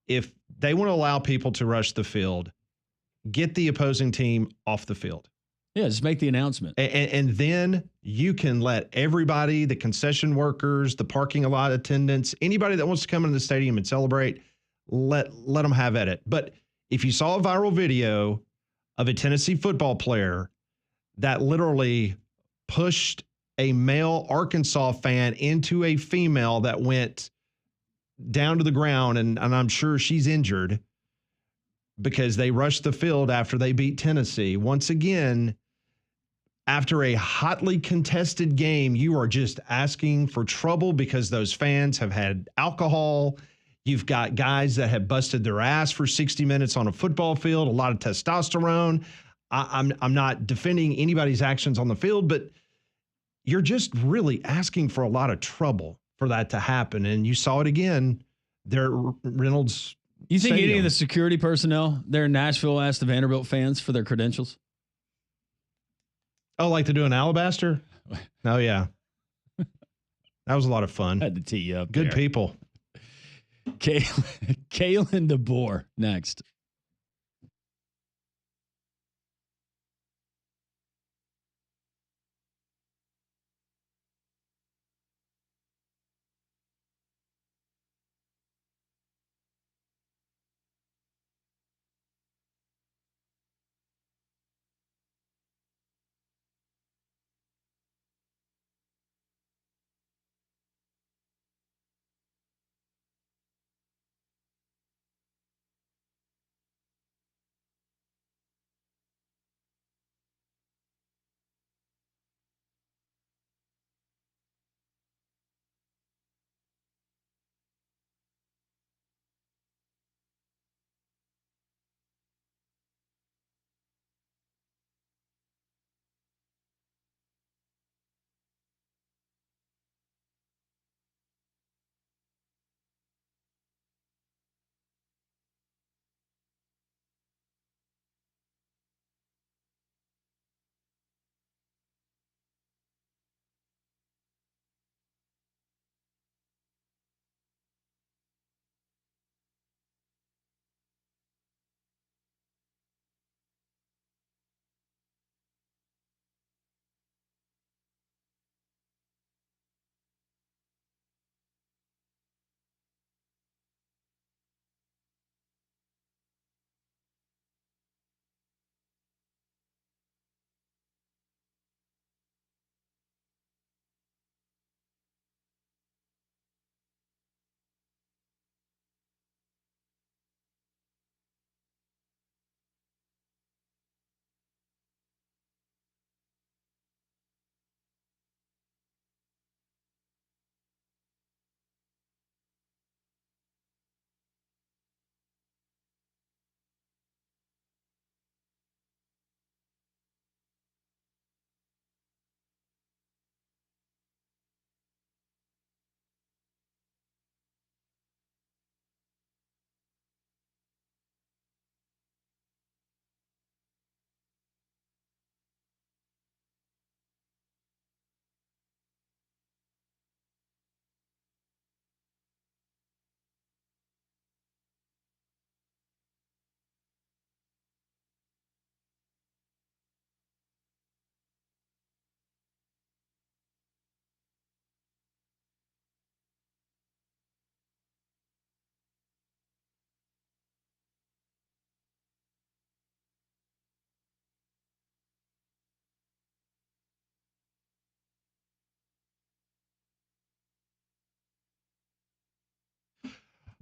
If they want to allow people to rush the field, get the opposing team off the field. Yeah, just make the announcement. And then you can let everybody, the concession workers, the parking lot attendants, anybody that wants to come into the stadium and celebrate, let them have at it. But if you saw a viral video of a Tennessee football player that literally pushed a male Arkansas fan into a female that went down to the ground, and I'm sure she's injured because they rushed the field after they beat Tennessee. Once again, after a hotly contested game, you are just asking for trouble because those fans have had alcohol. You've got guys that have busted their ass for 60 minutes on a football field, a lot of testosterone. I'm not defending anybody's actions on the field, but you're just really asking for a lot of trouble for that to happen. And you saw it again there at Reynolds You think Stadium. any of the security personnel there in Nashville asked the Vanderbilt fans for their credentials? Oh, like to do an alabaster? Oh, yeah. That was a lot of fun. Had to tee you up Good there. people. Kalen DeBoer next.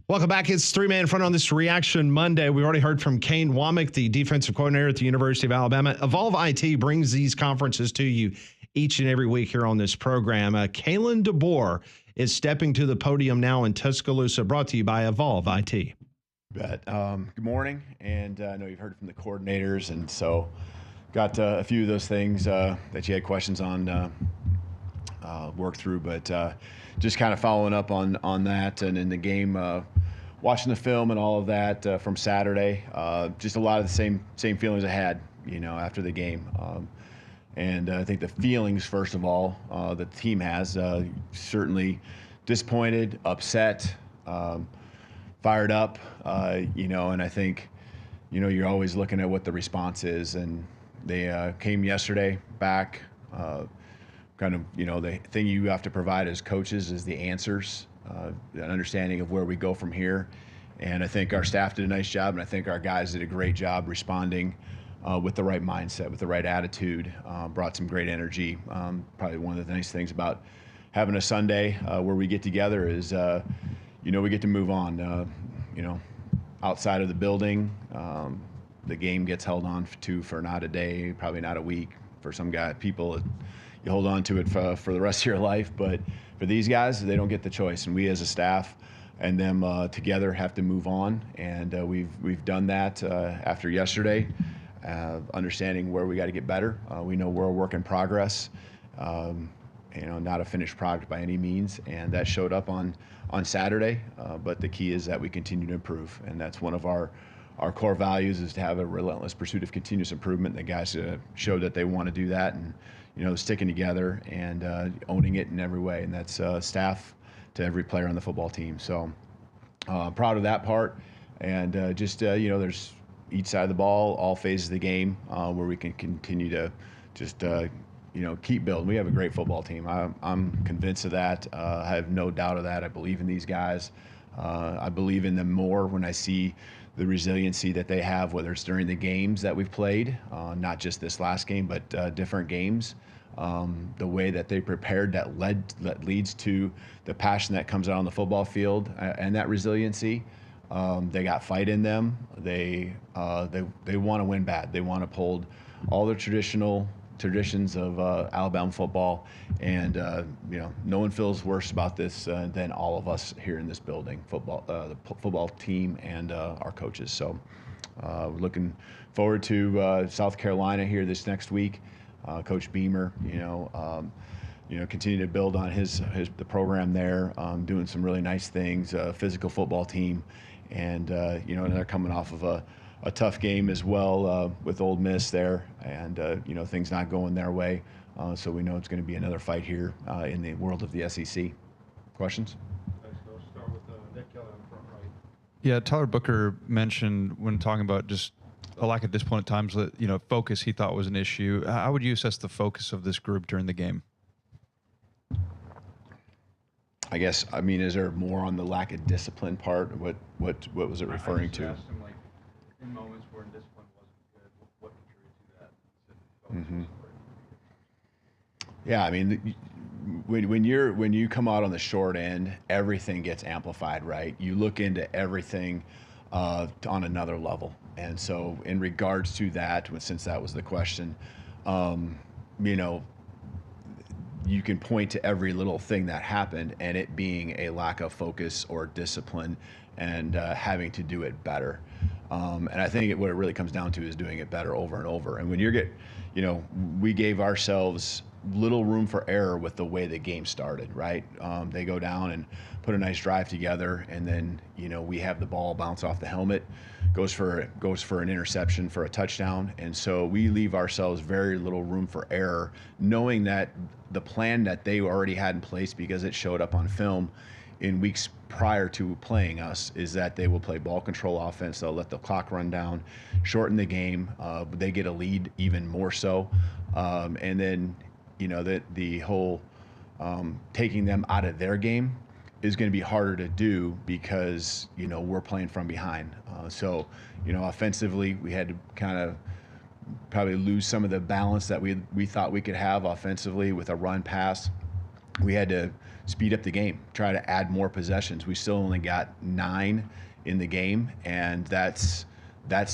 Welcome back. It's three-man front on this Reaction Monday. We already heard from Kane Wommack, the defensive coordinator at the University of Alabama. Evolve IT brings these conferences to you each and every week here on this program. Kalen DeBoer is stepping to the podium now in Tuscaloosa, brought to you by Evolve IT. Good morning, and I know you've heard from the coordinators, and so got a few of those things that you had questions on work through, but just kind of following up on that and in the game, watching the film and all of that from Saturday. Just a lot of the same feelings I had, after the game. And I think the feelings, first of all, that the team has, certainly disappointed, upset, fired up, and I think, you're always looking at what the response is. And they came yesterday back, the thing you have to provide as coaches is the answers, an understanding of where we go from here. And I think our staff did a nice job, and I think our guys did a great job responding with the right mindset, with the right attitude, brought some great energy. Probably one of the nice things about having a Sunday where we get together is, we get to move on. Outside of the building, the game gets held on to for not a day, probably not a week. For some people, you hold on to it for the rest of your life. But for these guys, they don't get the choice. And we as a staff and them together have to move on. And we've done that after yesterday, understanding where we got to get better. We know we're a work in progress, not a finished product by any means. And that showed up on Saturday. But the key is that we continue to improve. And that's one of our core values, is to have a relentless pursuit of continuous improvement. The guys showed that they want to do that, and sticking together and owning it in every way. And that's staff to every player on the football team. So proud of that part. And there's each side of the ball, all phases of the game, where we can continue to just keep building. We have a great football team. I'm convinced of that. I have no doubt of that. I believe in these guys. I believe in them more when I see the resiliency that they have, whether it's during the games that we've played, not just this last game, but different games. The way that they prepared that leads to the passion that comes out on the football field, and that resiliency. They got fight in them. They want to win bad. They want to uphold all the traditions of Alabama football, and no one feels worse about this than all of us here in this building, the football team and our coaches. So we're looking forward to South Carolina here this next week. Coach Beamer, continue to build on the program there, doing some really nice things. Physical football team, and and they're coming off of a tough game as well with Ole Miss there, and things not going their way. So we know it's going to be another fight here in the world of the SEC. Questions? Thanks. Let's start with Nick Kelly on the front right. Yeah, Tyler Booker mentioned when talking about just a lack of discipline at times that, focus he thought was an issue. How would you assess the focus of this group during the game? I guess, is there more on the lack of discipline part? What was it referring to? Asked him, in moments where discipline wasn't good, what contributed to that? Yeah, when you come out on the short end, everything gets amplified, right? You look into everything on another level. And so in regards to that, since that was the question, you can point to every little thing that happened and it being a lack of focus or discipline and having to do it better. And I think what it really comes down to is doing it better over and over. And when we gave ourselves little room for error with the way the game started, right? They go down and put a nice drive together, and then we have the ball bounce off the helmet, goes for an interception for a touchdown, and so we leave ourselves very little room for error, knowing that the plan that they already had in place, because it showed up on film in weeks prior to playing us, is that they will play ball control offense. They'll let the clock run down, shorten the game. They get a lead even more so, and then the whole taking them out of their game is going to be harder to do because we're playing from behind. So offensively, we had to kind of probably lose some of the balance that we thought we could have offensively with a run pass. we had to speed up the game, try to add more possessions. We still only got 9 in the game, and that's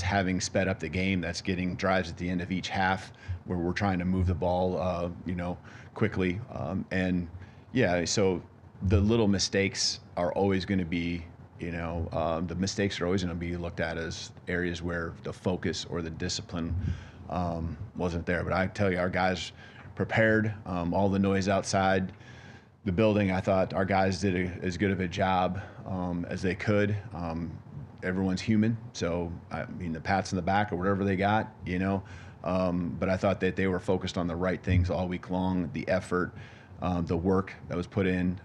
having sped up the game. That's getting drives at the end of each half where we're trying to move the ball, quickly. So the little mistakes are always going to be, the mistakes are always going to be looked at as areas where the focus or the discipline wasn't there. But I tell you, our guys prepared. All the noise outside the building, I thought our guys did as good of a job as they could. Everyone's human, so I mean the pats in the back or whatever they got, but I thought that they were focused on the right things all week long. The effort, the work that was put in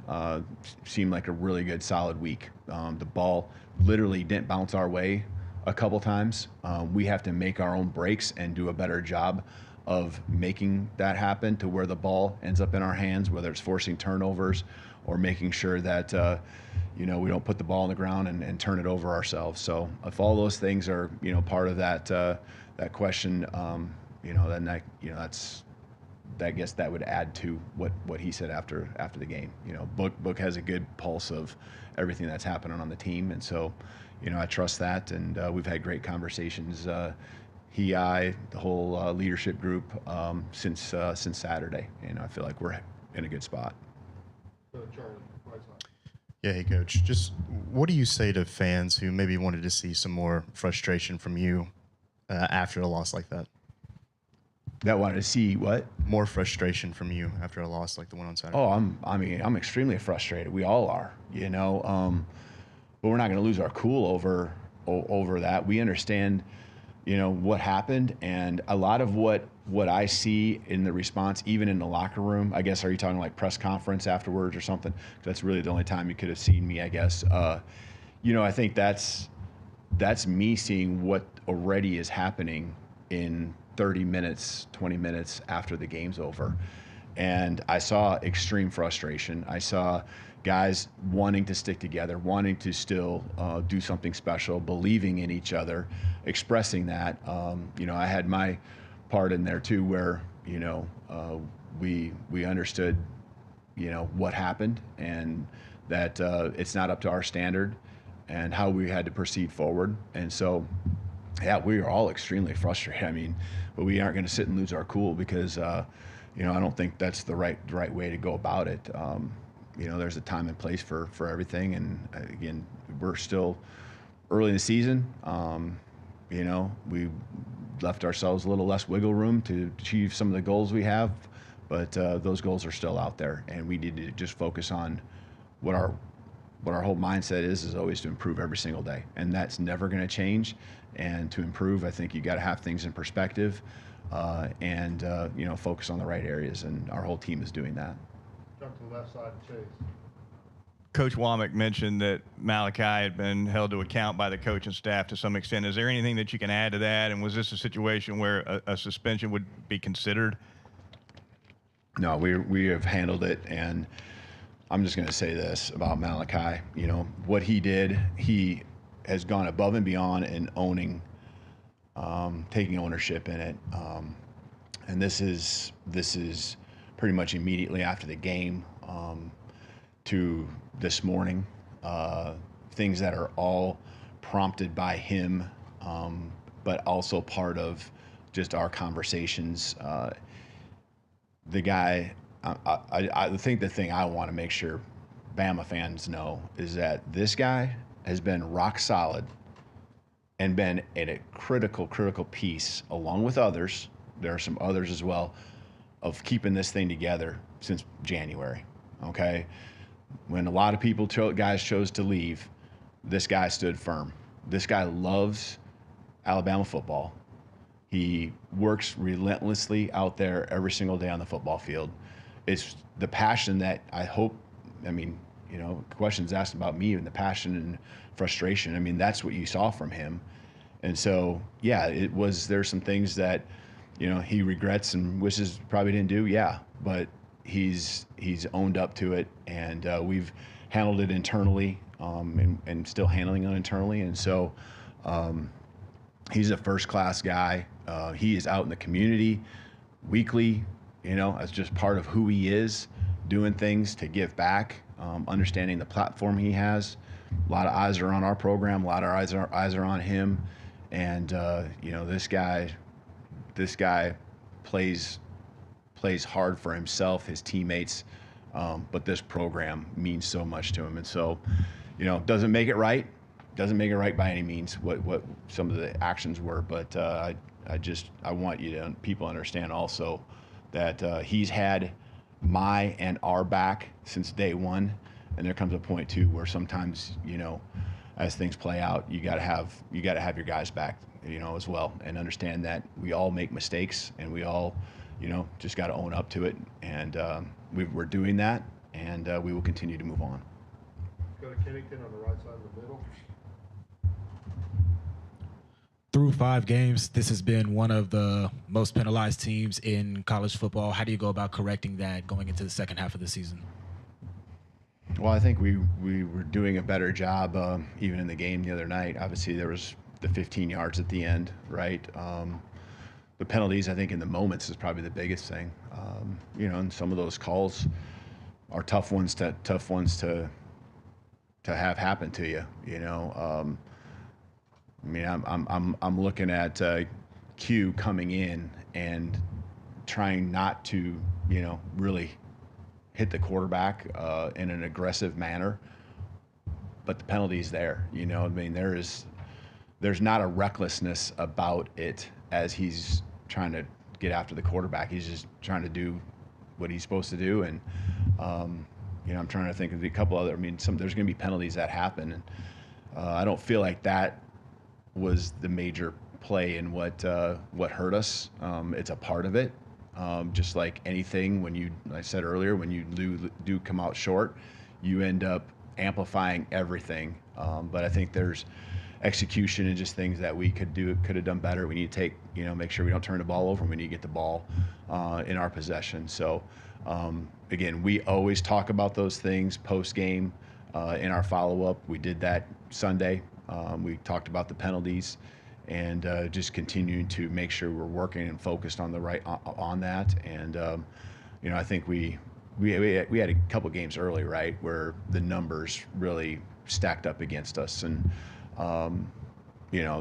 seemed like a really good, solid week. The ball literally didn't bounce our way a couple times. We have to make our own breaks and do a better job of making that happen to where the ball ends up in our hands, whether it's forcing turnovers or making sure that we don't put the ball on the ground and turn it over ourselves. So if all those things are part of that question, then I guess that would add to what he said after the game. Book has a good pulse of everything that's happening on the team, and so I trust that, and we've had great conversations. The whole leadership group since Saturday, and I feel like we're in a good spot. Yeah, hey, Coach. Just what do you say to fans who maybe wanted to see some more frustration from you after a loss like that? That wanted to see what? More frustration from you after a loss like the one on Saturday. Oh, I'm extremely frustrated. We all are, but we're not going to lose our cool over that. We understand, what happened, and a lot of what I see in the response, even in the locker room, I guess, are you talking like press conference afterwards or something? 'Cause that's really the only time you could have seen me, I guess. I think that's me seeing what already is happening in 30 minutes, 20 minutes after the game's over. And I saw extreme frustration. I saw guys wanting to stick together, wanting to still do something special, believing in each other, expressing that. I had my part in there too, where we understood what happened, and that it's not up to our standard, and how we had to proceed forward. And so, yeah, we are all extremely frustrated. I mean, but we aren't going to sit and lose our cool because I don't think that's the right way to go about it. There's a time and place for everything, and again, we're still early in the season. We left ourselves a little less wiggle room to achieve some of the goals we have, but those goals are still out there, and we need to just focus on what our whole mindset is always to improve every single day, and that's never going to change. And to improve, I think you got to have things in perspective, and focus on the right areas, and our whole team is doing that. Jump to the left side and chase. Coach Wommack mentioned that Malachi had been held to account by the coaching staff to some extent. Is there anything that you can add to that? And was this a situation where a suspension would be considered? No, we have handled it, and I'm just going to say this about Malachi. What he did, he has gone above and beyond in owning, taking ownership in it. And this is pretty much immediately after the game to this morning, things that are all prompted by him, but also part of just our conversations. The guy, I think the thing I want to make sure Bama fans know is that this guy has been rock solid and been at a critical piece, along with others. There are some others as well, of keeping this thing together since January. Okay, when a lot of guys chose to leave, this guy stood firm. This guy loves Alabama football. He works relentlessly out there every single day on the football field. It's the passion that I hope, questions asked about me and the passion and frustration. That's what you saw from him. And so, yeah, there's some things that, he regrets and wishes probably didn't do. Yeah, but he's owned up to it, and we've handled it internally, and still handling it internally. And so, he's a first-class guy. He is out in the community weekly, as just part of who he is. doing things to give back, understanding the platform he has. A lot of eyes are on our program. A lot of eyes are on him. And, this guy plays hard for himself, his teammates, but this program means so much to him. And so, doesn't make it right by any means what some of the actions were, but I want people to understand also that he's had my and our back since day one, and there comes a point too where sometimes as things play out, you got to have your guys back, as well, and understand that we all make mistakes and we all just got to own up to it, and we're doing that, and we will continue to move on. Go to Kennington on the right side of the middle. Through 5 games, this has been one of the most penalized teams in college football. How do you go about correcting that going into the second half of the season? Well, I think we were doing a better job even in the game the other night. Obviously, there was the 15 yards at the end, right? The penalties, I think, in the moments is probably the biggest thing. And some of those calls are tough ones to have happen to you. I'm looking at Q coming in and trying not to, really hit the quarterback in an aggressive manner, but the penalty's there. There's not a recklessness about it as he's trying to get after the quarterback. He's just trying to do what he's supposed to do, and I'm trying to think of a couple other. There's going to be penalties that happen, and I don't feel like that was the major play in what hurt us. It's a part of it. Just like anything, I said earlier, when you do come out short, you end up amplifying everything. But I think there's execution and just things that we could have done better. We need to make sure we don't turn the ball over, and we need to get the ball in our possession. So again, we always talk about those things post game in our follow-up. We did that Sunday. We talked about the penalties, and just continuing to make sure we're working and focused on on that. And I think we had a couple games early, right, where the numbers really stacked up against us, and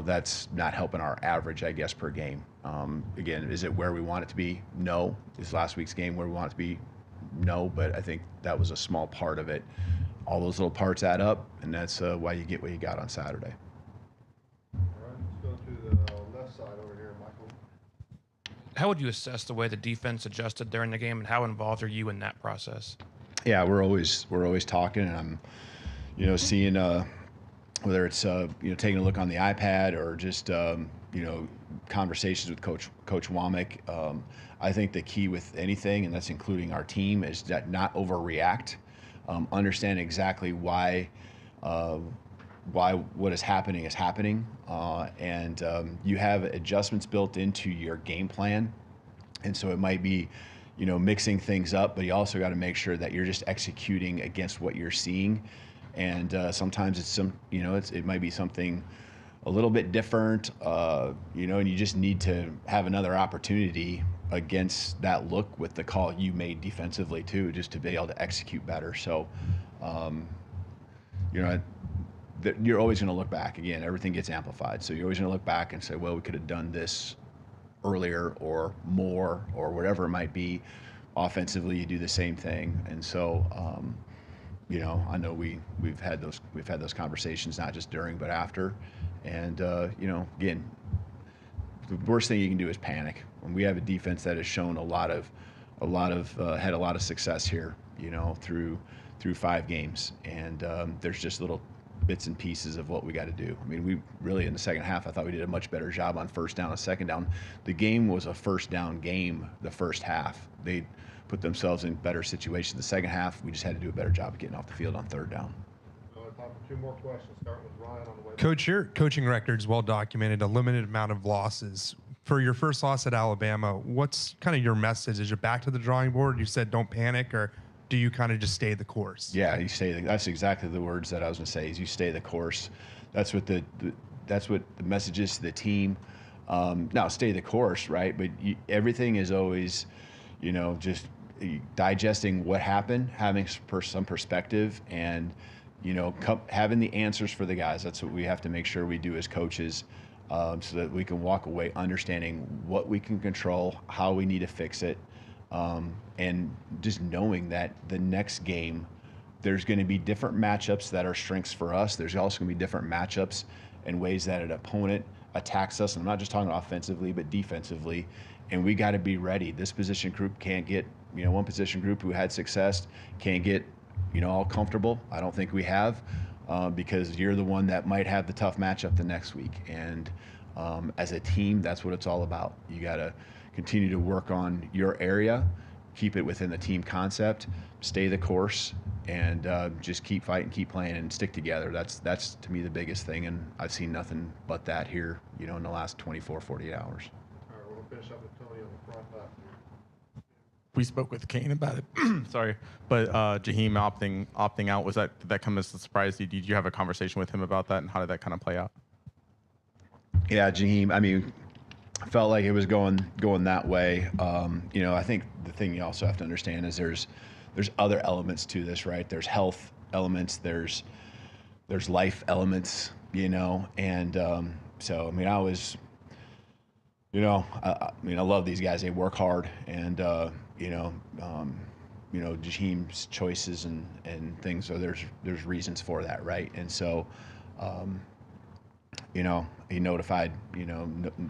that's not helping our average, I guess, per game. Again, is it where we want it to be? No. Is last week's game where we want it to be? No. But I think that was a small part of it. All those little parts add up, and that's why you get what you got on Saturday. All right, let's go to the left side over here, Michael. How would you assess the way the defense adjusted during the game, and how involved are you in that process? Yeah, we're always talking, and I'm, seeing whether it's taking a look on the iPad or just conversations with Coach Wommack. I think the key with anything, and that's including our team, is that not overreact. Understand exactly why what is happening, and you have adjustments built into your game plan, and so it might be mixing things up, but you also got to make sure that you're just executing against what you're seeing, and sometimes it might be something a little bit different, and you just need to have another opportunity against that look with the call you made defensively too, just to be able to execute better. So, you're always going to look back. Again, everything gets amplified. So you're always going to look back and say, well, we could have done this earlier or more or whatever it might be. Offensively, you do the same thing. And so, I know we've had those conversations, not just during, but after. And, again, the worst thing you can do is panic. And we have a defense that has shown had a lot of success here, through 5 games. And there's just little bits and pieces of what we got to do. We really, in the second half, I thought we did a much better job on first down and second down. The game was a first down game the first half. They put themselves in better situations. The second half, we just had to do a better job of getting off the field on third down. Time for 2 more questions, starting with Ryan on the way. Coach, your coaching record's well documented, a limited amount of losses. For your first loss at Alabama, what's kind of your message? Is it back to the drawing board? You said don't panic, or do you kind of just stay the course? Yeah, that's exactly the words that I was going to say, is you stay the course. That's what the message is to the team. Now, stay the course, right? But everything is always, just digesting what happened, having some perspective, and having the answers for the guys. That's what we have to make sure we do as coaches, so that we can walk away understanding what we can control, how we need to fix it, and just knowing that the next game, there's going to be different matchups that are strengths for us. There's also going to be different matchups and ways that an opponent attacks us. And I'm not just talking offensively, but defensively. And we got to be ready. This position group can't get, one position group who had success can't get, all comfortable. I don't think we have, because you're the one that might have the tough matchup the next week. And as a team, that's what it's all about. You got to continue to work on your area, keep it within the team concept, stay the course, and just keep fighting, keep playing, and stick together. That's to me the biggest thing, and I've seen nothing but that here, in the last 24, 48 hours. All right, we'll finish up with Tony on the front left. We spoke with Kane about it. Sorry, but Jaheim opting out, did that come as a surprise to you? Did you have a conversation with him about that, and how did that kind of play out? Yeah, Jaheim. I mean, felt like it was going that way. I think the thing you also have to understand is there's other elements to this, right? There's health elements, there's life elements, and so I mean, I was, I love these guys. They work hard, and Jaheim's choices and things. So there's reasons for that, right? And so, he notified,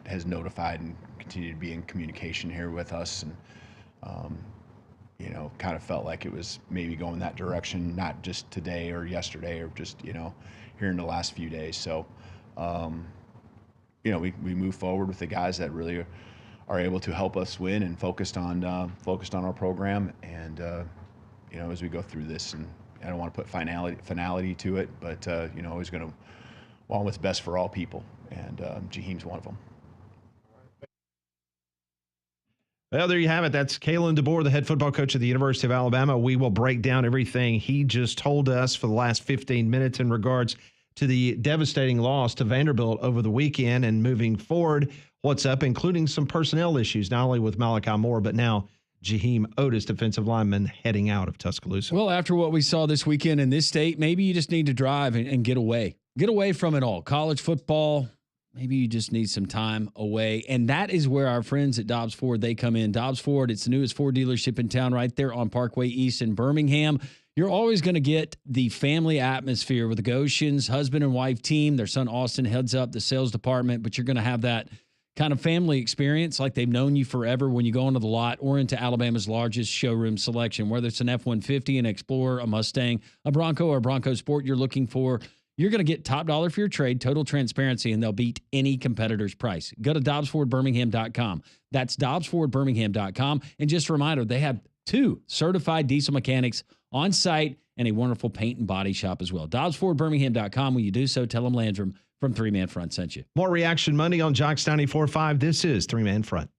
has notified and continued to be in communication here with us, and kind of felt like it was maybe going that direction, not just today or yesterday or just, here in the last few days. So, we move forward with the guys that really are able to help us win, and focused on our program. And, as we go through this, and I don't want to put finality to it, but, always going to want what's best for all people. And Jaheim's one of them. Well, there you have it. That's Kalen DeBoer, the head football coach of the University of Alabama. We will break down everything he just told us for the last 15 minutes in regards to the devastating loss to Vanderbilt over the weekend, and moving forward, what's up, including some personnel issues, not only with Malachi Moore, but now Jem Otis, defensive lineman, heading out of Tuscaloosa. Well, after what we saw this weekend in this state, maybe you just need to drive and get away. Get away from it all. College football, maybe you just need some time away. And that is where our friends at Dobbs Ford, they come in. Dobbs Ford, it's the newest Ford dealership in town right there on Parkway East in Birmingham. You're always going to get the family atmosphere with the Goshen's husband and wife team. Their son Austin heads up the sales department, but you're going to have that kind of family experience like they've known you forever when you go into the lot or into Alabama's largest showroom selection. Whether it's an F-150, an Explorer, a Mustang, a Bronco, or a Bronco Sport you're looking for, you're going to get top dollar for your trade, total transparency, and they'll beat any competitor's price. Go to DobbsFordBirmingham.com. That's DobbsFordBirmingham.com. And just a reminder, they have 2 certified diesel mechanics on site and a wonderful paint and body shop as well. DobbsFordBirmingham.com. When you do so, tell them Landrum from 3 Man Front sent you. More Reaction Monday on Jocks 94.5. This is 3 Man Front.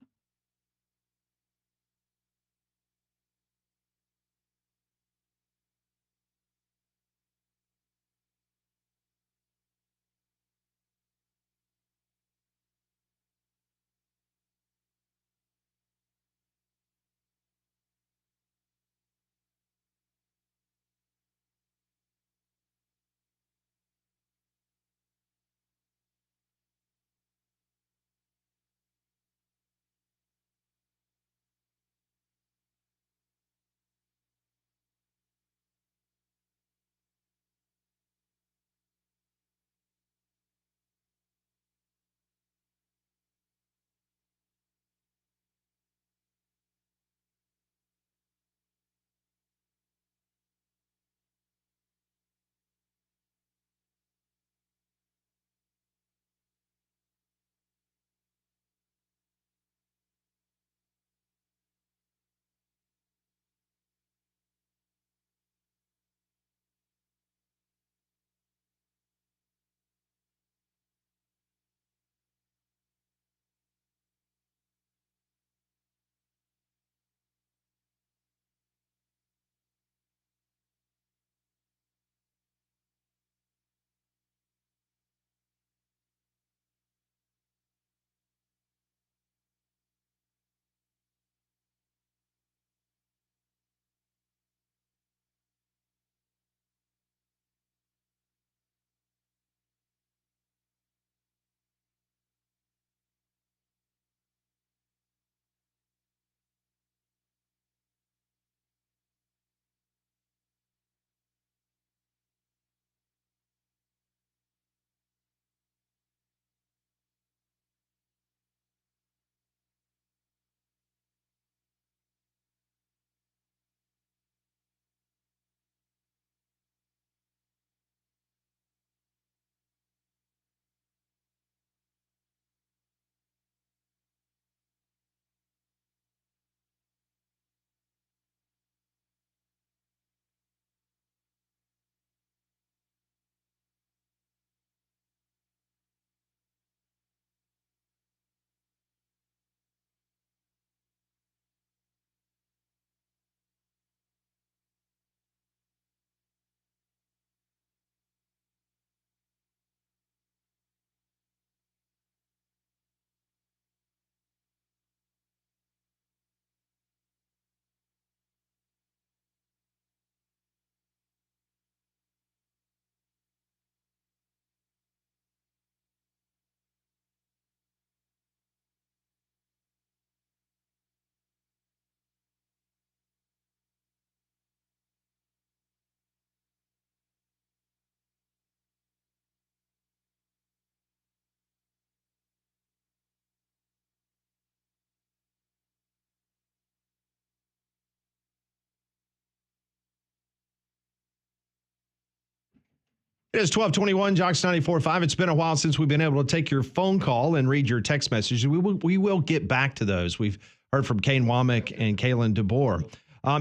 It is 1221, Jocks 94.5. It's been a while since we've been able to take your phone call and read your text messages. We will get back to those. We've heard from Kane Wommack and Kalen DeBoer.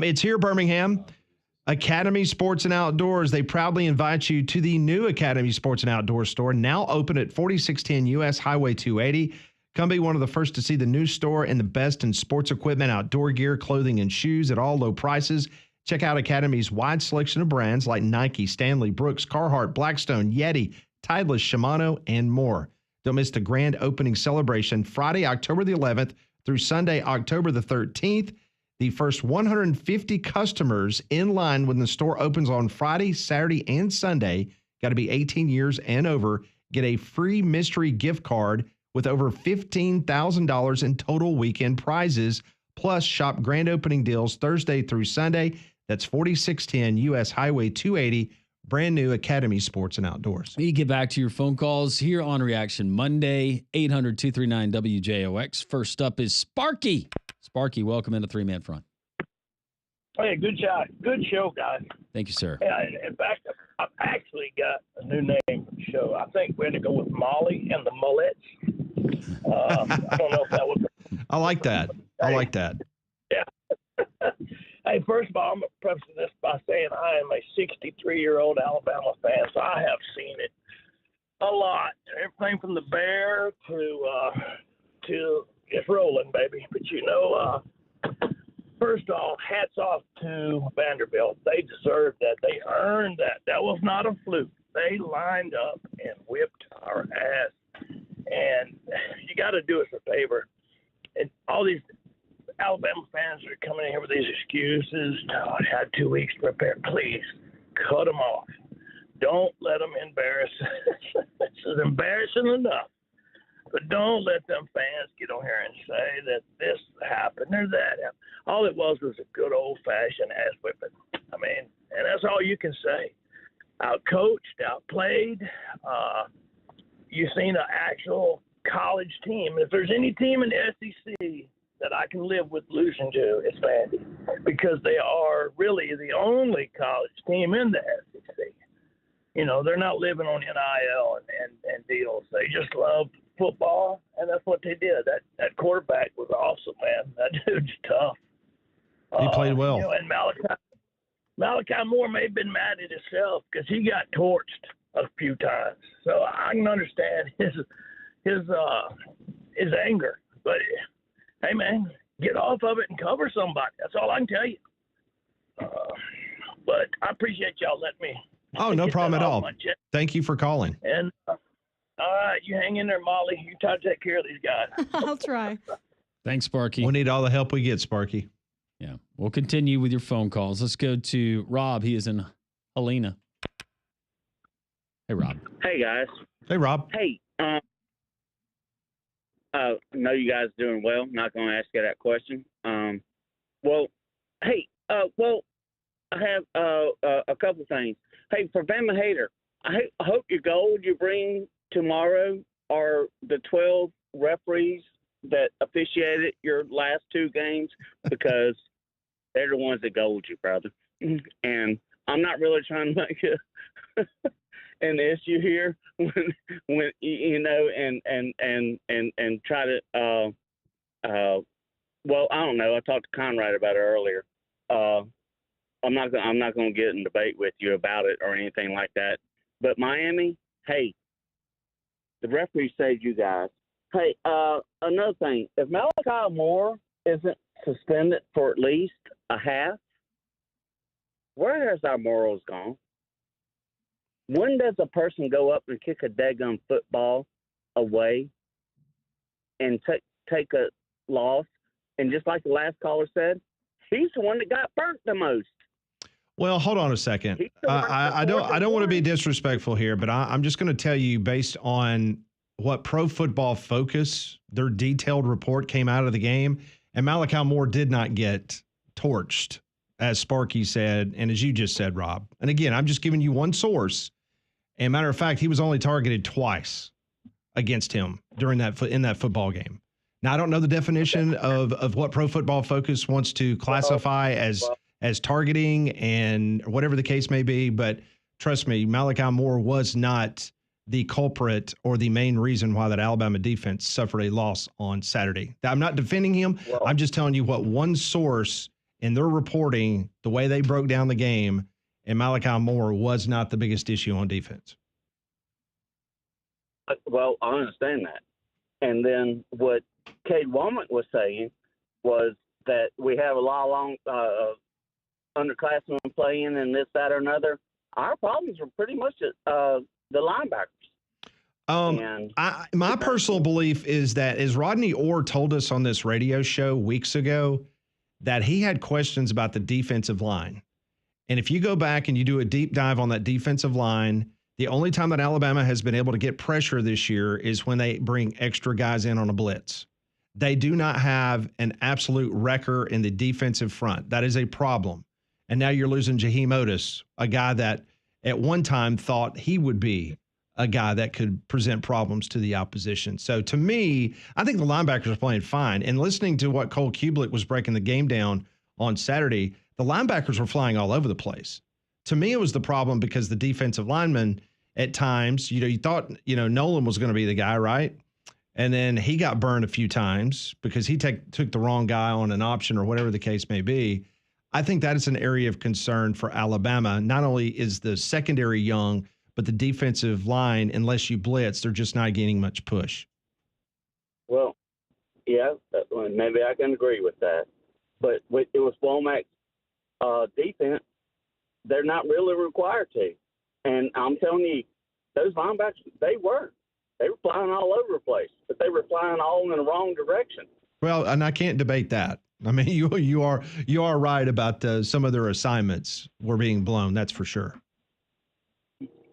It's here, Birmingham. Academy Sports and Outdoors. They proudly invite you to the new Academy Sports and Outdoors store, now open at 4610 US Highway 280. Come be one of the first to see the new store and the best in sports equipment, outdoor gear, clothing, and shoes at all low prices. Check out Academy's wide selection of brands like Nike, Stanley, Brooks, Carhartt, Blackstone, Yeti, Titleist, Shimano, and more. Don't miss the grand opening celebration Friday, October the 11th through Sunday, October the 13th. The first 150 customers in line when the store opens on Friday, Saturday, and Sunday, got to be 18 years and over, get a free mystery gift card with over $15,000 in total weekend prizes, plus shop grand opening deals Thursday through Sunday. That's 4610 US Highway 280, brand new Academy Sports and Outdoors. You get back to your phone calls here on Reaction Monday, 800-239-WJOX. First up is Sparky. Sparky, welcome into Three Man Front. Hey, good shot. Good show, guys. Thank you, sir. Yeah, in fact, I've actually got a new name for the show. I think we're going to go with Molly and the Mullets. I don't know if that was... I like that. I like that. Yeah. Hey, first of all, I'm going to preface this by saying I am a 63-year-old Alabama fan, so I have seen it a lot. Everything from the Bear to it's rolling, baby. But, first off, hats off to Vanderbilt. They deserved that. They earned that. That was not a fluke. They lined up and whipped our ass. And you got to do us a favor. And all these Alabama fans are coming in here with these excuses. No, I had 2 weeks to prepare. Please, cut them off. Don't let them embarrass. This is embarrassing enough. But don't let them fans get on here and say that this happened or that happened. All it was a good old-fashioned ass whipping. I mean, and that's all you can say. Out-coached, outplayed. You've seen an actual college team. If there's any team in the SEC that I can live with losing to, it's Vandy, because they are really the only college team in the SEC. They're not living on NIL and deals. They just love football, and that's what they did. That quarterback was awesome, man. That dude's tough. He played well. And Malachi Moore may have been mad at himself because he got torched a few times. So I can understand his anger. But hey, man, get off of it and cover somebody. That's all I can tell you. But I appreciate y'all letting me. Oh, no problem at all. Thank you for calling. And all right, you hang in there, Molly. You try to take care of these guys. I'll try. Thanks, Sparky. We need all the help we get, Sparky. Yeah. We'll continue with your phone calls. Let's go to Rob. He is in Helena. Hey, Rob. Hey, guys. Hey, Rob. Hey, I know you guys are doing well. Not going to ask you that question. I have a couple things. Hey, for Bama Hater, I hope your gold you bring tomorrow are the 12 referees that officiated your last two games, because they're the ones that gold you, brother. And I'm not really trying to make an issue here when and try to I don't know. I talked to Conrad about it earlier. I'm not going to get in debate with you about it or anything like that. But Miami, hey, the referee saved you guys. Hey, another thing, if Malachi Moore isn't suspended for at least a half, where has our morals gone? When does a person go up and kick a daggum football away and take a loss? And just like the last caller said, he's the one that got burnt the most. Well, hold on a second. I don't want to be disrespectful here, but I'm just going to tell you, based on what Pro Football Focus, their detailed report came out of the game, and Malachi Moore did not get torched, as Sparky said, and as you just said, Rob. And again, I'm just giving you one source. And matter of fact, he was only targeted twice against him in that football game. Now, I don't know the definition of what Pro Football Focus wants to classify as targeting and whatever the case may be, but trust me, Malachi Moore was not the culprit or the main reason why that Alabama defense suffered a loss on Saturday. I'm not defending him. Well, I'm just telling you what one source in their reporting, the way they broke down the game, and Malachi Moore was not the biggest issue on defense. Well, I understand that. And then what Kane Wommack was saying was that we have a lot of long underclassmen playing and this, that, or another. Our problems are pretty much the linebackers. My personal belief is that, as Rodney Orr told us on this radio show weeks ago, that he had questions about the defensive line. And if you go back and you do a deep dive on that defensive line, the only time that Alabama has been able to get pressure this year is when they bring extra guys in on a blitz. They do not have an absolute wrecker in the defensive front. That is a problem. And now you're losing Jem Otis, a guy that at one time thought he would be a guy that could present problems to the opposition. So to me, I think the linebackers are playing fine. And listening to what Cole Kubelik was breaking the game down on Saturday, the linebackers were flying all over the place. To me, it was the problem because the defensive linemen at times, you thought, Nolan was going to be the guy, right? And then he got burned a few times because he took the wrong guy on an option or whatever the case may be. I think that is an area of concern for Alabama. Not only is the secondary young, but the defensive line, unless you blitz, they're just not gaining much push. Well, yeah, maybe I can agree with that. But it was Womack's defense. They're not really required to. And I'm telling you, those linebackers, they were flying all over the place, but they were flying all in the wrong direction. Well, and I can't debate that. I mean, you are right about some of their assignments were being blown. That's for sure.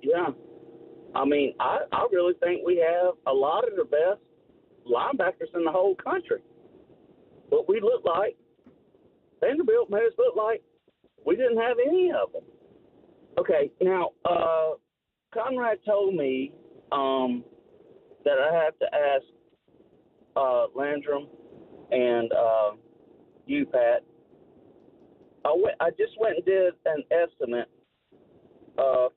Yeah. I mean, I really think we have a lot of the best linebackers in the whole country. But we look like, Vanderbilt made us look like we didn't have any of them. Okay, now, Conrad told me that I have to ask Landrum and you, Pat. I just went and did an estimate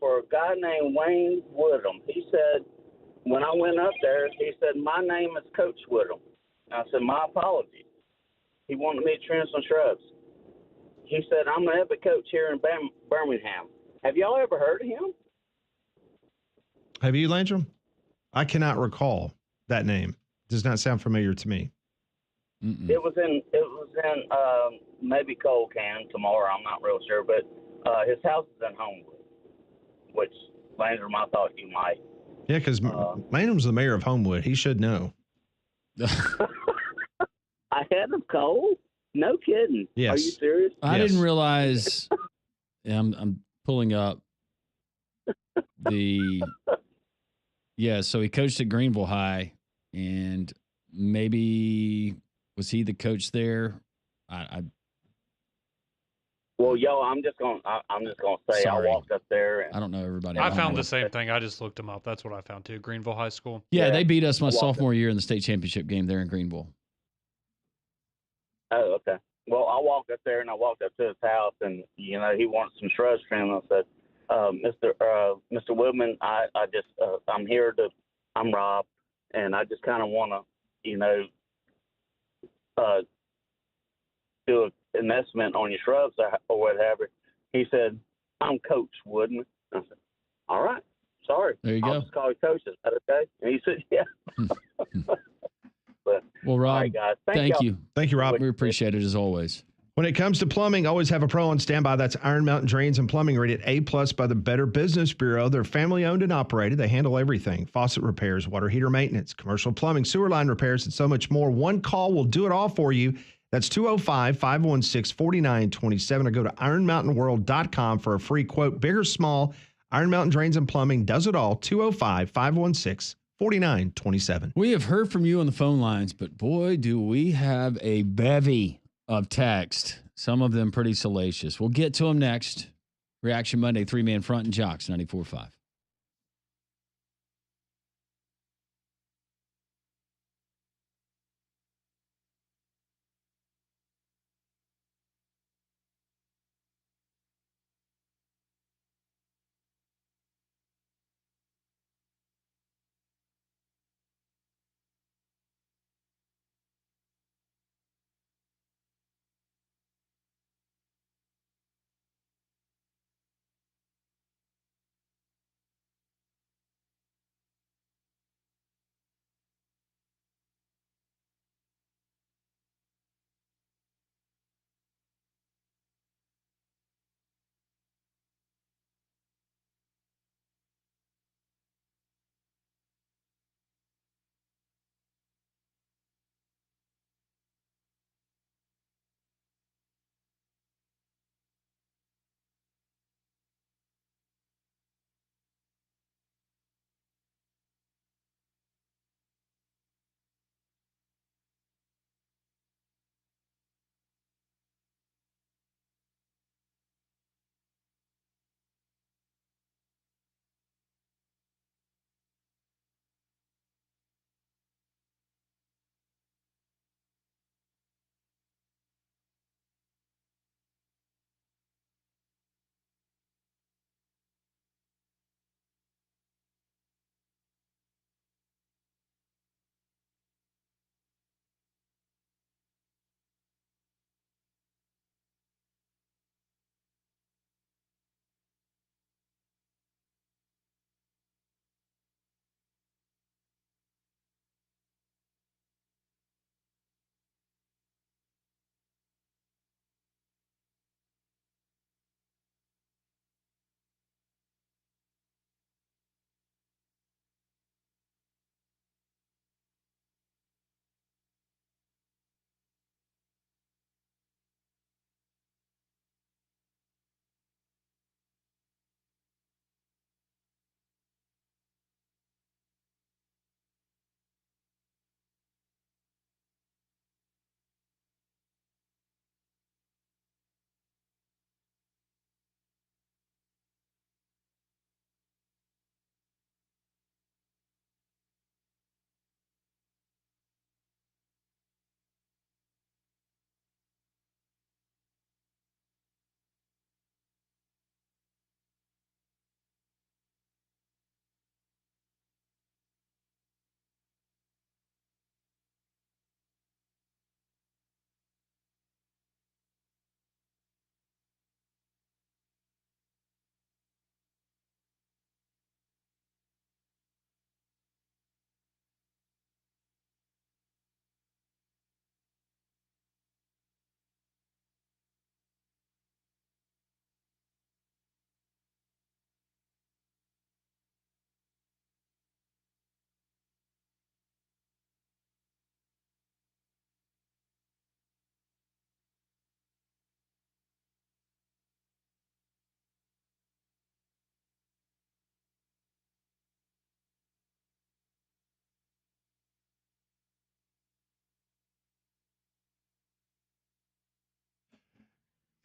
for a guy named Wayne Woodham. He said, when I went up there, he said, my name is Coach Woodham. I said, my apologies. He wanted me to trim some shrubs. He said, I'm the head coach here in Birmingham. Have y'all ever heard of him? Have you, Landrum? I cannot recall that name. Does not sound familiar to me. Mm-mm. It was in maybe Cole Can tomorrow. I'm not real sure, but his house is in Homewood, which Landrum, I thought you might. Yeah, because Landrum's the mayor of Homewood. He should know. Ahead of Cole? No kidding. Yes. Are you serious? I didn't realize. Yeah, I'm pulling up the. Yeah, so he coached at Greenville High, and maybe was he the coach there? Well, I'm just gonna say Sorry. I walked up there. And I don't know everybody. I found the same thing. I just looked him up. That's what I found too. Greenville High School. Yeah, they beat us my sophomore year in the state championship game there in Greenville. Oh, okay. Well, I walked up there and I walked up to his house, and he wanted some shrubs trimmed. I said, Mr. Woodman, I'm here I'm Rob, and I just kind of want to, do an estimate on your shrubs or whatever. He said, I'm Coach Woodman. I said, all right, sorry. There you go. I'll just call you Coach. Is that okay? And he said, yeah. But, well, Rob, all right, guys. thank you. Thank you, Rob. We appreciate it as always. When it comes to plumbing, always have a pro on standby. That's Iron Mountain Drains and Plumbing, rated A+ by the Better Business Bureau. They're family owned and operated. They handle everything: faucet repairs, water heater maintenance, commercial plumbing, sewer line repairs, and so much more. One call will do it all for you. That's 205-516-4927, or go to ironmountainworld.com for a free quote. Big or small, Iron Mountain Drains and Plumbing does it all. 205-516-4927. We have heard from you on the phone lines, but boy, do we have a bevy of text. Some of them pretty salacious. We'll get to them next. Reaction Monday, 3-Man Front and Jocks 94.5.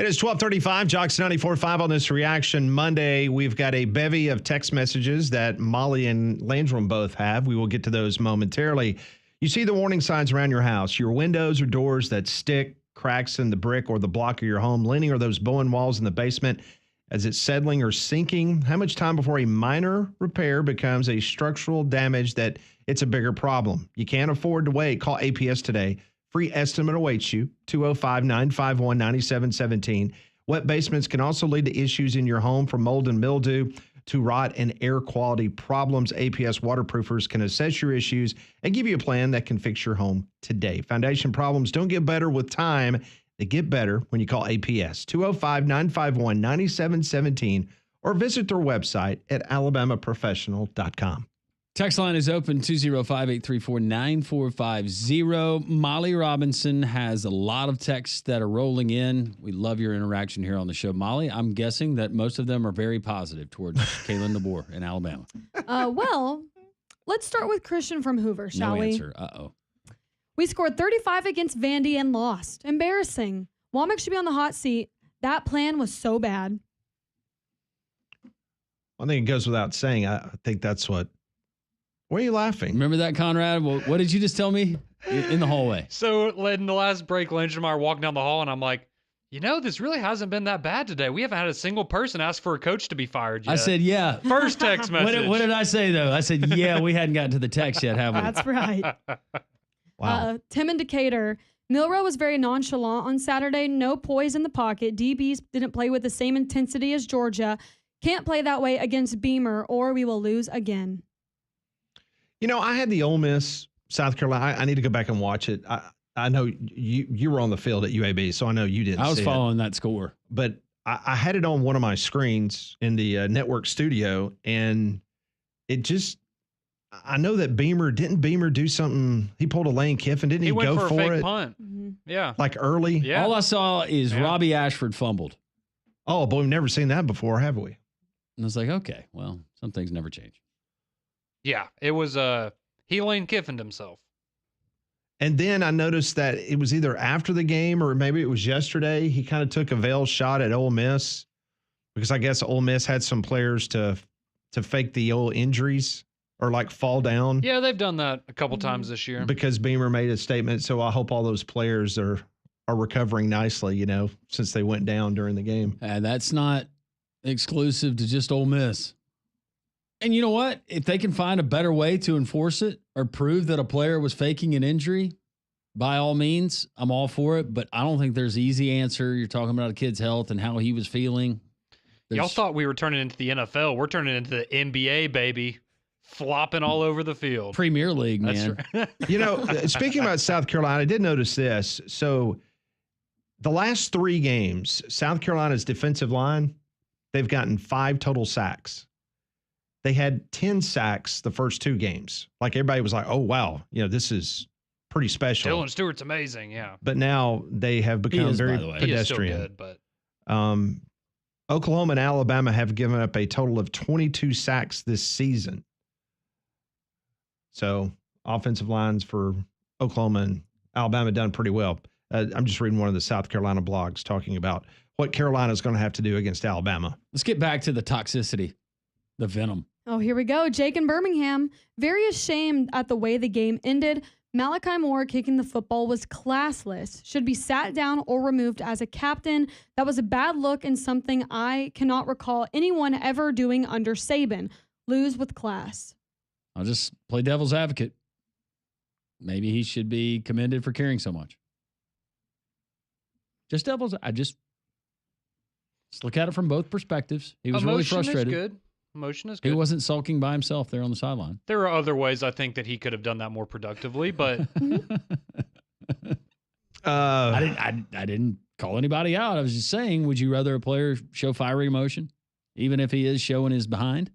It is 12:35, Jocks 94.5 on this Reaction Monday. We've got a bevy of text messages that Molly and Landrum both have. We will get to those momentarily. You see the warning signs around your house, your windows or doors that stick, cracks in the brick or the block of your home, leaning, or those bowing walls in the basement as it's settling or sinking. How much time before a minor repair becomes a structural damage that it's a bigger problem? You can't afford to wait. Call APS today. Free estimate awaits you, 205-951-9717. Wet basements can also lead to issues in your home, from mold and mildew to rot and air quality problems. APS waterproofers can assess your issues and give you a plan that can fix your home today. Foundation problems don't get better with time. They get better when you call APS, 205-951-9717, or visit their website at alabamaprofessional.com. Text line is open, 205-834-9450. Molly Robinson has a lot of texts that are rolling in. We love your interaction here on the show. Molly, I'm guessing that most of them are very positive towards Kalen DeBoer in Alabama. Well, let's start with Christian from Hoover, shall we? No answer. Uh-oh. We scored 35 against Vandy and lost. Embarrassing. Wommack should be on the hot seat. That plan was so bad. I think it goes without saying. I think that's what... Why are you laughing? Remember that, Conrad? Well, what did you just tell me in the hallway? So in the last break, Landrum and I are walking down the hall, and I'm like, this really hasn't been that bad today. We haven't had a single person ask for a coach to be fired yet. I said, yeah. First text message. What did I say, though? I said, yeah, we hadn't gotten to the text yet, have we? That's right. Wow. Tim in Decatur. Milroe was very nonchalant on Saturday. No poise in the pocket. DBs didn't play with the same intensity as Georgia. Can't play that way against Beamer, or we will lose again. I had the Ole Miss, South Carolina. I need to go back and watch it. I know you were on the field at UAB, so I know you didn't see it. I was following that score. But I had it on one of my screens in the network studio, and it just – I know that didn't Beamer do something? He pulled a Lane Kiffin. Didn't he went go for a for fake it? punt. Yeah. Like early? Yeah. All I saw is Robbie Ashford fumbled. Oh, but we've never seen that before, have we? And I was like, okay, well, some things never change. Yeah, it was he Lane Kiffined himself. And then I noticed that it was either after the game or maybe it was yesterday. He kind of took a veiled shot at Ole Miss because I guess Ole Miss had some players to fake the old injuries or like fall down. Yeah, they've done that a couple times this year. Because Beamer made a statement. So I hope all those players are recovering nicely, since they went down during the game. And that's not exclusive to just Ole Miss. And you know what? If they can find a better way to enforce it or prove that a player was faking an injury, by all means, I'm all for it. But I don't think there's an easy answer. You're talking about a kid's health and how he was feeling. Y'all thought we were turning into the NFL. We're turning into the NBA, baby. Flopping all over the field. Premier League, man. That's right. Speaking about South Carolina, I did notice this. So the last 3 games, South Carolina's defensive line, they've gotten 5 total sacks. They had 10 sacks the first 2 games. Like everybody was like, oh, wow, this is pretty special. Dylan Stewart's amazing, yeah. But now they have become very pedestrian. He is still good, but Oklahoma and Alabama have given up a total of 22 sacks this season. So offensive lines for Oklahoma and Alabama done pretty well. I'm just reading one of the South Carolina blogs talking about what Carolina is going to have to do against Alabama. Let's get back to the toxicity, the venom. Oh, here we go. Jake in Birmingham, very ashamed at the way the game ended. Malachi Moore kicking the football was classless. Should be sat down or removed as a captain. That was a bad look and something I cannot recall anyone ever doing under Saban. Lose with class. I'll just play devil's advocate. Maybe he should be commended for caring so much. Just just look at it from both perspectives. He was really frustrated. Is good. Emotion is good. He wasn't sulking by himself there on the sideline. There are other ways I think that he could have done that more productively, but I didn't call anybody out. I was just saying, would you rather a player show fiery emotion, even if he is showing his behind?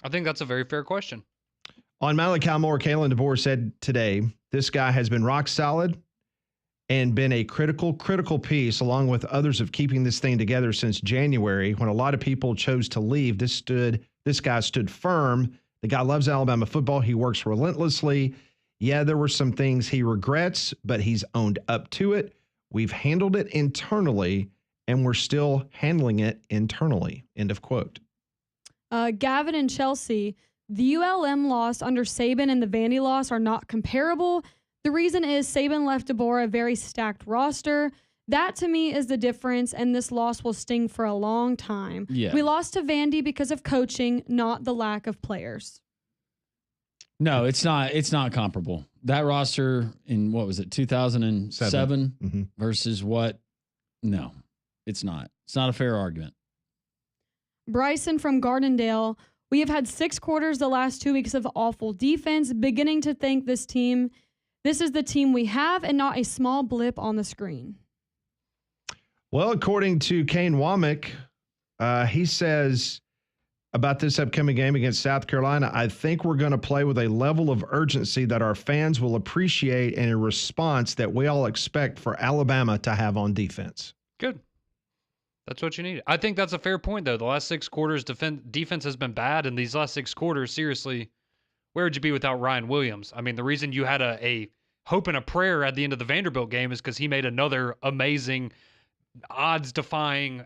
I think that's a very fair question. On Malachi Moore, Kalen DeBoer said today, this guy has been rock solid and been a critical piece, along with others, of keeping this thing together since January, when a lot of people chose to leave. This guy stood firm. The guy loves Alabama football. He works relentlessly. Yeah, there were some things he regrets, but he's owned up to it. We've handled it internally, and we're still handling it internally. End of quote. Gavin and Chelsea, the ULM loss under Saban and the Vandy loss are not comparable. The reason is Saban left DeBoer a very stacked roster. That, to me, is the difference, and this loss will sting for a long time. Yeah. We lost to Vandy because of coaching, not the lack of players. No, it's not. It's not comparable. That roster in, what was it, 2007 versus what? No, it's not. It's not a fair argument. Bryson from Gardendale, we have had 6 quarters the last 2 weeks of awful defense, beginning to think this is the team we have and not a small blip on the screen. Well, according to Kane Wommack, he says about this upcoming game against South Carolina, I think we're going to play with a level of urgency that our fans will appreciate and a response that we all expect for Alabama to have on defense. Good. That's what you need. I think that's a fair point, though. The last 6 quarters, defense has been bad, and these last 6 quarters, seriously, where would you be without Ryan Williams? I mean, the reason you had a hope and a prayer at the end of the Vanderbilt game is because he made another amazing, odds-defying,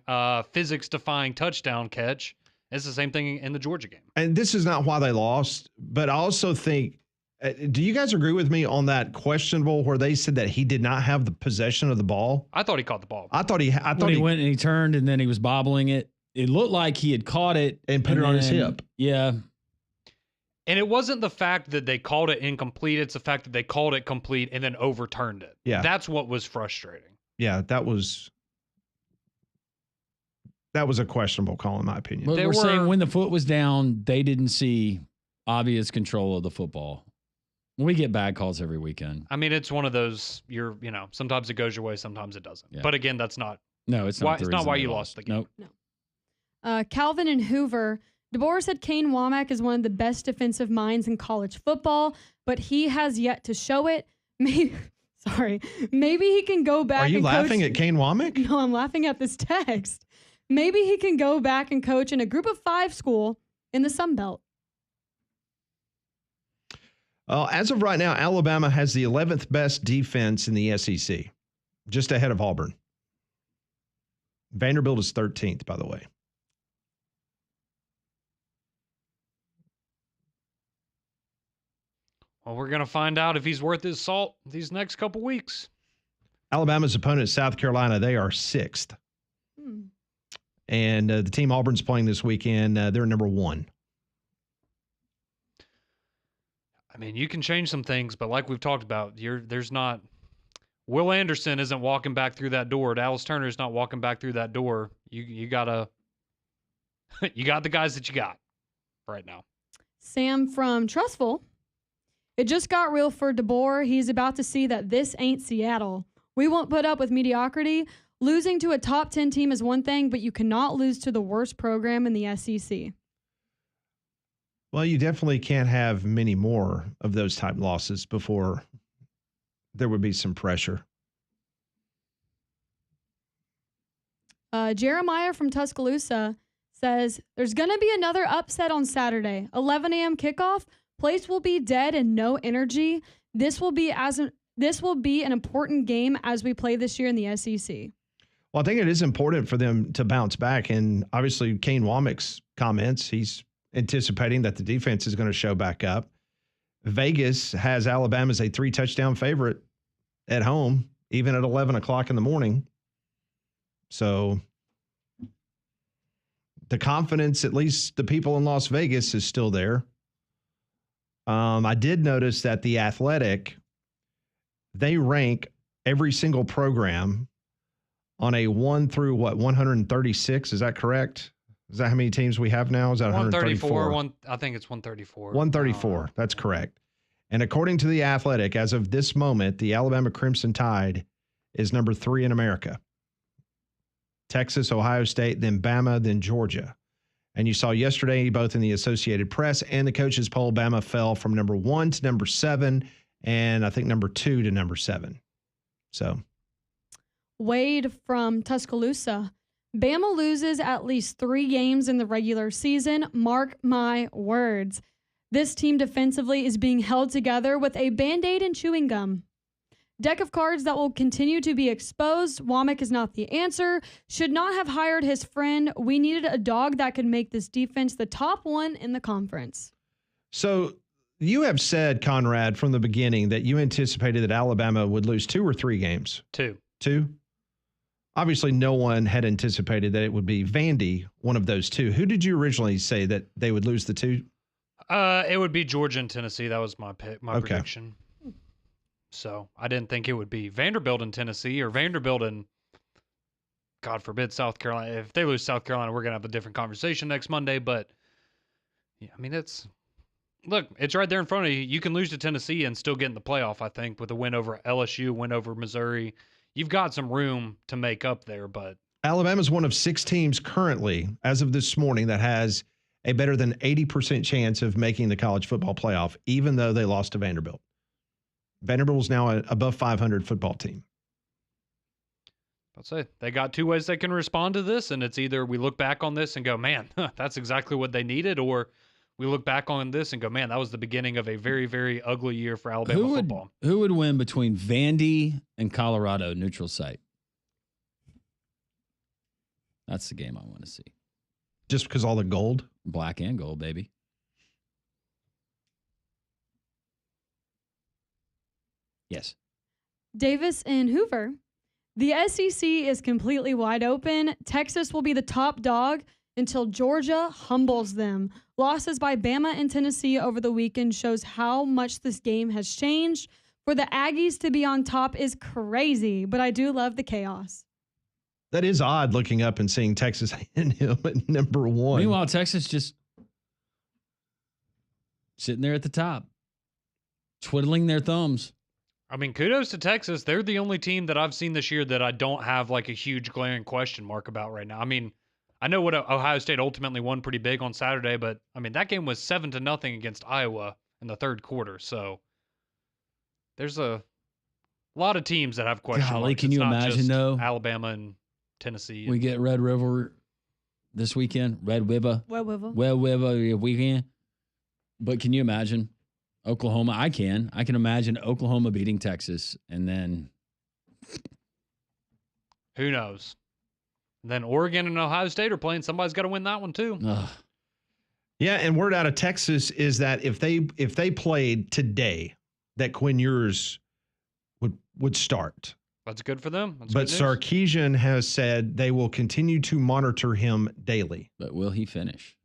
physics-defying touchdown catch. It's the same thing in the Georgia game. And this is not why they lost, but I also think, do you guys agree with me on that questionable where they said that he did not have the possession of the ball? I thought he caught the ball. I thought he went and he turned and then he was bobbling it. It looked like he had caught it and put it on his hip. Yeah. And it wasn't the fact that they called it incomplete. It's the fact that they called it complete and then overturned it. Yeah. That's what was frustrating. Yeah, that was a questionable call, in my opinion. But we're saying when the foot was down, they didn't see obvious control of the football. We get bad calls every weekend. I mean, it's one of those, sometimes it goes your way, sometimes it doesn't. Yeah. But again, that's not. No, it's not. It's not why you lost the game. Nope. Calvin and Hoover. DeBoer said Kane Wommack is one of the best defensive minds in college football, but he has yet to show it. Maybe he can go back. Are you and laughing coach. at Kane Wommack? No, I'm laughing at this text. Maybe he can go back and coach in a group of 5 school in the Sun Belt. As of right now, Alabama has the 11th best defense in the SEC, just ahead of Auburn. Vanderbilt is 13th, by the way. Well, we're going to find out if he's worth his salt these next couple weeks. Alabama's opponent, South Carolina, they are 6th. And the team Auburn's playing this weekend, they're number 1. I mean, you can change some things, but like we've talked about, there's not. Will Anderson isn't walking back through that door. Dallas Turner's not walking back through that door. You gotta. You got the guys that you got right now. Sam from Trustful. It just got real for DeBoer. He's about to see that this ain't Seattle. We won't put up with mediocrity. Losing to a top 10 team is one thing, but you cannot lose to the worst program in the SEC. Well, you definitely can't have many more of those type losses before there would be some pressure. Jeremiah from Tuscaloosa says, there's going to be another upset on Saturday. 11 a.m. kickoff. Place will be dead and no energy. This will be an important game as we play this year in the SEC. Well, I think it is important for them to bounce back. And obviously, Kane Wommack's comments, he's anticipating that the defense is going to show back up. Vegas has Alabama as a 3-touchdown favorite at home, even at 11 o'clock in the morning. So the confidence, at least the people in Las Vegas, is still there. I did notice that The Athletic, they rank every single program on a 1 through 136. Is that correct? Is that how many teams we have now? Is that 134? I think it's 134. 134. That's correct. And according to The Athletic, as of this moment, the Alabama Crimson Tide is number 3 in America. Texas, Ohio State, then Bama, then Georgia. And you saw yesterday, both in the Associated Press and the coaches poll, Bama fell from number 1 to number 7, and I think number 2 to number 7. So, Wade from Tuscaloosa. Bama loses at least 3 games in the regular season. Mark my words. This team defensively is being held together with a Band-Aid and chewing gum. Deck of cards that will continue to be exposed. Wommack is not the answer. Should not have hired his friend. We needed a dog that could make this defense the top one in the conference. So you have said, Conrad, from the beginning that you anticipated that Alabama would lose 2 or 3 games. 2. 2? Obviously, no one had anticipated that it would be Vandy, one of those 2. Who did you originally say that they would lose the 2? It would be Georgia and Tennessee. That was my pick, my prediction. So I didn't think it would be Vanderbilt and Tennessee or Vanderbilt and, God forbid, South Carolina. If they lose South Carolina, we're going to have a different conversation next Monday. But, yeah, I mean, it's right there in front of you. You can lose to Tennessee and still get in the playoff, I think, with a win over LSU, win over Missouri. You've got some room to make up there. But Alabama's one of 6 teams currently, as of this morning, that has a better than 80% chance of making the college football playoff, even though they lost to Vanderbilt. Vanderbilt is now an above 500 football team. I'll say they got 2 ways they can respond to this, and it's either we look back on this and go, man, that's exactly what they needed, or we look back on this and go, man, that was the beginning of a very, very ugly year for Alabama football. Who would win between Vandy and Colorado neutral site? That's the game I want to see. Just because all the gold? Black and gold, baby. Yes. Davis and Hoover. The SEC is completely wide open. Texas will be the top dog until Georgia humbles them. Losses by Bama and Tennessee over the weekend shows how much this game has changed. For the Aggies to be on top is crazy, but I do love the chaos. That is odd looking up and seeing Texas A&M at number 1. Meanwhile, Texas just sitting there at the top, twiddling their thumbs. I mean, kudos to Texas. They're the only team that I've seen this year that I don't have like a huge glaring question mark about right now. I mean, I know what Ohio State ultimately won pretty big on Saturday, but I mean, that game was 7-0 against Iowa in the third quarter. So there's a lot of teams that have question Golly, marks. can It's you not imagine, just though? Alabama and Tennessee. We get Red River this weekend. Red River weekend. But can you imagine Oklahoma? I can imagine Oklahoma beating Texas, and then Who knows? And then Oregon and Ohio State are playing. Somebody's got to win that one too. Yeah, and word out of Texas is that if they played today, that Quinn Ewers would start. That's good for them. That's But good news. Sarkisian has said they will continue to monitor him daily. But will he finish?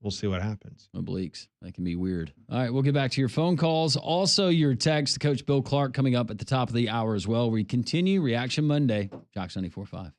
We'll see what happens. Obliques. That can be weird. All right, we'll get back to your phone calls. Also, your text. Coach Bill Clark coming up at the top of the hour as well. We continue Reaction Monday. Jocks 94.5.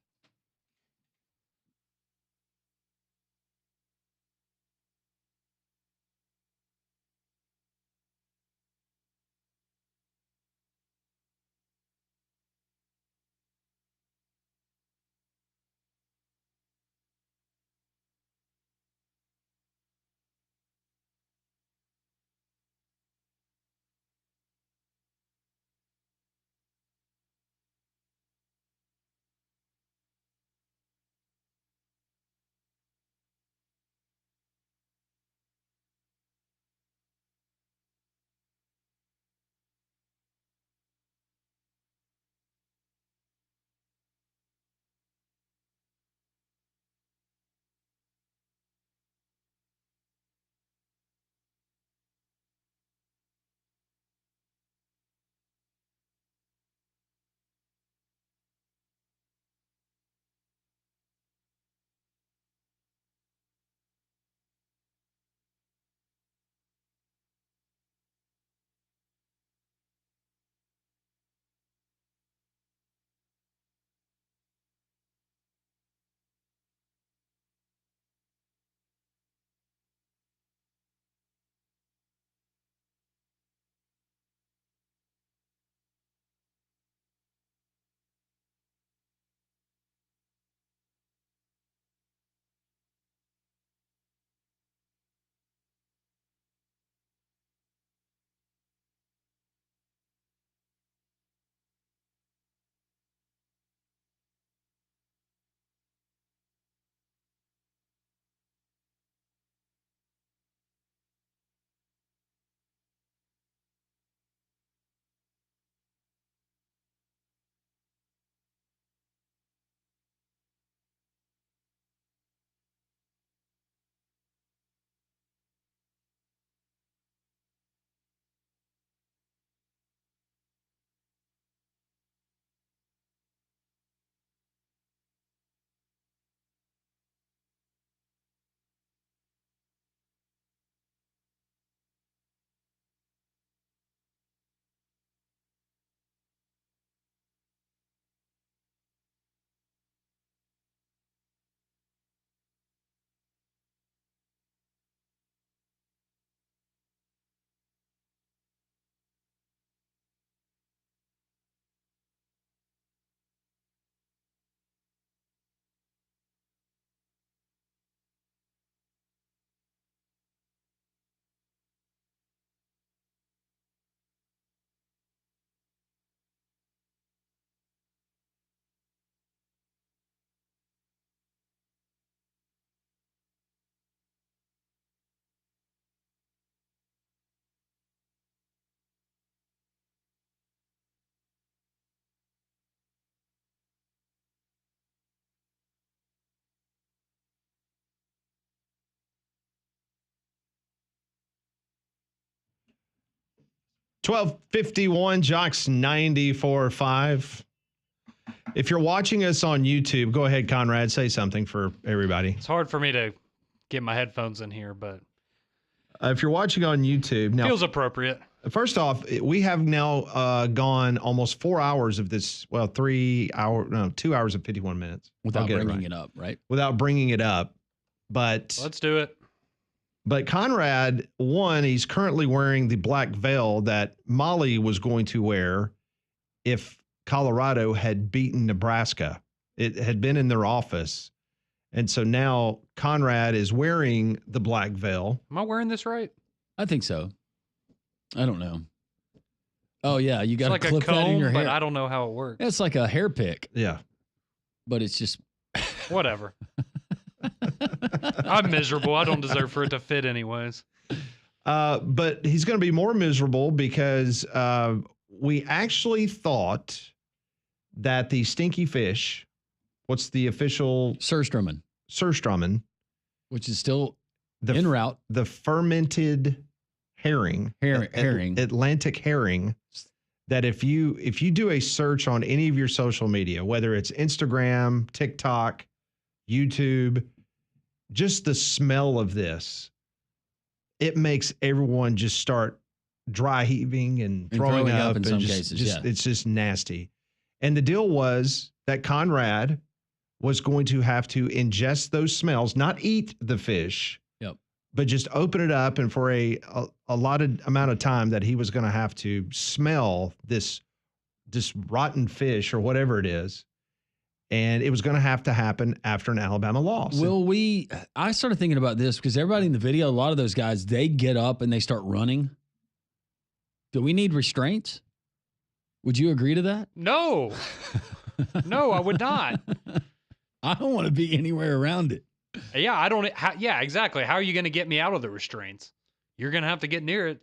1251 Jocks 94.5. If you're watching us on YouTube, go ahead, Conrad, say something for everybody. It's hard for me to get my headphones in here, but if you're watching on YouTube now, feels appropriate. First off, we have now gone almost 4 hours of this. Well, 2 hours and 51 minutes without bringing it up, right? Without bringing it up, but let's do it. But Conrad, he's currently wearing the black veil that Molly was going to wear if Colorado had beaten Nebraska. It had been in their office. And so now Conrad is wearing the black veil. Am I wearing this right? I think so. I don't know. Oh, yeah. You got to like clip a comb, that in your hair. but I don't know how it works. It's like a hair pick. Yeah. But it's just. Whatever. I'm miserable. I don't deserve for it to fit anyways. But he's going to be more miserable because we actually thought that the stinky fish, what's the official? Surströmming. Which is still en route. The fermented herring. Herring. Atlantic herring. That if you do a search on any of your social media, whether it's Instagram, TikTok, YouTube, just the smell of this, it makes everyone just start dry heaving and throwing up in some cases. It's just nasty. And the deal was that Conrad was going to have to ingest those smells, not eat the fish, but just open it up, and for a allotted amount of time that he was going to have to smell this rotten fish or whatever it is. And it was going to happen after an Alabama loss. I started thinking about this because everybody in the video, a lot of those guys, they get up and they start running. Do we need restraints? Would you agree to that? No. No, I would not. I don't want to be anywhere around it. Yeah, I don't. Yeah, exactly. How are you going to get me out of the restraints? You're going to have to get near it.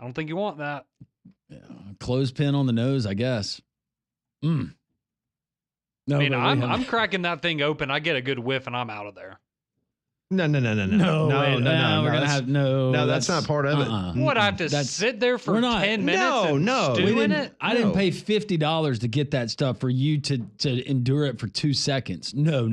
I don't think you want that. Yeah, clothespin on the nose, I guess. No, I mean, I'm cracking that thing open. I get a good whiff, and I'm out of there. No. We're gonna have No, that's not part of it. What, I have to sit there for 10 minutes and stew in it? I didn't pay $50 to get that stuff for you to endure it for 2 seconds. No.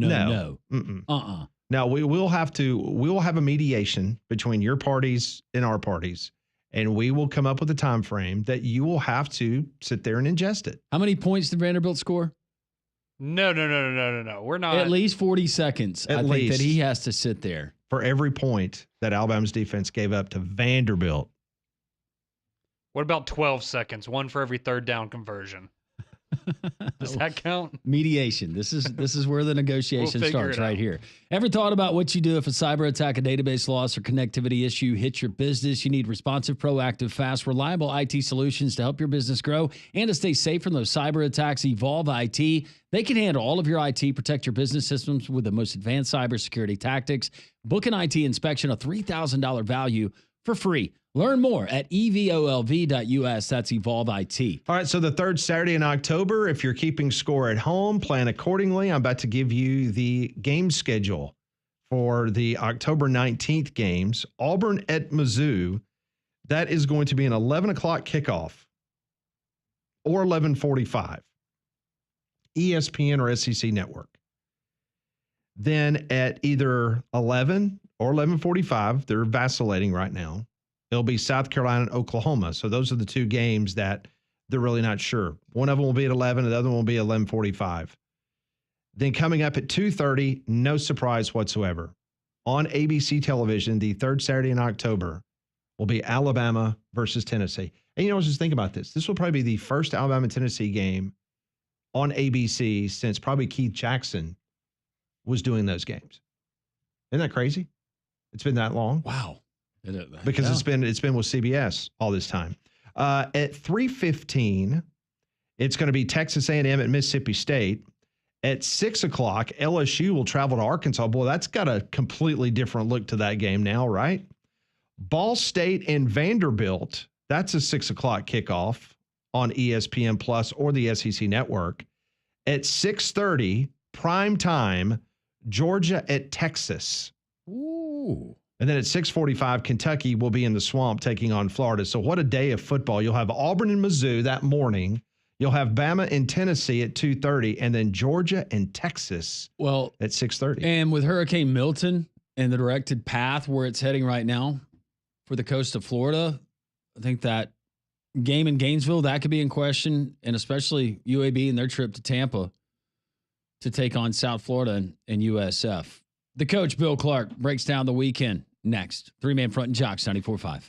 Now we will have a mediation between your parties and our parties, and we will come up with a time frame that you will have to sit there and ingest it. How many points did Vanderbilt score? No. We're not. At least 40 seconds. I think that he has to sit there. For every point that Alabama's defense gave up to Vanderbilt. What about 12 seconds? One for every third down conversion. Does that count? Mediation. This is where the negotiation starts right here. Ever thought about what you do if a cyber attack, a database loss, or connectivity issue hits your business? You need responsive, proactive, fast, reliable IT solutions to help your business grow and to stay safe from those cyber attacks. Evolve IT. They can handle all of your IT, protect your business systems with the most advanced cybersecurity tactics. Book an IT inspection, a $3,000 value for free. Learn more at evolv.us. That's Evolve IT. All right, so the third Saturday in October, if you're keeping score at home, plan accordingly. I'm about to give you the game schedule for the October 19th games. Auburn at Mizzou, that is going to be an 11 o'clock kickoff or 11:45. ESPN or SEC Network. Then at either 11 or 11:45, they're vacillating right now. It'll be South Carolina and Oklahoma. So those are the two games that they're really not sure. One of them will be at 11, and the other one will be at 11:45. Then coming up at 2:30, no surprise whatsoever. On ABC television, the third Saturday in October will be Alabama versus Tennessee. And you know, just think about this. This will probably be the first Alabama-Tennessee game on ABC since probably Keith Jackson was doing those games. Isn't that crazy? It's been that long. Wow. Because it's been with CBS all this time. At 3:15, it's going to be Texas A&M at Mississippi State. At 6 o'clock, LSU will travel to Arkansas. Boy, that's got a completely different look to that game now, right? Ball State and Vanderbilt, that's a 6 o'clock kickoff on ESPN Plus or the SEC Network. At 6:30, prime time, Georgia at Texas. Ooh. And then at 6:45, Kentucky will be in the Swamp taking on Florida. So what a day of football. You'll have Auburn and Mizzou that morning. You'll have Bama and Tennessee at 2:30, and then Georgia and Texas at 6:30. And with Hurricane Milton and the directed path where it's heading right now for the coast of Florida, I think that game in Gainesville, that could be in question, and especially UAB and their trip to Tampa to take on South Florida and USF. The coach, Bill Clark, breaks down the weekend next. 3-Man Front and Jocks, 94.5.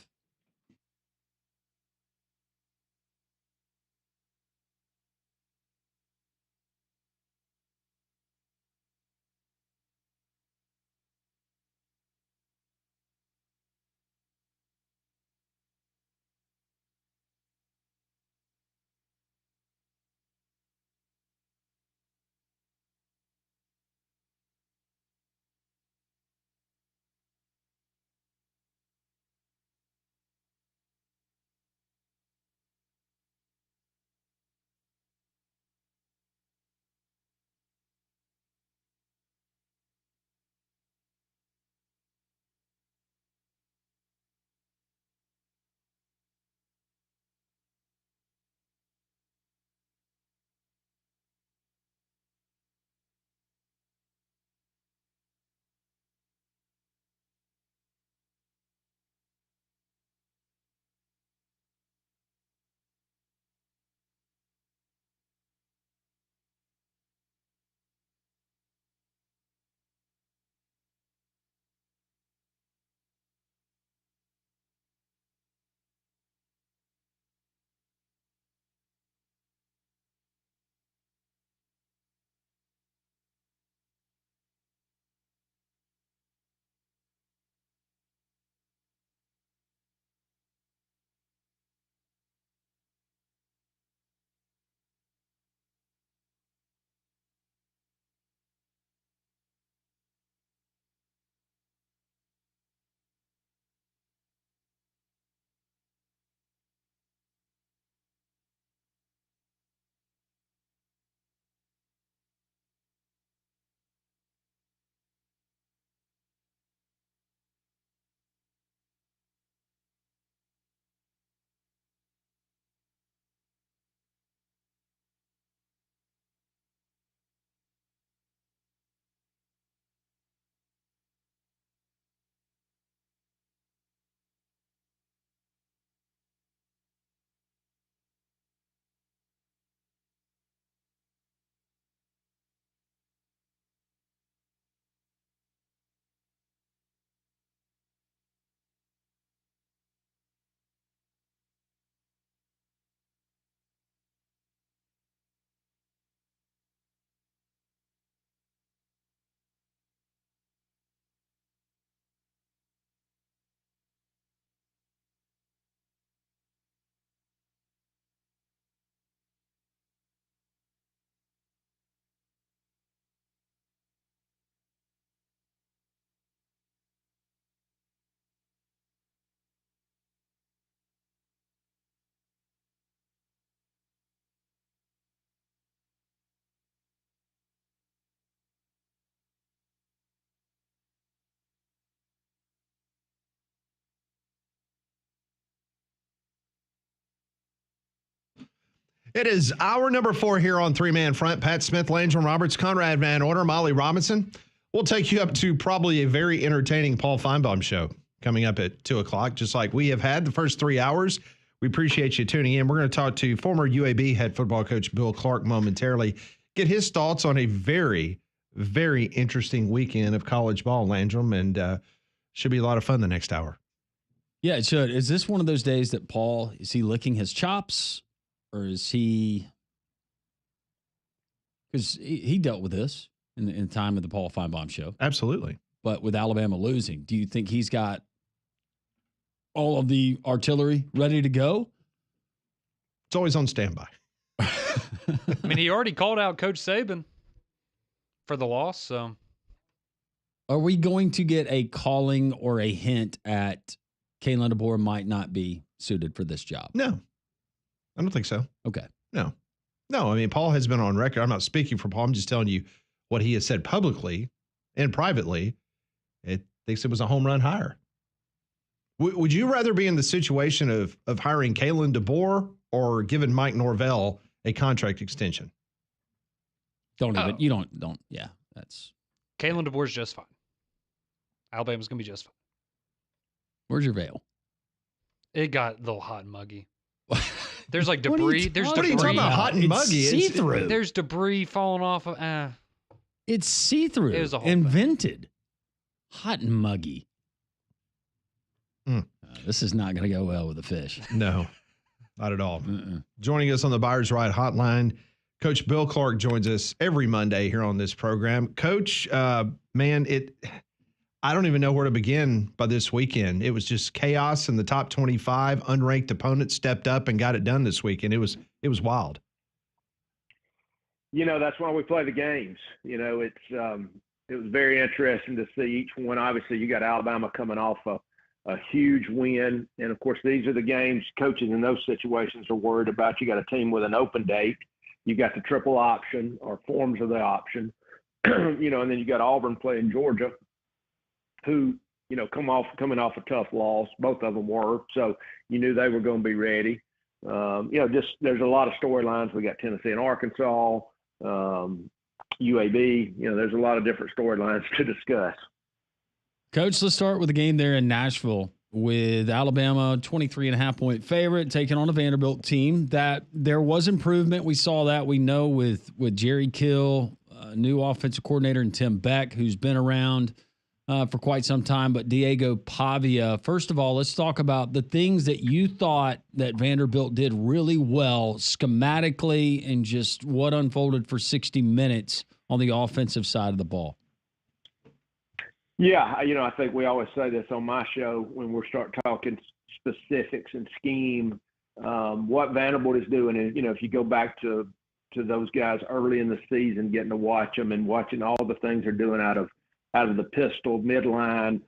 It is hour number 4 here on 3-Man Front. Pat Smith, Landrum Roberts, Conrad Van Order, Molly Robinson. We'll take you up to probably a very entertaining Paul Feinbaum show coming up at 2 o'clock, just like we have had the first 3 hours. We appreciate you tuning in. We're going to talk to former UAB head football coach Bill Clark momentarily, get his thoughts on a very, very interesting weekend of college ball, Landrum, and should be a lot of fun the next hour. Yeah, it should. Is this one of those days that Paul, is he licking his chops? Or is he, because he dealt with this in the time of the Paul Feinbaum show. Absolutely. But with Alabama losing, do you think he's got all of the artillery ready to go? It's always on standby. I mean, he already called out Coach Saban for the loss, so. Are we going to get a calling or a hint at Kalen DeBoer might not be suited for this job? No. I don't think so. Okay. No. I mean, Paul has been on record. I'm not speaking for Paul. I'm just telling you what he has said publicly and privately. It thinks it was a home run hire. Would you rather be in the situation of hiring Kalen DeBoer or giving Mike Norvell a contract extension? Yeah, that's. Kalen DeBoer's just fine. Alabama's going to be just fine. Where's your veil? It got a little hot and muggy. There's like What are debris. you There's talking debris. about? Hot and muggy. See-through. There's debris falling off of. It's see-through. It was a whole invented. Hot and muggy. Mm. This is not going to go well with the fish. No, not at all. Joining us on the Buyers Right Hotline, Coach Bill Clark joins us every Monday here on this program. Coach, man, I don't even know where to begin by this weekend. It was just chaos in the top 25. Unranked opponents stepped up and got it done this weekend. It was wild. That's why we play the games. It was very interesting to see each one. Obviously, you got Alabama coming off a huge win. And, of course, these are the games coaches in those situations are worried about. You got a team with an open date. You got the triple option or forms of the option, and then you got Auburn playing Georgia, who, coming off a tough loss. Both of them were. So you knew they were going to be ready. There's a lot of storylines. We got Tennessee and Arkansas, UAB. There's a lot of different storylines to discuss. Coach, let's start with the game there in Nashville with Alabama, 23.5-point favorite, taking on a Vanderbilt team that there was improvement. We saw that. We know with Jerry Kill, new offensive coordinator, and Tim Beck, who's been around for quite some time, but Diego Pavia. First of all, let's talk about the things that you thought that Vanderbilt did really well schematically and just what unfolded for 60 minutes on the offensive side of the ball. Yeah, I think we always say this on my show when we start talking specifics and scheme. What Vanderbilt is doing is, if you go back to those guys early in the season, getting to watch them and watching all the things they're doing out of the pistol, midline,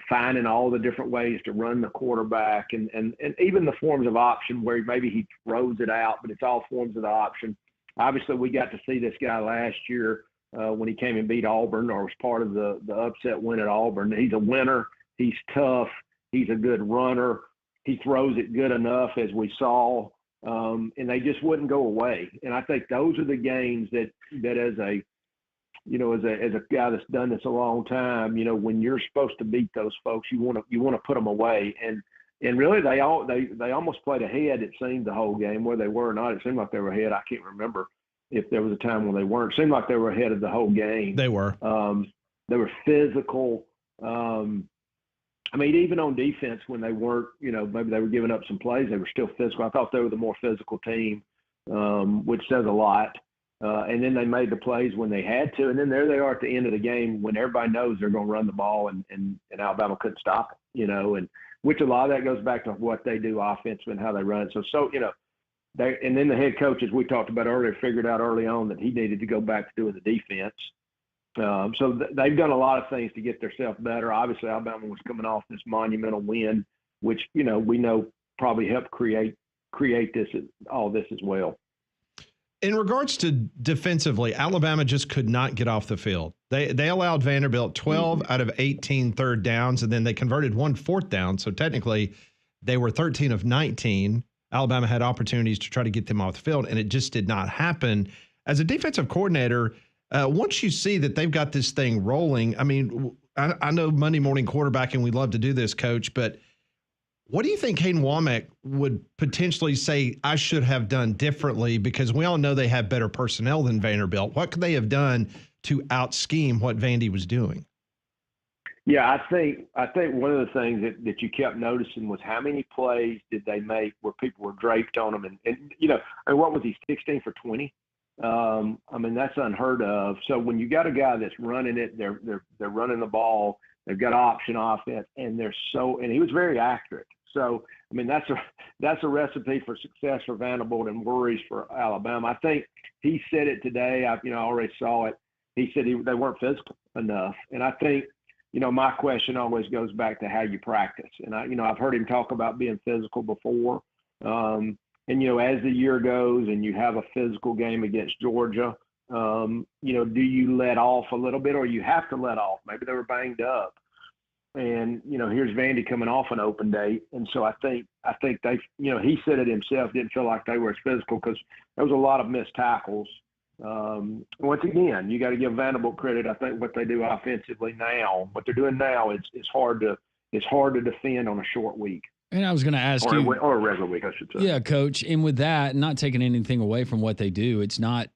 finding all the different ways to run the quarterback and even the forms of option where maybe he throws it out, but it's all forms of the option. Obviously, we got to see this guy last year when he came and beat Auburn or was part of the upset win at Auburn. He's a winner. He's tough. He's a good runner. He throws it good enough, as we saw, and they just wouldn't go away. And I think those are the games that as a guy that's done this a long time, when you're supposed to beat those folks, you want to put them away. And really, they almost played ahead. It seemed the whole game, where they were or not. It seemed like they were ahead. I can't remember if there was a time when they weren't. It seemed like they were ahead of the whole game. They were. They were physical. Even on defense, when they weren't, maybe they were giving up some plays, they were still physical. I thought they were the more physical team, which says a lot. And then they made the plays when they had to. And then there they are at the end of the game when everybody knows they're going to run the ball and Alabama couldn't stop it, and which a lot of that goes back to what they do offensively and how they run. So and then the head coach, as we talked about earlier, figured out early on that he needed to go back to doing the defense. So they've done a lot of things to get themselves better. Obviously, Alabama was coming off this monumental win, which, we know probably helped create all this as well. In regards to defensively, Alabama just could not get off the field. They allowed Vanderbilt 12 out of 18 third downs, and then they converted 1 fourth down. So technically, they were 13 of 19. Alabama had opportunities to try to get them off the field, and it just did not happen. As a defensive coordinator, once you see that they've got this thing rolling, I know Monday morning quarterbacking, we love to do this, Coach, but what do you think Kane Wommack would potentially say I should have done differently? Because we all know they have better personnel than Vanderbilt. What could they have done to out-scheme what Vandy was doing? Yeah, I think one of the things that you kept noticing was how many plays did they make where people were draped on them, and what was he, 16 for 20? That's unheard of. So when you got a guy that's running it, they're running the ball, they've got option offense, and he was very accurate. So that's a recipe for success for Vanderbilt and worries for Alabama. I think he said it today. I already saw it. He said they weren't physical enough, and I think. My question always goes back to how you practice. And I've heard him talk about being physical before. As the year goes and you have a physical game against Georgia, do you let off a little bit or you have to let off? Maybe they were banged up. And, here's Vandy coming off an open date. And so I think they, he said it himself, didn't feel like they were as physical because there was a lot of missed tackles. Once again, you got to give Vanderbilt credit. I think what they do offensively now, what they're doing now, it's hard to defend on a short week. And I was going to ask or you, or a regular week, I should say. Yeah, Coach. And with that, not taking anything away from what they do, it's not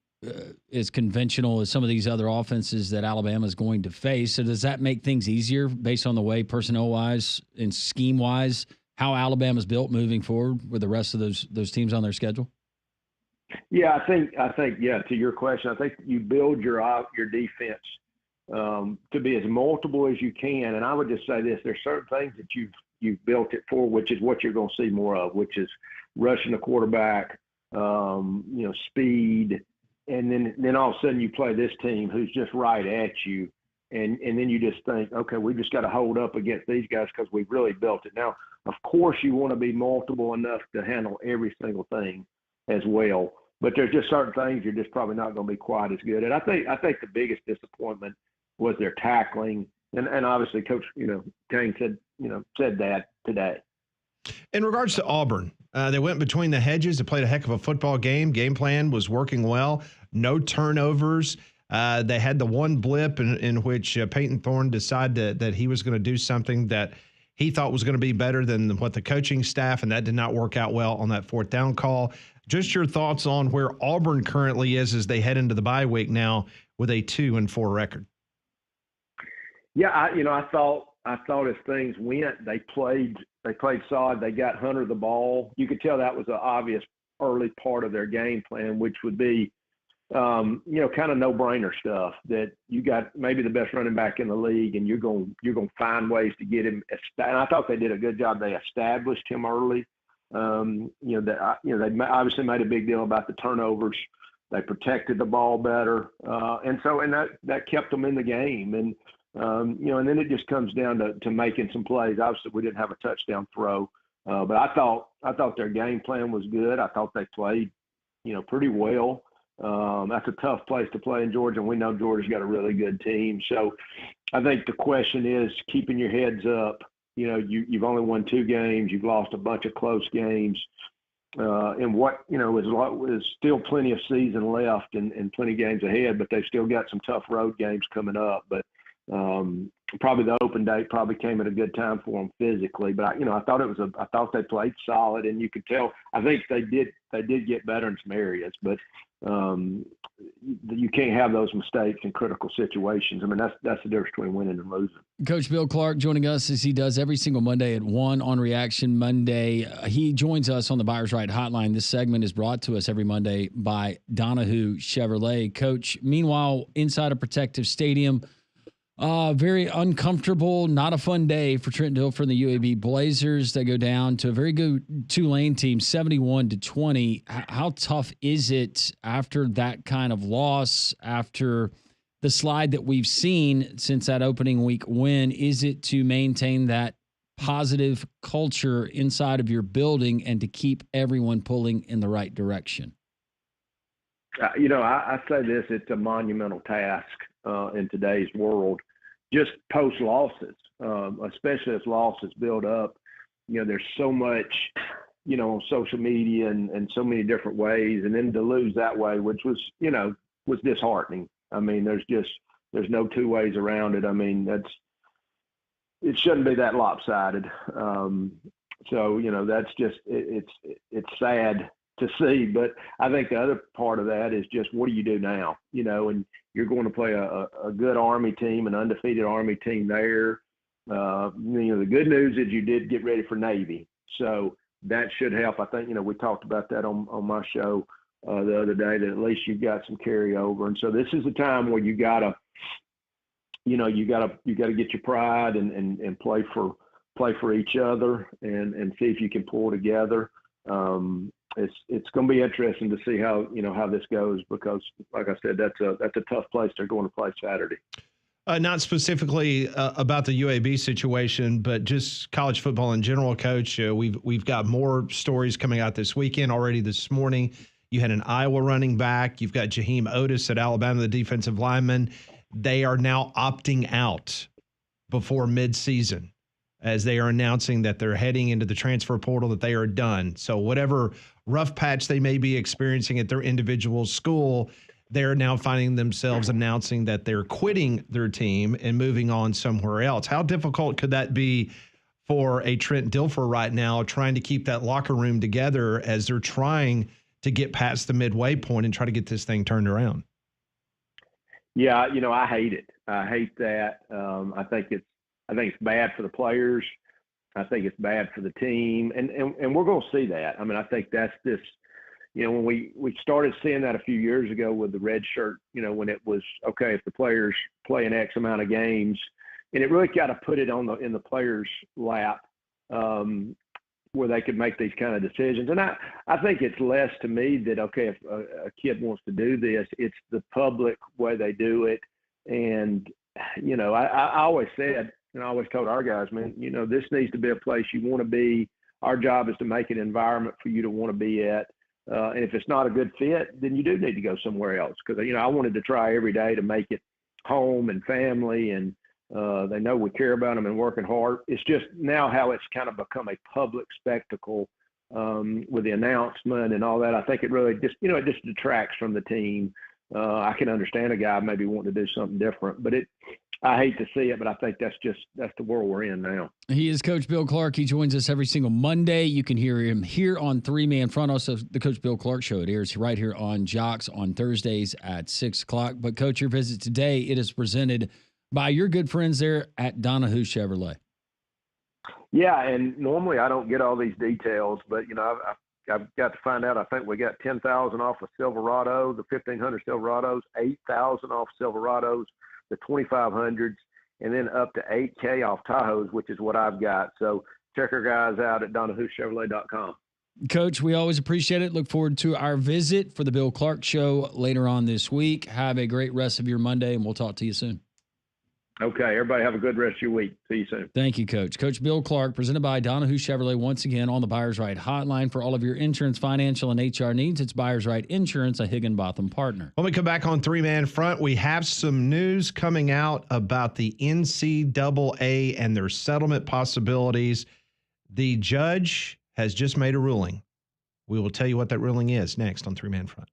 as conventional as some of these other offenses that Alabama is going to face. So does that make things easier based on the way personnel-wise and scheme-wise, how Alabama's built moving forward with the rest of those teams on their schedule? Yeah, I think to your question, I think you build your defense to be as multiple as you can. And I would just say this: there's certain things that you've built it for, which is what you're going to see more of, which is rushing the quarterback, speed, and then all of a sudden you play this team who's just right at you, and then you just think, okay, we just got to hold up against these guys because we've really built it. Now, of course, you want to be multiple enough to handle every single thing as well, but there's just certain things you're just probably not going to be quite as good at. I think the biggest disappointment was their tackling, and obviously Coach Kane said that today. In regards to Auburn, they went between the hedges. They played a heck of a football game. Game plan was working well. No turnovers. They had the one blip in which Peyton Thorne decided that he was going to do something that he thought was going to be better than what the coaching staff, and that did not work out well on that fourth down call. Just your thoughts on where Auburn currently is as they head into the bye week now with a 2-4 record. Yeah, I thought as things went, they played solid. They got Hunter the ball. You could tell that was an obvious early part of their game plan, which would be, kind of no-brainer stuff that you got maybe the best running back in the league, and you're going to find ways to get him. And I thought they did a good job. They established him early. They obviously made a big deal about the turnovers. They protected the ball better, and that kept them in the game. And and then it just comes down to making some plays. Obviously, we didn't have a touchdown throw, but I thought their game plan was good. I thought they played, pretty well. That's a tough place to play in Georgia, and we know Georgia's got a really good team. So I think the question is keeping your heads up. You've only won 2 games. You've lost a bunch of close games. And what, is still plenty of season left and plenty of games ahead, but they've still got some tough road games coming up. But probably the open date probably came at a good time for them physically. But I thought they played solid, and you could tell. I think they did get better in some areas, but you can't have those mistakes in critical situations. I mean, that's the difference between winning and losing. Coach Bill Clark joining us as he does every single Monday at 1 on Reaction Monday. He joins us on the Buyers Right Hotline. This segment is brought to us every Monday by Donahue Chevrolet. Coach, meanwhile, inside a Protective Stadium, very uncomfortable, not a fun day for Trent Dilfer and the UAB Blazers. They go down to a very good Tulane team, 71-20. How tough is it after that kind of loss, after the slide that we've seen since that opening week win? Is it to maintain that positive culture inside of your building and to keep everyone pulling in the right direction? I say this, it's a monumental task in today's world, just post losses, especially as losses build up. There's so much, on social media and so many different ways, and then to lose that way, which was disheartening. I mean, there's no two ways around it. I mean, it shouldn't be that lopsided. That's just, it's sad to see, but I think the other part of that is just, what do you do now? And you're going to play a good Army team, an undefeated Army team there. The good news is you did get ready for Navy, so that should help. I think, we talked about that on my show the other day, that at least you've got some carryover. And so this is a time where you gotta get your pride and play for each other and see if you can pull together. It's going to be interesting to see how this goes, because, like I said, that's a tough place they're going to play Saturday. Not specifically about the UAB situation, but just college football in general, Coach. We've got more stories coming out this weekend. Already this morning, you had an Iowa running back. You've got Jem Otis at Alabama, the defensive lineman. They are now opting out before midseason, as they are announcing that they're heading into the transfer portal, that they are done. So whatever rough patch they may be experiencing at their individual school, they're now finding themselves announcing that they're quitting their team and moving on somewhere else. How difficult could that be for a Trent Dilfer right now, trying to keep that locker room together as they're trying to get past the midway point and try to get this thing turned around? Yeah, I hate it. I hate that. I think it's bad for the players. I think it's bad for the team, and we're going to see that. I mean, I think that's this. When we started seeing that a few years ago with the red shirt, when it was okay if the players play an X amount of games, and it really got to put it in the players' lap, where they could make these kind of decisions. And I think it's less to me that, okay, if a kid wants to do this, it's the public way they do it. And, I always said, and I always told our guys, man, this needs to be a place you want to be. Our job is to make an environment for you to want to be at. And if it's not a good fit, then you do need to go somewhere else. Because, I wanted to try every day to make it home and family, and they know we care about them and working hard. It's just now how it's kind of become a public spectacle with the announcement and all that. I think it really just, it just detracts from the team. I can understand a guy maybe wanting to do something different, but I hate to see it, but I think that's the world we're in now. He is Coach Bill Clark. He joins us every single Monday. You can hear him here on 3-Man Front. Also, the Coach Bill Clark Show. It airs right here on Jocks on Thursdays at 6 o'clock. But, Coach, your visit today, it is presented by your good friends there at Donahue Chevrolet. Yeah, and normally I don't get all these details, but, I've got to find out. I think we got 10,000 off of Silverado, the 1,500 Silverados, 8,000 off Silverados, the 2,500s, and then up to 8K off Tahoes, which is what I've got. So check our guys out at DonahueChevrolet.com. Coach, we always appreciate it. Look forward to our visit for the Bill Clark Show later on this week. Have a great rest of your Monday, and we'll talk to you soon. Okay, everybody have a good rest of your week. See you soon. Thank you, Coach. Coach Bill Clark, presented by Donahue Chevrolet, once again on the Buyers Right Hotline for all of your insurance, financial, and HR needs. It's Buyers Right Insurance, a Higginbotham partner. When we come back on 3-Man Front, we have some news coming out about the NCAA and their settlement possibilities. The judge has just made a ruling. We will tell you what that ruling is next on 3-Man Front.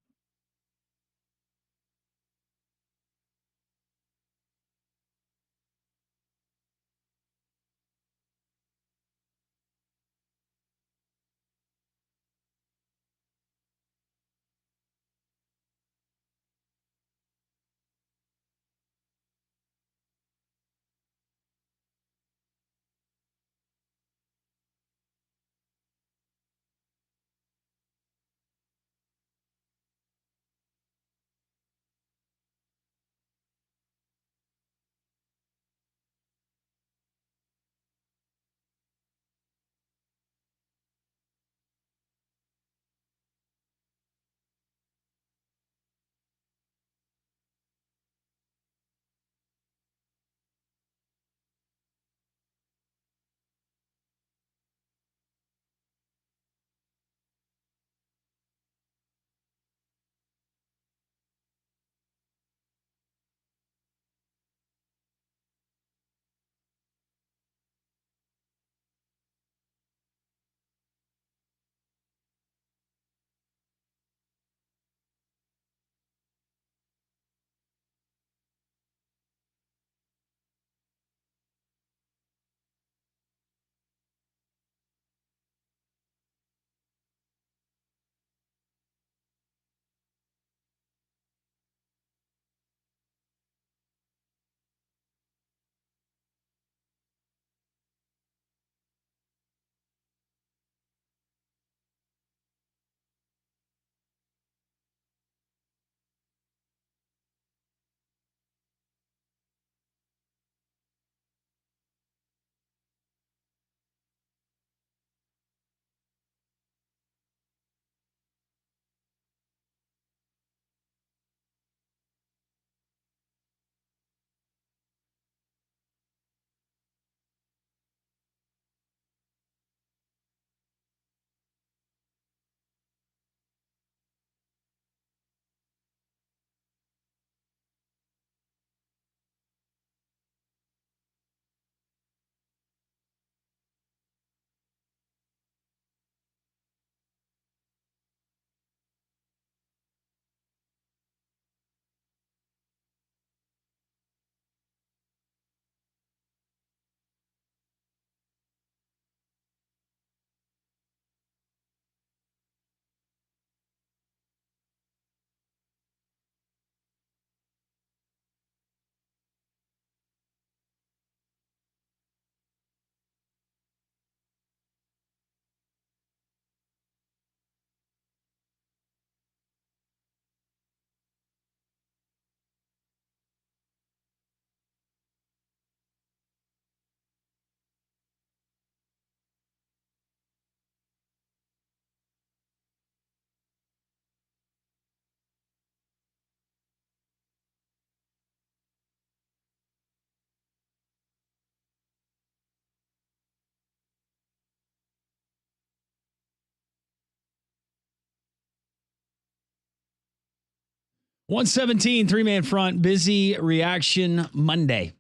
117, three-man front, busy reaction Monday.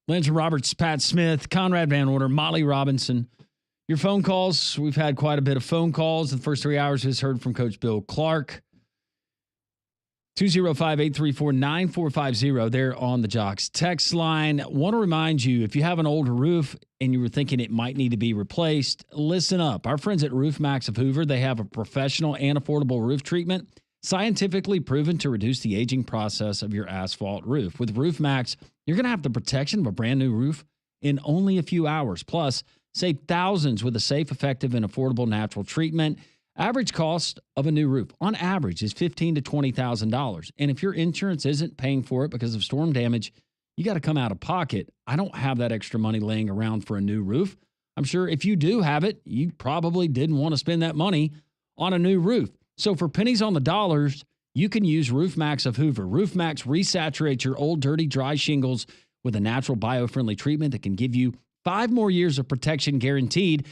Landry Roberts, Pat Smith, Conrad Van Order, Molly Robinson. Your phone calls, we've had quite a bit of phone calls. In the first 3 hours, we've heard from Coach Bill Clark. 205-834-9450. There on the Jocks text line. Want to remind you, if you have an older roof and you were thinking it might need to be replaced, listen up. Our friends at Roof Max of Hoover, they have a professional and affordable roof treatment, scientifically proven to reduce the aging process of your asphalt roof. With Roof Max, you're going to have the protection of a brand new roof in only a few hours. Plus, save thousands with a safe, effective, and affordable natural treatment. Average cost of a new roof, on average, is $15,000 to $20,000. And if your insurance isn't paying for it because of storm damage, you got to come out of pocket. I don't have that extra money laying around for a new roof. I'm sure if you do have it, you probably didn't want to spend that money on a new roof. So for pennies on the dollars, you can use Roof Max of Hoover. Roof Max resaturates your old, dirty, dry shingles with a natural bio-friendly treatment that can give you 5 more years of protection guaranteed.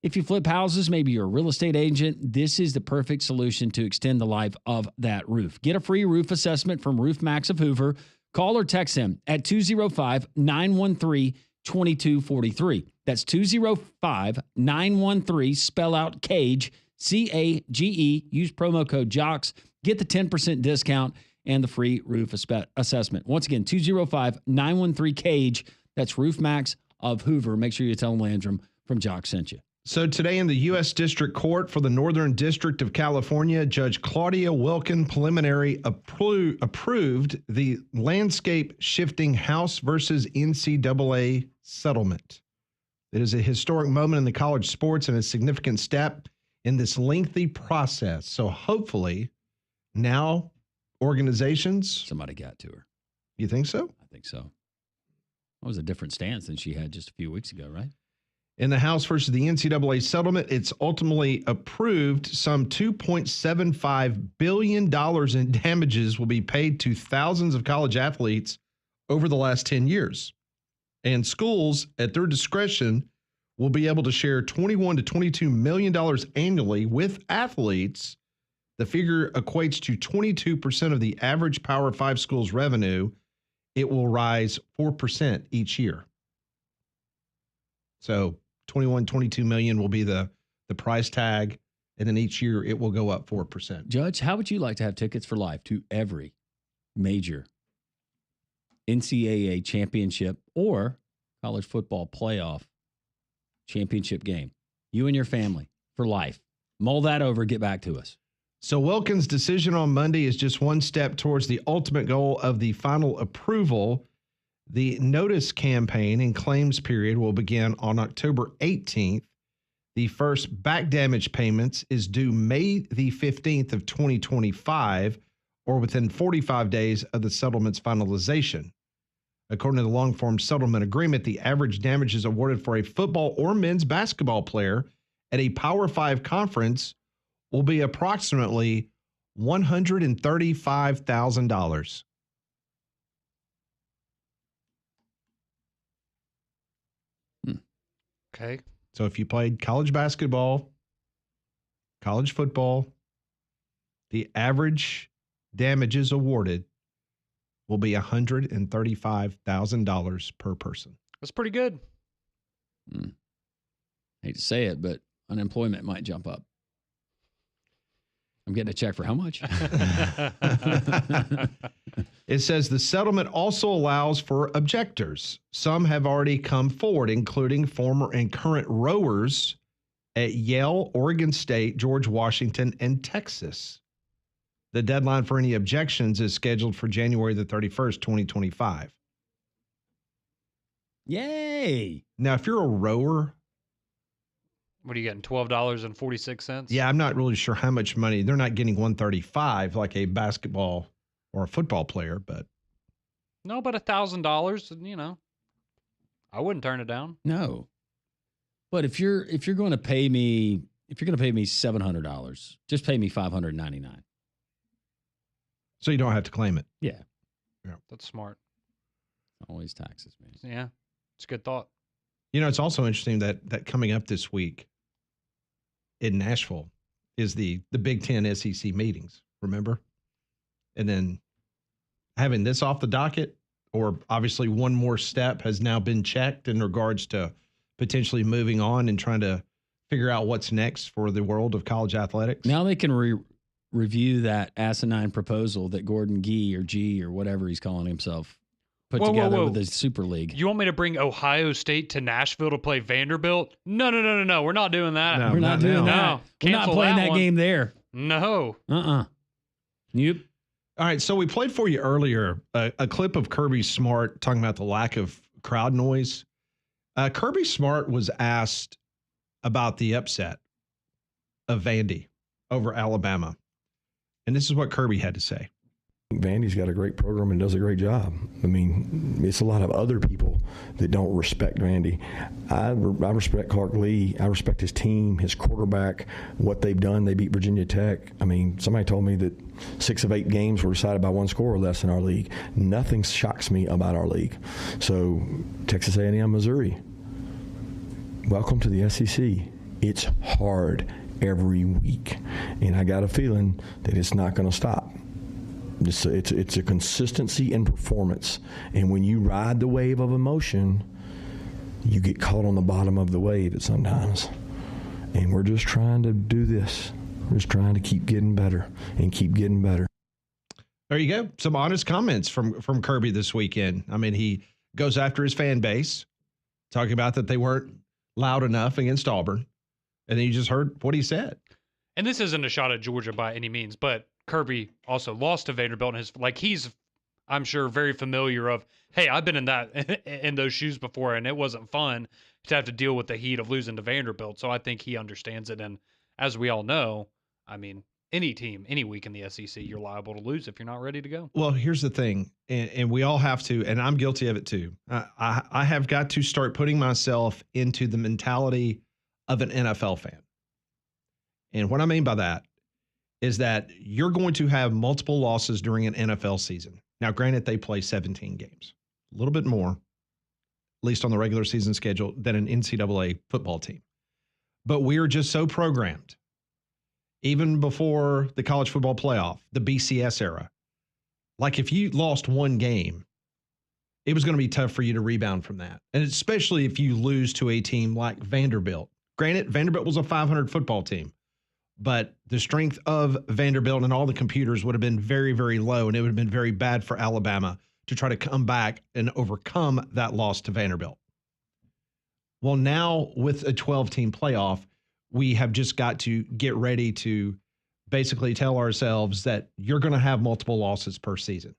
If you flip houses, maybe you're a real estate agent, this is the perfect solution to extend the life of that roof. Get a free roof assessment from Roof Max of Hoover. Call or text them at 205-913-2243. That's 205-913, spell out CAGE, C-A-G-E. Use promo code JOCKS. Get the 10% discount and the free roof assessment. Once again, 205-913-CAGE. That's Roof Max of Hoover. Make sure you tell them Landrum from Jock sent you. So today in the U.S. District Court for the Northern District of California, Judge Claudia Wilkin preliminary approved the landscape shifting House versus NCAA settlement. It is a historic moment in the college sports and a significant step in this lengthy process. So hopefully now organizations... Somebody got to her. You think so? I think so. That was a different stance than she had just a few weeks ago, right? In the House versus the NCAA settlement, it's ultimately approved. Some $2.75 billion in damages will be paid to thousands of college athletes over the last 10 years. And schools, at their discretion, will be able to share $21 to $22 million annually with athletes. The figure equates to 22% of the average Power 5 school's revenue. It will rise 4% each year. So 21, 22 million will be the price tag, and then each year it will go up 4%. Judge, how would you like to have tickets for life to every major NCAA championship or college football playoff championship game? You and your family for life. Mull that over, get back to us. So Wilkins' decision on Monday is just one step towards the ultimate goal of the final approval. The notice campaign and claims period will begin on October 18th. The first back damage payments is due May the 15th of 2025, or within 45 days of the settlement's finalization. According to the long-form settlement agreement, the average damages awarded for a football or men's basketball player at a Power 5 conference will be approximately $135,000. Okay. So if you played college basketball, college football, the average damages awarded will be $135,000 per person. That's pretty good. Hate to say it, but unemployment might jump up. I'm getting a check for how much? It says the settlement also allows for objectors. Some have already come forward, including former and current rowers at Yale, Oregon State, George Washington, and Texas. The deadline for any objections is scheduled for January the 31st, 2025. Yay! Now, if you're a rower, what are you getting? $12.46? yeah, I'm not really sure how much money. They're not getting $135 like a basketball or a football player, but No, but $1,000, you know, I wouldn't turn it down. No. But if you're going to pay me $700, just pay me $599. so you don't have to claim it. Yeah. That's smart. Always taxes, man. Yeah, it's a good thought. You know, it's also interesting that coming up this week in Nashville is the Big Ten SEC meetings, remember? and then having this off the docket, or obviously one more step has now been checked in regards to potentially moving on and trying to figure out what's next for the world of college athletics. Now they can review that asinine proposal that Gordon Gee or G or whatever he's calling himself put together with the Super League. You want me to bring Ohio State to Nashville to play Vanderbilt? No. We're not doing that. No, we're not doing that. No, We're not playing that game there. No. Yep. All right, so we played for you earlier a clip of Kirby Smart talking about the lack of crowd noise. Kirby Smart was asked about the upset of Vandy over Alabama. And this is what Kirby had to say. Vandy's got a great program and does a great job. I mean, it's a lot of other people that don't respect Vandy. I respect Clark Lee. I respect his team, his quarterback, what they've done. They beat Virginia Tech. I mean, somebody told me that 6 of 8 games were decided by 1 score or less in our league. Nothing shocks me about our league. So, Texas A&M, Missouri, welcome to the SEC. It's hard every week, and I got a feeling that it's not going to stop. It's a consistency in performance, and when you ride the wave of emotion, you get caught on the bottom of the wave at sometimes. And we're just trying to do this. We're just trying to keep getting better and keep getting better. There you go. Some honest comments from Kirby this weekend. I mean, he goes after his fan base, talking about that they weren't loud enough against Auburn. And then you just heard what he said. And this isn't a shot at Georgia by any means, but Kirby also lost to Vanderbilt, and he's, I'm sure, very familiar of, hey, I've been in those shoes before, and it wasn't fun to have to deal with the heat of losing to Vanderbilt. So I think he understands it. And as we all know, I mean, any team, any week in the SEC, you're liable to lose if you're not ready to go. Well, here's the thing, and we all have to, and I'm guilty of it too. I have got to start putting myself into the mentality of an NFL fan. And what I mean by that is that you're going to have multiple losses during an NFL season. Now, granted, they play 17 games, a little bit more, at least on the regular season schedule, than an NCAA football team. But we are just so programmed, even before the college football playoff, the BCS era. Like if you lost one game, it was going to be tough for you to rebound from that. And especially if you lose to a team like Vanderbilt. Granted, Vanderbilt was a 500 football team. But the strength of Vanderbilt and all the computers would have been very, very low, and it would have been very bad for Alabama to try to come back and overcome that loss to Vanderbilt. Well, now with a 12-team playoff, we have just got to get ready to basically tell ourselves that you're going to have multiple losses per season,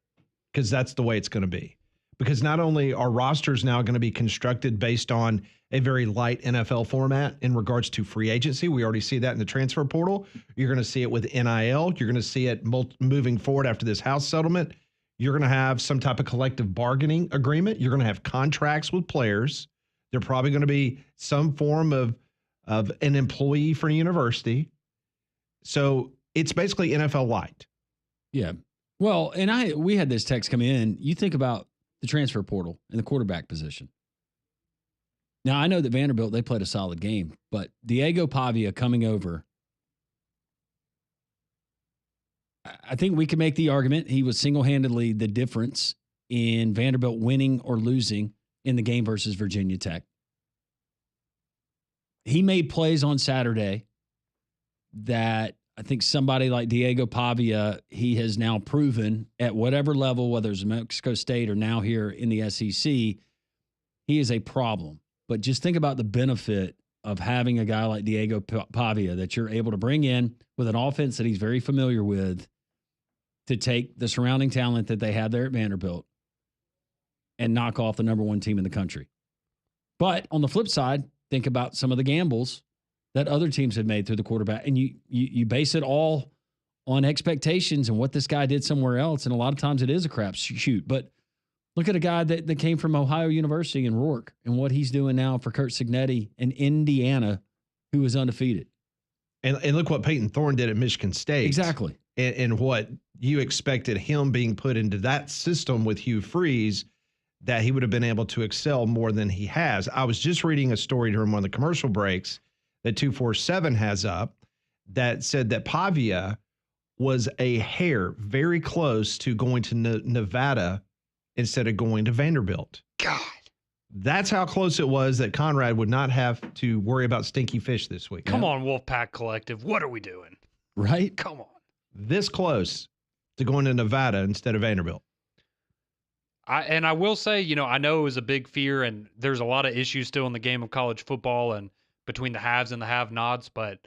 because that's the way it's going to be. Because not only are rosters now going to be constructed based on a very light NFL format in regards to free agency. We already see that in the transfer portal. You're going to see it with NIL. You're going to see it moving forward after this house settlement. You're going to have some type of collective bargaining agreement. You're going to have contracts with players. They're probably going to be some form of an employee for a university. So it's basically NFL light. Yeah. Well, and we had this text come in. You think about the transfer portal and the quarterback position. Now, I know that Vanderbilt, they played a solid game, but Diego Pavia coming over, I think we can make the argument he was single-handedly the difference in Vanderbilt winning or losing in the game versus Virginia Tech. He made plays on Saturday that I think somebody like Diego Pavia, he has now proven at whatever level, whether it's Mexico State or now here in the SEC, he is a problem. But just think about the benefit of having a guy like Diego Pavia that you're able to bring in with an offense that he's very familiar with to take the surrounding talent that they had there at Vanderbilt and knock off the number 1 team in the country. But on the flip side, think about some of the gambles that other teams have made through the quarterback. And you base it all on expectations and what this guy did somewhere else. And a lot of times it is a crap shoot. But look at a guy that came from Ohio University in Rourke and what he's doing now for Curt Cignetti in Indiana, who is undefeated. And look what Peyton Thorne did at Michigan State. Exactly. And what you expected him being put into that system with Hugh Freeze, that he would have been able to excel more than he has. I was just reading a story during one of the commercial breaks that 247 has up that said that Pavia was a hair very close to going to Nevada instead of going to Vanderbilt. God. That's how close it was that Conrad would not have to worry about stinky fish this week. Come on, Wolfpack Collective. What are we doing? Right? Come on. This close to going to Nevada instead of Vanderbilt. I will say, I know it was a big fear, and there's a lot of issues still in the game of college football and between the haves and the have-nots. But,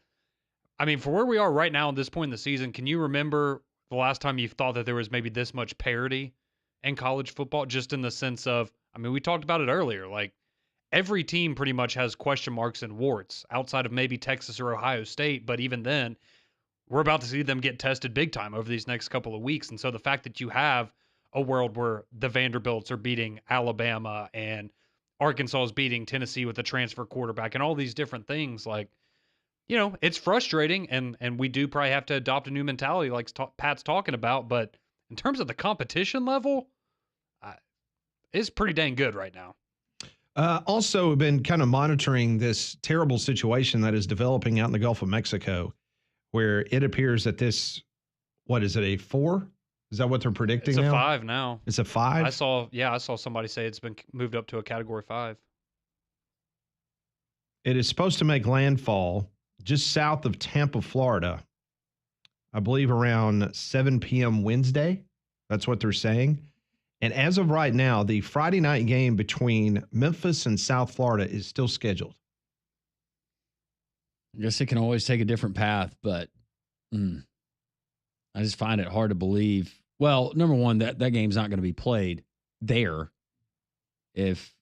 I mean, for where we are right now at this point in the season, can you remember the last time you thought that there was maybe this much parity in college football? Just in the sense of, I mean, we talked about it earlier. Like, every team pretty much has question marks and warts outside of maybe Texas or Ohio State. But even then, we're about to see them get tested big time over these next couple of weeks. And so the fact that you have a world where the Vanderbilts are beating Alabama and Arkansas is beating Tennessee with a transfer quarterback and all these different things, like, it's frustrating. And we do probably have to adopt a new mentality like Pat's talking about. But in terms of the competition level, it's pretty dang good right now. Also been kind of monitoring this terrible situation that is developing out in the Gulf of Mexico, where it appears that this, what is it, a 4? Is that what they're predicting It's now? a 5 now. It's a 5? I saw somebody say it's been moved up to a category 5. It is supposed to make landfall just south of Tampa, Florida, I believe around 7 p.m. Wednesday. That's what they're saying. And as of right now, the Friday night game between Memphis and South Florida is still scheduled. I guess it can always take a different path, but I just find it hard to believe. Well, number one, that game's not going to be played there if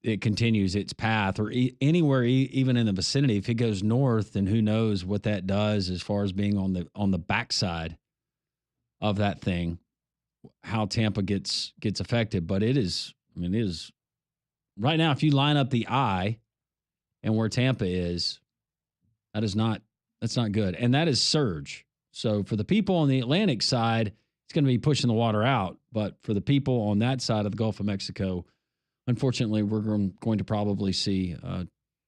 it continues its path or anywhere, even in the vicinity. If it goes north, then who knows what that does as far as being on the backside of that thing, how Tampa gets affected. But it is right now, if you line up the eye and where Tampa is, that's not good. And that is surge. So for the people on the Atlantic side, it's going to be pushing the water out. But for the people on that side of the Gulf of Mexico, unfortunately, we're going to probably see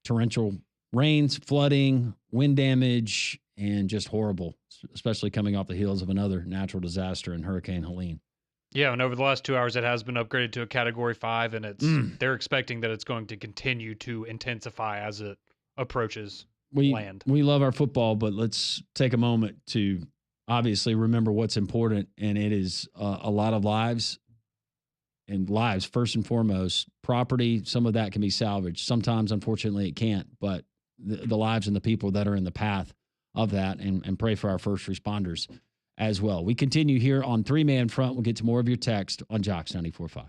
torrential rains, flooding, wind damage, and just horrible, especially coming off the heels of another natural disaster in Hurricane Helene. Yeah, and over the last 2 hours, it has been upgraded to a Category 5, and they're expecting that it's going to continue to intensify as it approaches land. We love our football, but let's take a moment to obviously remember what's important, and it is a lot of lives. And lives, first and foremost, property, some of that can be salvaged. Sometimes, unfortunately, it can't, but the lives and the people that are in the path of that, and pray for our first responders as well. We continue here on Three Man Front. We'll get to more of your text on Jocks 94.5.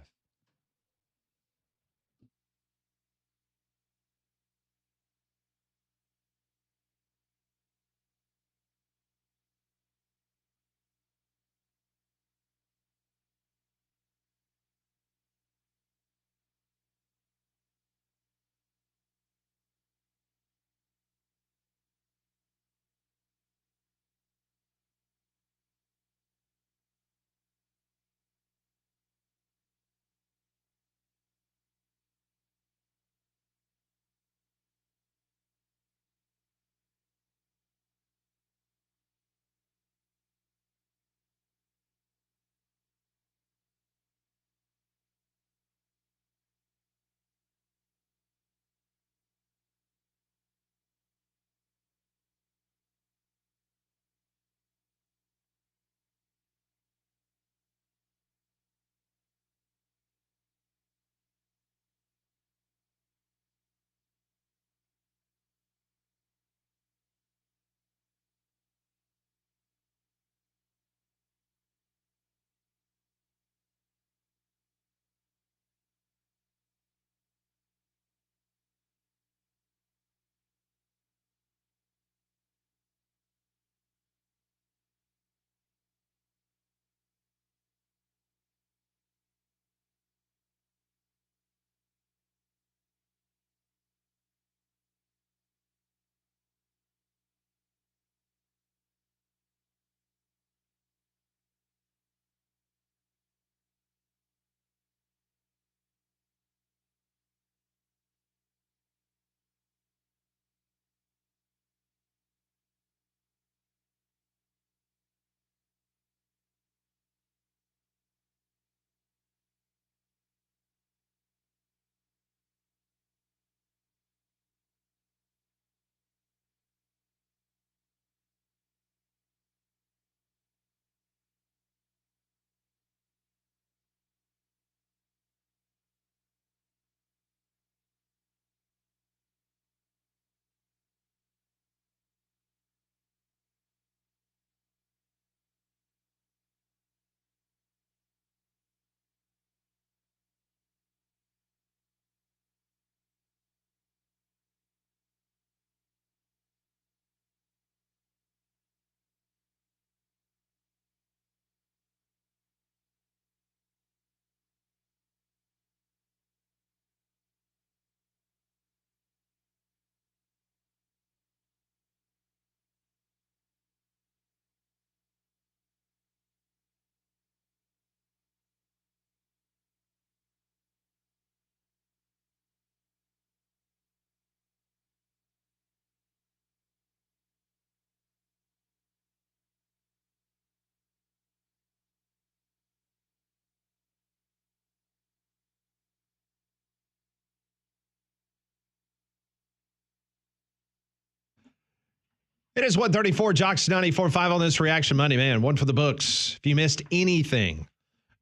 It is 1:34, Jocks 94.5 on this Reaction Monday, man. One for the books. If you missed anything,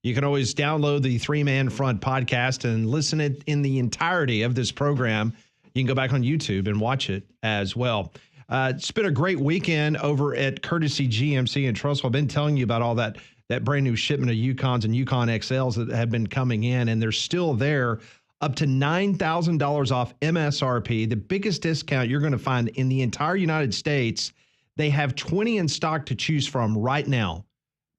you can always download the 3-Man Front podcast and listen it in the entirety of this program. You can go back on YouTube and watch it as well. It's been a great weekend over at Courtesy GMC in Trussville. I've been telling you about all that brand new shipment of Yukons and Yukon XLs that have been coming in, and they're still there. Up to $9,000 off MSRP, the biggest discount you're going to find in the entire United States. They have 20 in stock to choose from right now.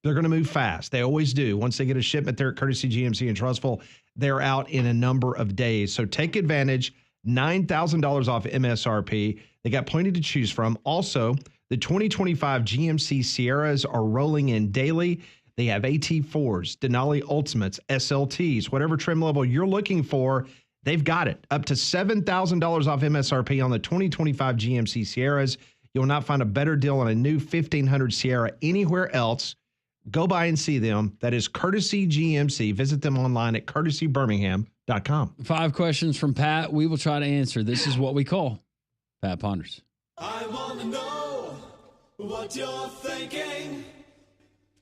They're going to move fast. They always do. Once they get a shipment there at Courtesy GMC in Trussville, they're out in a number of days. So take advantage. $9,000 off MSRP. They got plenty to choose from. Also, the 2025 GMC Sierras are rolling in daily. They have AT4s, Denali Ultimates, SLTs, whatever trim level you're looking for, they've got it. Up to $7,000 off MSRP on the 2025 GMC Sierras. You'll not find a better deal on a new 1500 Sierra anywhere else. Go by and see them. That is Courtesy GMC. Visit them online at courtesybirmingham.com. 5 questions from Pat. We will try to answer. This is what we call Pat Ponders. I want to know what you're thinking.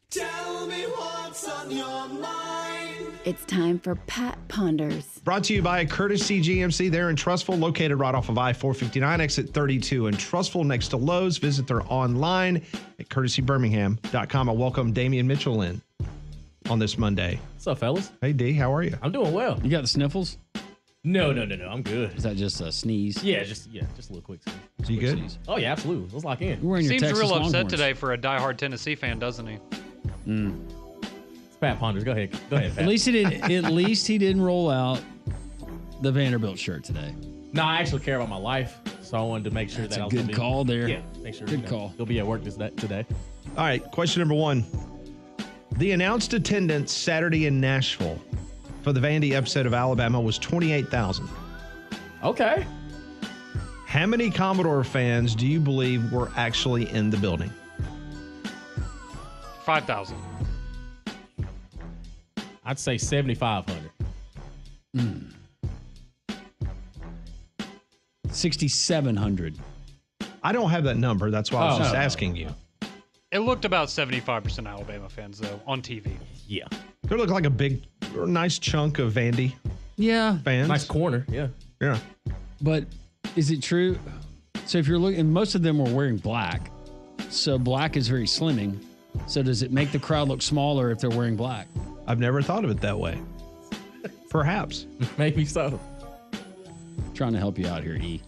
Tell me what's on your mind. It's time for Pat Ponders. Brought to you by Courtesy GMC. They're in Trussville, located right off of I-459, exit 32 in Trussville, next to Lowe's. Visit their online at courtesybirmingham.com. I welcome Damian Mitchell in on this Monday. What's up, fellas? Hey, D, how are you? I'm doing well. You got the sniffles? No. I'm good. Is that just a sneeze? Yeah, just a little quick sneeze. You good? Sneeze. Oh, yeah, absolutely. Let's lock in. You're wearing your Seems Texas real upset Longhorns today for a diehard Tennessee fan, doesn't he? It's Pat Ponders. Go ahead, Pat. At least he didn't roll out the Vanderbilt shirt today. No, I actually care about my life, so I wanted to make sure That's that a I was good gonna be, call there. Yeah, make sure. Good call. He'll be at work today. All right, question number 1. The announced attendance Saturday in Nashville for the Vandy upset of Alabama was 28,000. Okay. How many Commodore fans do you believe were actually in the building? 5,000. I'd say 7,500. 6,700. I don't have that number. That's why I was just asking you. It looked about 75% Alabama fans, though, on TV. Yeah. There looked like a big, nice chunk of Vandy fans. Nice corner. Yeah. Yeah. But is it true? So if you're looking, most of them were wearing black. So black is very slimming. So does it make the crowd look smaller if they're wearing black? I've never thought of it that way. Perhaps. Maybe so. Trying to help you out here, E.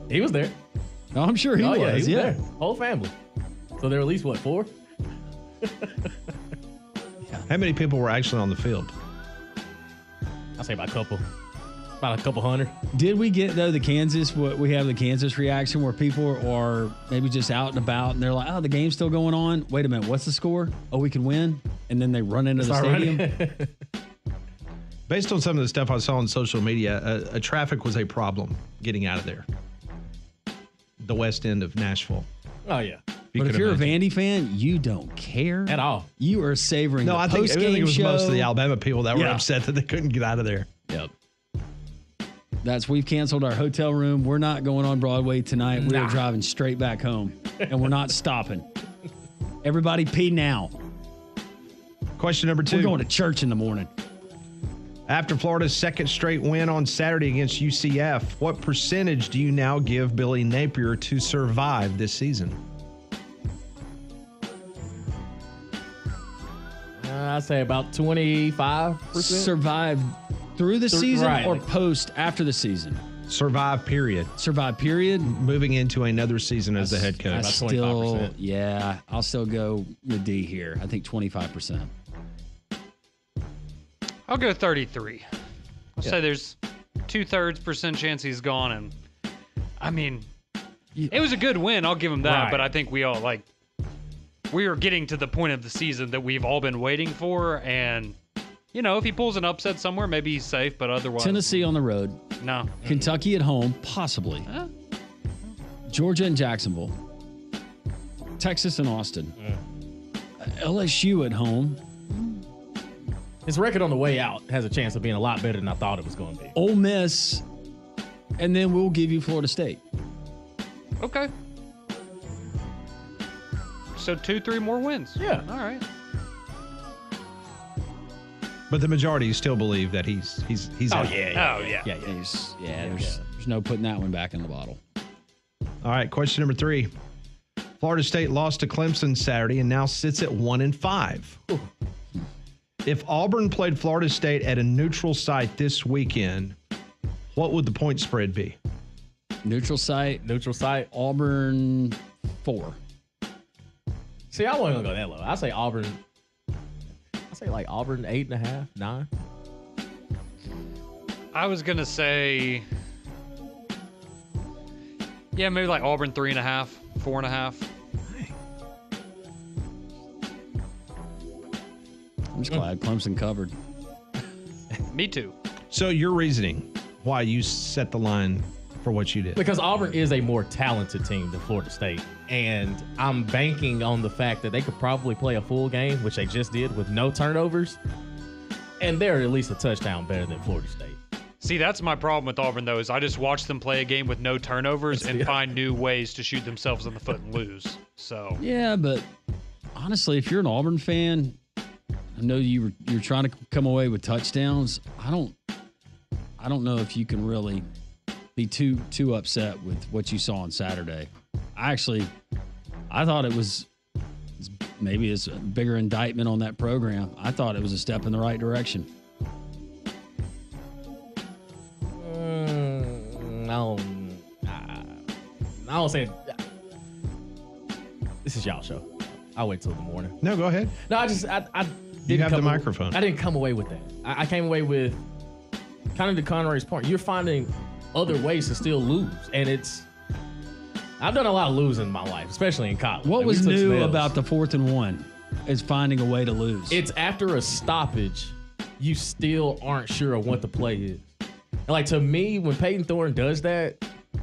He was there. Oh, I'm sure he was. Yeah, he was yeah. there. Whole family. So there were at least, 4? How many people were actually on the field? I'll say about a couple hundred. Did we get, though, the Kansas reaction where people are maybe just out and about and they're like, oh, the game's still going on? Wait a minute, what's the score? Oh, we can win? And then they run into the stadium? Based on some of the stuff I saw on social media, traffic was a problem getting out of there. The west end of Nashville. Oh, yeah. But if you're a Vandy fan, you don't care at all. You are savoring the I post-game think it was show. most of the Alabama people that were upset that they couldn't get out of there. Yep. We've canceled our hotel room. We're not going on Broadway tonight. We're driving straight back home, and we're not stopping. Everybody pee now. Question number 2. We're going to church in the morning. After Florida's second straight win on Saturday against UCF, what percentage do you now give Billy Napier to survive this season? I'd say about 25%. Survive through the season or like post after the season? Survive, period. Survive, period. Moving into another season as the head coach. I'll still go with D here. I think 25%. I'll go 33. I'll say there's 2/3% chance he's gone. And I mean, it was a good win. I'll give him that. Right. But I think we are getting to the point of the season that we've all been waiting for. And, if he pulls an upset somewhere, maybe he's safe. But otherwise, Tennessee on the road. No. Kentucky at home, possibly. Georgia and Jacksonville. Texas and Austin. LSU at home. His record on the way out has a chance of being a lot better than I thought it was going to be. Ole Miss, and then we'll give you Florida State. Okay. So 2-3 more wins. Yeah. All right. But the majority still believe that he's out. Oh yeah. There's no putting that one back in the bottle. All right, question number 3. Florida State lost to Clemson Saturday and now sits at 1-5. If Auburn played Florida State at a neutral site this weekend, what would the point spread be? Neutral site. Auburn 4. See, I wasn't gonna go that low. I say Auburn. I say like Auburn 8.5, 9. I was gonna say, yeah, maybe like Auburn 3.5, 4.5. I'm just glad Clemson covered. Me too. So your reasoning why you set the line for what you did? Because Auburn is a more talented team than Florida State. And I'm banking on the fact that they could probably play a full game, which they just did with no turnovers. And they're at least a touchdown better than Florida State. See, that's my problem with Auburn, though, is I just watch them play a game with no turnovers and find new ways to shoot themselves in the foot and lose. So Yeah, but honestly, if you're an Auburn fan, I know you're trying to come away with touchdowns. I don't know if you can really be too upset with what you saw on Saturday. I thought it was maybe it's a bigger indictment on that program. I thought it was a step in the right direction. I don't say this is y'all show. I'll wait till the morning. No, go ahead. No, I You have the microphone. I didn't come away with that. I came away with kind of to Conray's point. You're finding other ways to still lose, and I've done a lot of losing in my life, especially in college. What was new about the 4th and 1 is finding a way to lose. It's after a stoppage, you still aren't sure of what the play is. And like to me, when Peyton Thorne does that,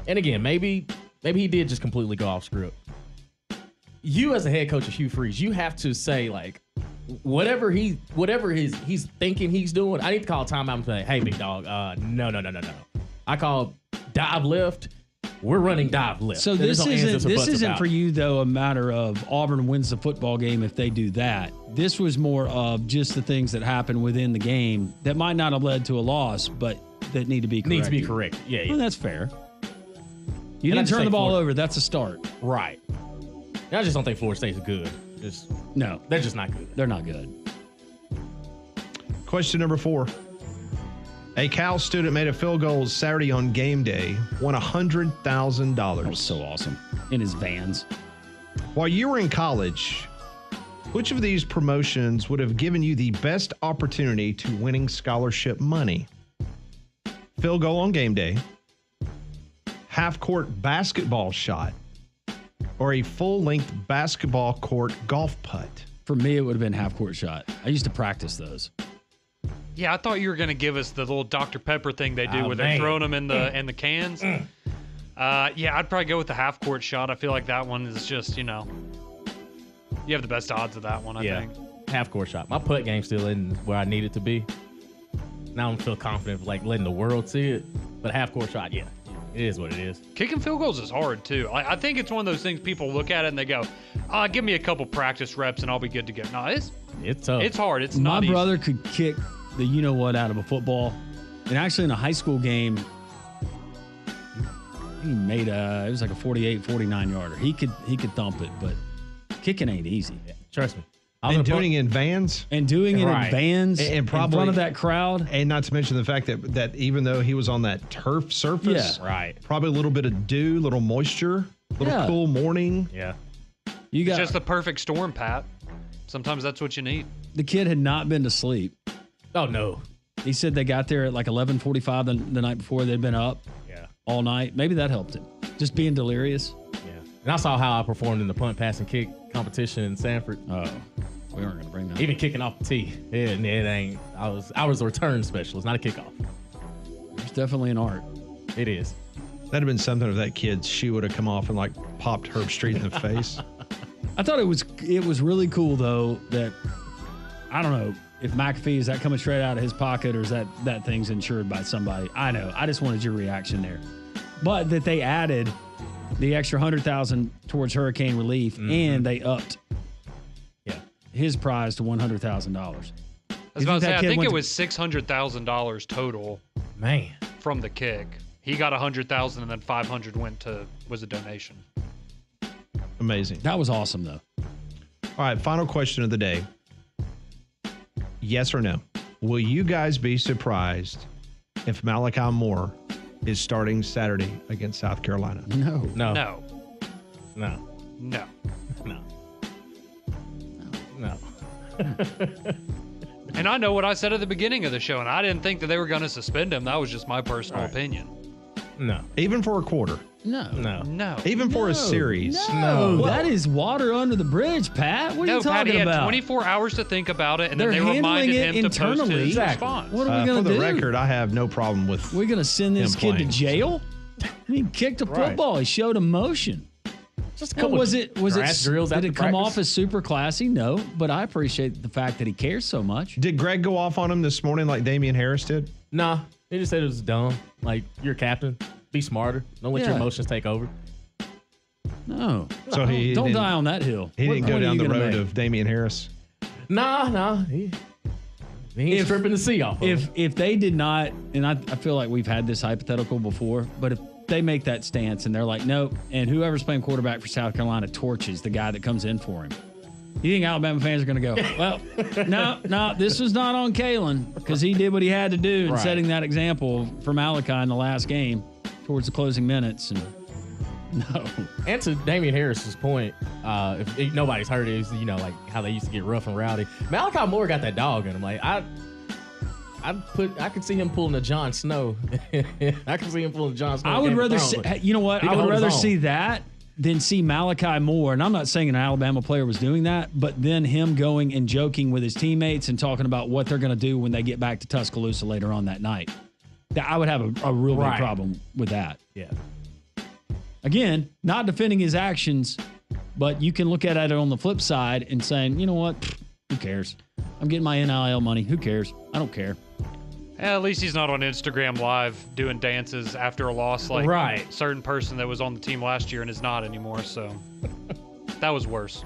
and again, maybe he did just completely go off script. You as a head coach of Hugh Freeze, you have to say like, whatever he's thinking he's doing, I need to call a timeout and say, hey, big dog, no. I call dive left. We're running dive left. So this isn't for you, though, a matter of Auburn wins the football game if they do that. This was more of just the things that happened within the game that might not have led to a loss, but that need to be corrected. Needs to be correct. Yeah. Well, that's fair. You didn't turn the ball over. That's a start. Right. I just don't think Florida State's good. No. They're just not good. They're not good. Question number 4. A Cal student made a field goal Saturday on game day, won $100,000. That was so awesome. In his Vans. While you were in college, which of these promotions would have given you the best opportunity to winning scholarship money? Field goal on game day, half-court basketball shot, or a full-length basketball court golf putt? For me, it would have been half-court shot. I used to practice those. Yeah, I thought you were going to give us the little Dr. Pepper thing they do where they're throwing them in the cans. Yeah, I'd probably go with the half-court shot. I feel like that one is just, you have the best odds of that one, I think. Half-court shot. My putt game still isn't where I need it to be. Now I don't feel confident of, letting the world see it. But half-court shot, yeah, it is what it is. Kicking field goals is hard, too. I think it's one of those things people look at it and they go, give me a couple practice reps and I'll be good to go. No, it's tough. It's hard. It's not easy. My brother could kick the you-know-what out of a football. And actually in a high school game, he made it was like a 48, 49-yarder. He could thump it, but kicking ain't easy. Yeah, trust me. And doing it in Vans. And doing it in Vans and probably, in front of that crowd. And not to mention the fact that even though he was on that turf surface, probably a little bit of dew, little moisture, little cool morning. Yeah. It's just the perfect storm, Pat. Sometimes that's what you need. The kid had not been to sleep. Oh, no. He said they got there at like 11:45 the night before. They'd been up all night. Maybe that helped him. Just being delirious. Yeah. And I saw how I performed in the punt, pass, and kick competition in Sanford. Oh, we weren't going to bring that Even kicking off the tee. It ain't. I was a return specialist, not a kickoff. It's definitely an art. It is. That'd have been something if that kid's shoe would have come off and popped Herb Street in the face. I thought it was really cool, though, that, I don't know, if McAfee, is that coming straight out of his pocket or is that thing's insured by somebody? I know. I just wanted your reaction there. But that they added the extra $100,000 towards hurricane relief and they upped his prize to $100,000. I was about to say, I think it was $600,000 total. Man. From the kick. He got $100,000 and then $500 was a donation. Amazing. That was awesome, though. All right, final question of the day. Yes or no? Will you guys be surprised if Malachi Moore is starting Saturday against South Carolina? No. No. No. No. No. No. No. And I know what I said at the beginning of the show, and I didn't think that they were going to suspend him. That was just my personal opinion. No. Even for a quarter? No. No. No. Even for a series? No. That is water under the bridge, Pat. What are you Pat, talking he had about? 24 hours to think about it, and They're then they reminded handling him it to post internally. his Exactly. response. What are we going For to the do? record, I have no problem with We're going to send this him kid to playing. jail? He kicked a Right. football. He showed emotion. Just a Now, couple was it grass drills did after it come practice? off as super classy? No, but I appreciate the fact that he cares so much. Did Greg go off on him this morning like Damian Harris did? Nah. He just said it was dumb. Like, you're a captain. Be smarter. Don't let your Yeah. emotions take over. No. So he Don't didn't- die on that hill. He What didn't go point are down you the gonna road make? of Damian Harris. Nah. He ain't stripping the sea off. If they did not, and I feel like we've had this hypothetical before, but if they make that stance and they're like, nope, and whoever's playing quarterback for South Carolina torches the guy that comes in for him, you think Alabama fans are going to go, well, no, this was not on Kalen because he did what he had to do in Right. setting that example for Malachi in the last game towards the closing minutes. And no. And to Damian Harris's point, if nobody's heard it, like how they used to get rough and rowdy. Malachi Moore got that dog in him. Like I could see him pulling a Jon Snow. I could see him pulling a Jon Snow. I would rather see, you know what? He I can would hold his rather own. see that than see Malachi Moore. And I'm not saying an Alabama player was doing that, but then him going and joking with his teammates and talking about what they're going to do when they get back to Tuscaloosa later on that night. That I would have a real big Right. problem with that. Yeah. Again, not defending his actions, but you can look at it on the flip side and saying, you know what? Who cares? I'm getting my NIL money. Who cares? I don't care. At least he's not on Instagram Live doing dances after a loss like Right. a certain person that was on the team last year and is not anymore. So that was worse.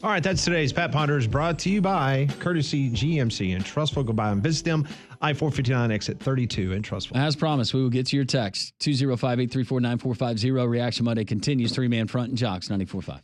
All right, that's today's Pat Ponders, brought to you by courtesy GMC in Trustful. Go by and visit them. I-459 exit 32 in Trustful. As promised, we will get to your text. 205-834-9450. Reaction Monday continues. Three-man front and Jocks 94.5.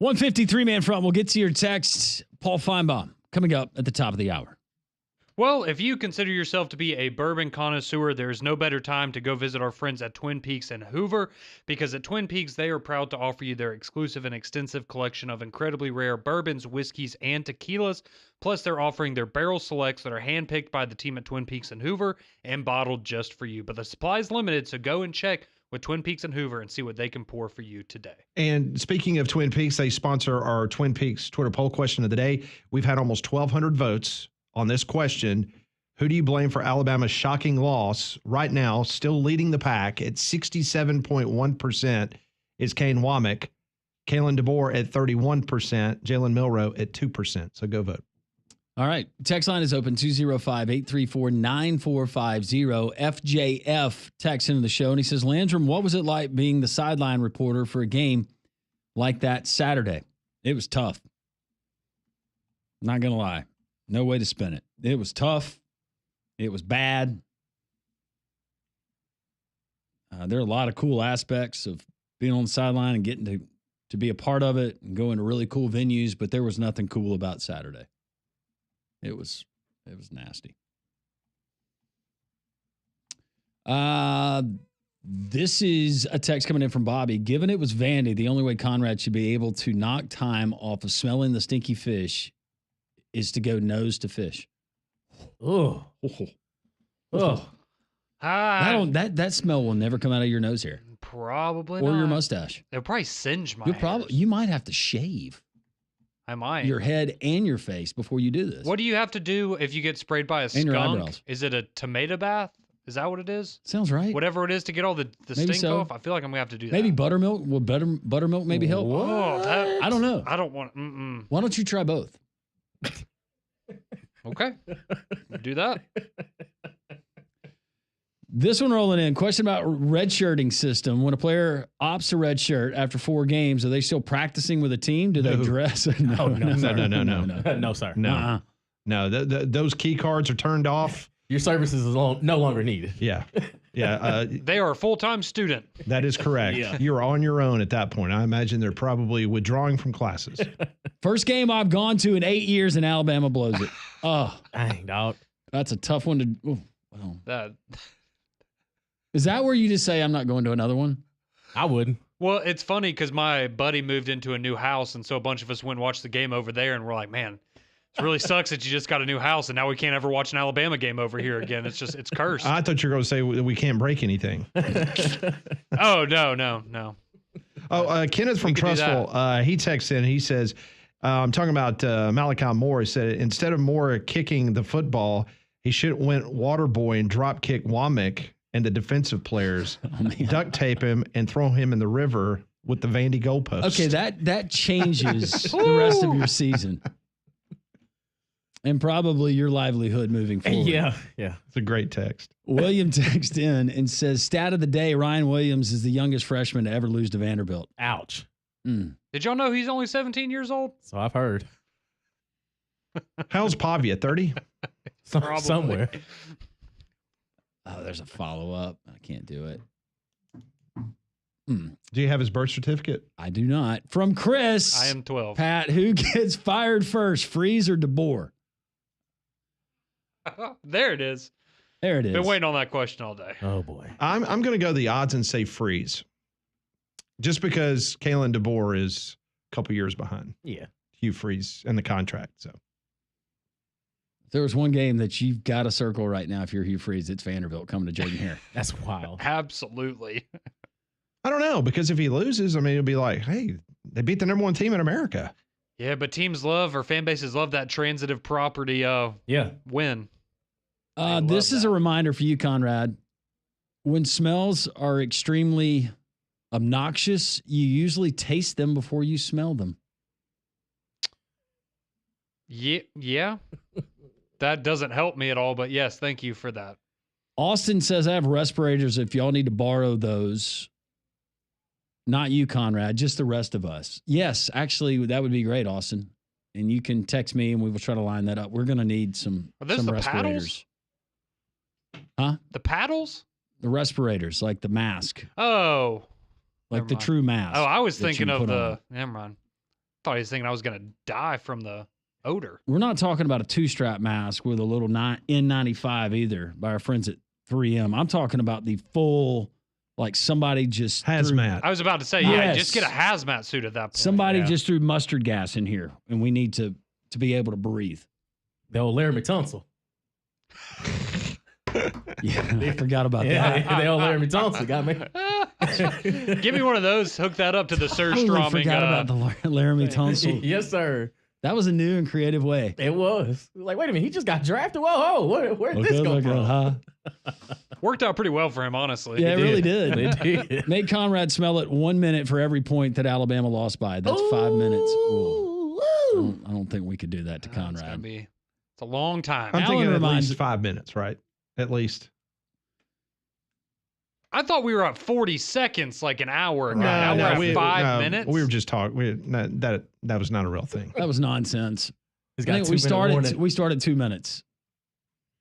153 man front. We'll get to your text. Paul Feinbaum coming up at the top of the hour. Well, if you consider yourself to be a bourbon connoisseur, there is no better time to go visit our friends at Twin Peaks and Hoover, because at Twin Peaks, they are proud to offer you their exclusive and extensive collection of incredibly rare bourbons, whiskeys, and tequilas. Plus, they're offering their barrel selects that are handpicked by the team at Twin Peaks and Hoover and bottled just for you. But the supply is limited, so go and check with Twin Peaks and Hoover and see what they can pour for you today. And speaking of Twin Peaks, they sponsor our Twin Peaks Twitter poll question of the day. We've had almost 1,200 votes on this question. Who do you blame for Alabama's shocking loss? Right now, still leading the pack at 67.1% is Kane Wommack. Kalen DeBoer at 31%. Jalen Milroe at 2%. So go vote. All right. Text line is open 205-834-9450. FJF texts into the show and he says, Landrum, what was it like being the sideline reporter for a game like that Saturday? It was tough. Not going to lie. No way to spin it. It was tough. It was bad. There are a lot of cool aspects of being on the sideline and getting to be a part of it and going to really cool venues, but there was nothing cool about Saturday. It was nasty. This is a text coming in from Bobby. Given it was Vandy, the only way Conrad should be able to knock time off of smelling the stinky fish is to go nose to fish. Oh. That smell will never come out of your nose hair. Probably or not. Your mustache. It'll probably singe my hairs. You might have to shave. I might. Your head and your face before you do this. What do you have to do if you get sprayed by a skunk? your eyebrows. Is it a tomato bath? Is that what it is? Sounds right. Whatever it is to get all the stink so. off, I feel like I'm going to have to do that. Maybe buttermilk. Will buttermilk maybe help? Oh, I don't know. I don't want... Why don't you try both? Okay. Do that. This one rolling in. Question about redshirting system. When a player opts a red shirt after 4 games, are they still practicing with a team? Do they dress? No. No, sir. No. No, those key cards are turned off. Your services is no longer needed. Yeah. Yeah. They are a full-time student. That is correct. Yeah. You're on your own at that point. I imagine they're probably withdrawing from classes. First game I've gone to in 8 years and Alabama blows it. Oh, dang, dog. That's a tough one to. Well. That. Is that where you just say I'm not going to another one? I would. Well, it's funny because my buddy moved into a new house, and so a bunch of us went and watched the game over there, and we're like, man, it really sucks that you just got a new house, and now we can't ever watch an Alabama game over here again. It's cursed. I thought you were going to say we can't break anything. Oh, no. Oh, Kenneth from Trussville, he texts in, he says, I'm talking about Malachi Moore. He said, instead of Moore kicking the football, he should have went water boy and drop kick Wommack and the defensive players, duct tape him and throw him in the river with the Vandy goalpost. Okay, that changes the rest of your season. And probably your livelihood moving forward. Yeah. It's a great text. William texts in and says, stat of the day, Ryan Williams is the youngest freshman to ever lose to Vanderbilt. Ouch. Did y'all know he's only 17 years old? So I've heard. How's Pavia, 30? Somewhere. Oh, there's a follow-up. I can't do it. Do you have his birth certificate? I do not. From Chris. I am 12. Pat, who gets fired first, Freeze or DeBoer? There it is. There it is. Been waiting on that question all day. Oh, boy. I'm going to go the odds and say Freeze. Just because Kalen DeBoer is a couple years behind. Yeah. Hugh Freeze and the contract, so. If there was one game that you've got to circle right now if you're Hugh Freeze, it's Vanderbilt coming to Jordan Hare. That's wild. Absolutely. I don't know, because if he loses, I mean, it'll be like, hey, they beat the #1 team in America. Yeah, but teams love, or fan bases love that transitive property win. This is a reminder for you, Conrad. When smells are extremely obnoxious, you usually taste them before you smell them. Yeah. That doesn't help me at all, but yes, thank you for that. Austin says, I have respirators if y'all need to borrow those. Not you, Conrad, just the rest of us. Yes, actually, that would be great, Austin. And you can text me and we will try to line that up. We're going to need some the respirators. Paddles? Huh? The paddles? The respirators, like the mask. Oh. Like the true mask. Oh, I was thinking of the... Never mind. thought he was thinking I was going to die from the odor. We're not talking about a 2-strap mask with a little N95 either by our friends at 3M. I'm talking about the full, like somebody just hazmat. I was about to say, just get a hazmat suit at that point. Somebody just threw mustard gas in here, and we need to be able to breathe. The old Laramie tonsil. I forgot about that. The old Laramie tonsil got me. Give me one of those. Hook that up to the Totally surstroming. forgot about the Laramie tonsil. Yes, sir. That was a new and creative way. It was. Like, wait a minute, he just got drafted. Whoa, where'd this go from? Worked out pretty well for him, honestly. Yeah, it really did. It did. Made Conrad smell it 1 minute for every point that Alabama lost by. That's 5 minutes. Ooh. I don't think we could do that to Conrad. It's a long time. I'm thinking at least 5 minutes, right? At least. I thought we were at 40 seconds like an hour ago. Now we're at 5 minutes. We were just talking. That was not a real thing. That was nonsense. He's got I think 2 we minute started. warning. We started 2 minutes.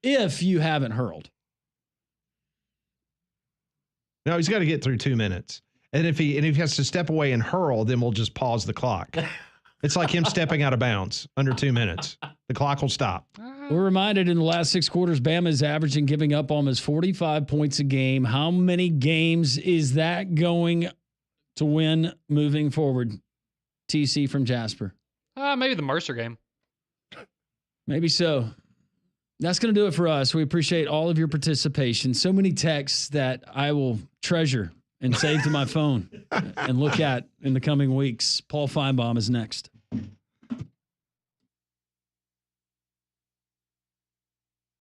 If you haven't hurled. No, he's got to get through 2 minutes. And if he has to step away and hurl, then we'll just pause the clock. It's like him stepping out of bounds under 2 minutes. The clock will stop. We're reminded in the last 6 quarters, Bama is averaging giving up almost 45 points a game. How many games is that going to win moving forward? TC from Jasper. Maybe the Mercer game. Maybe so. That's going to do it for us. We appreciate all of your participation. So many texts that I will treasure and save to my phone and look at in the coming weeks. Paul Feinbaum is next.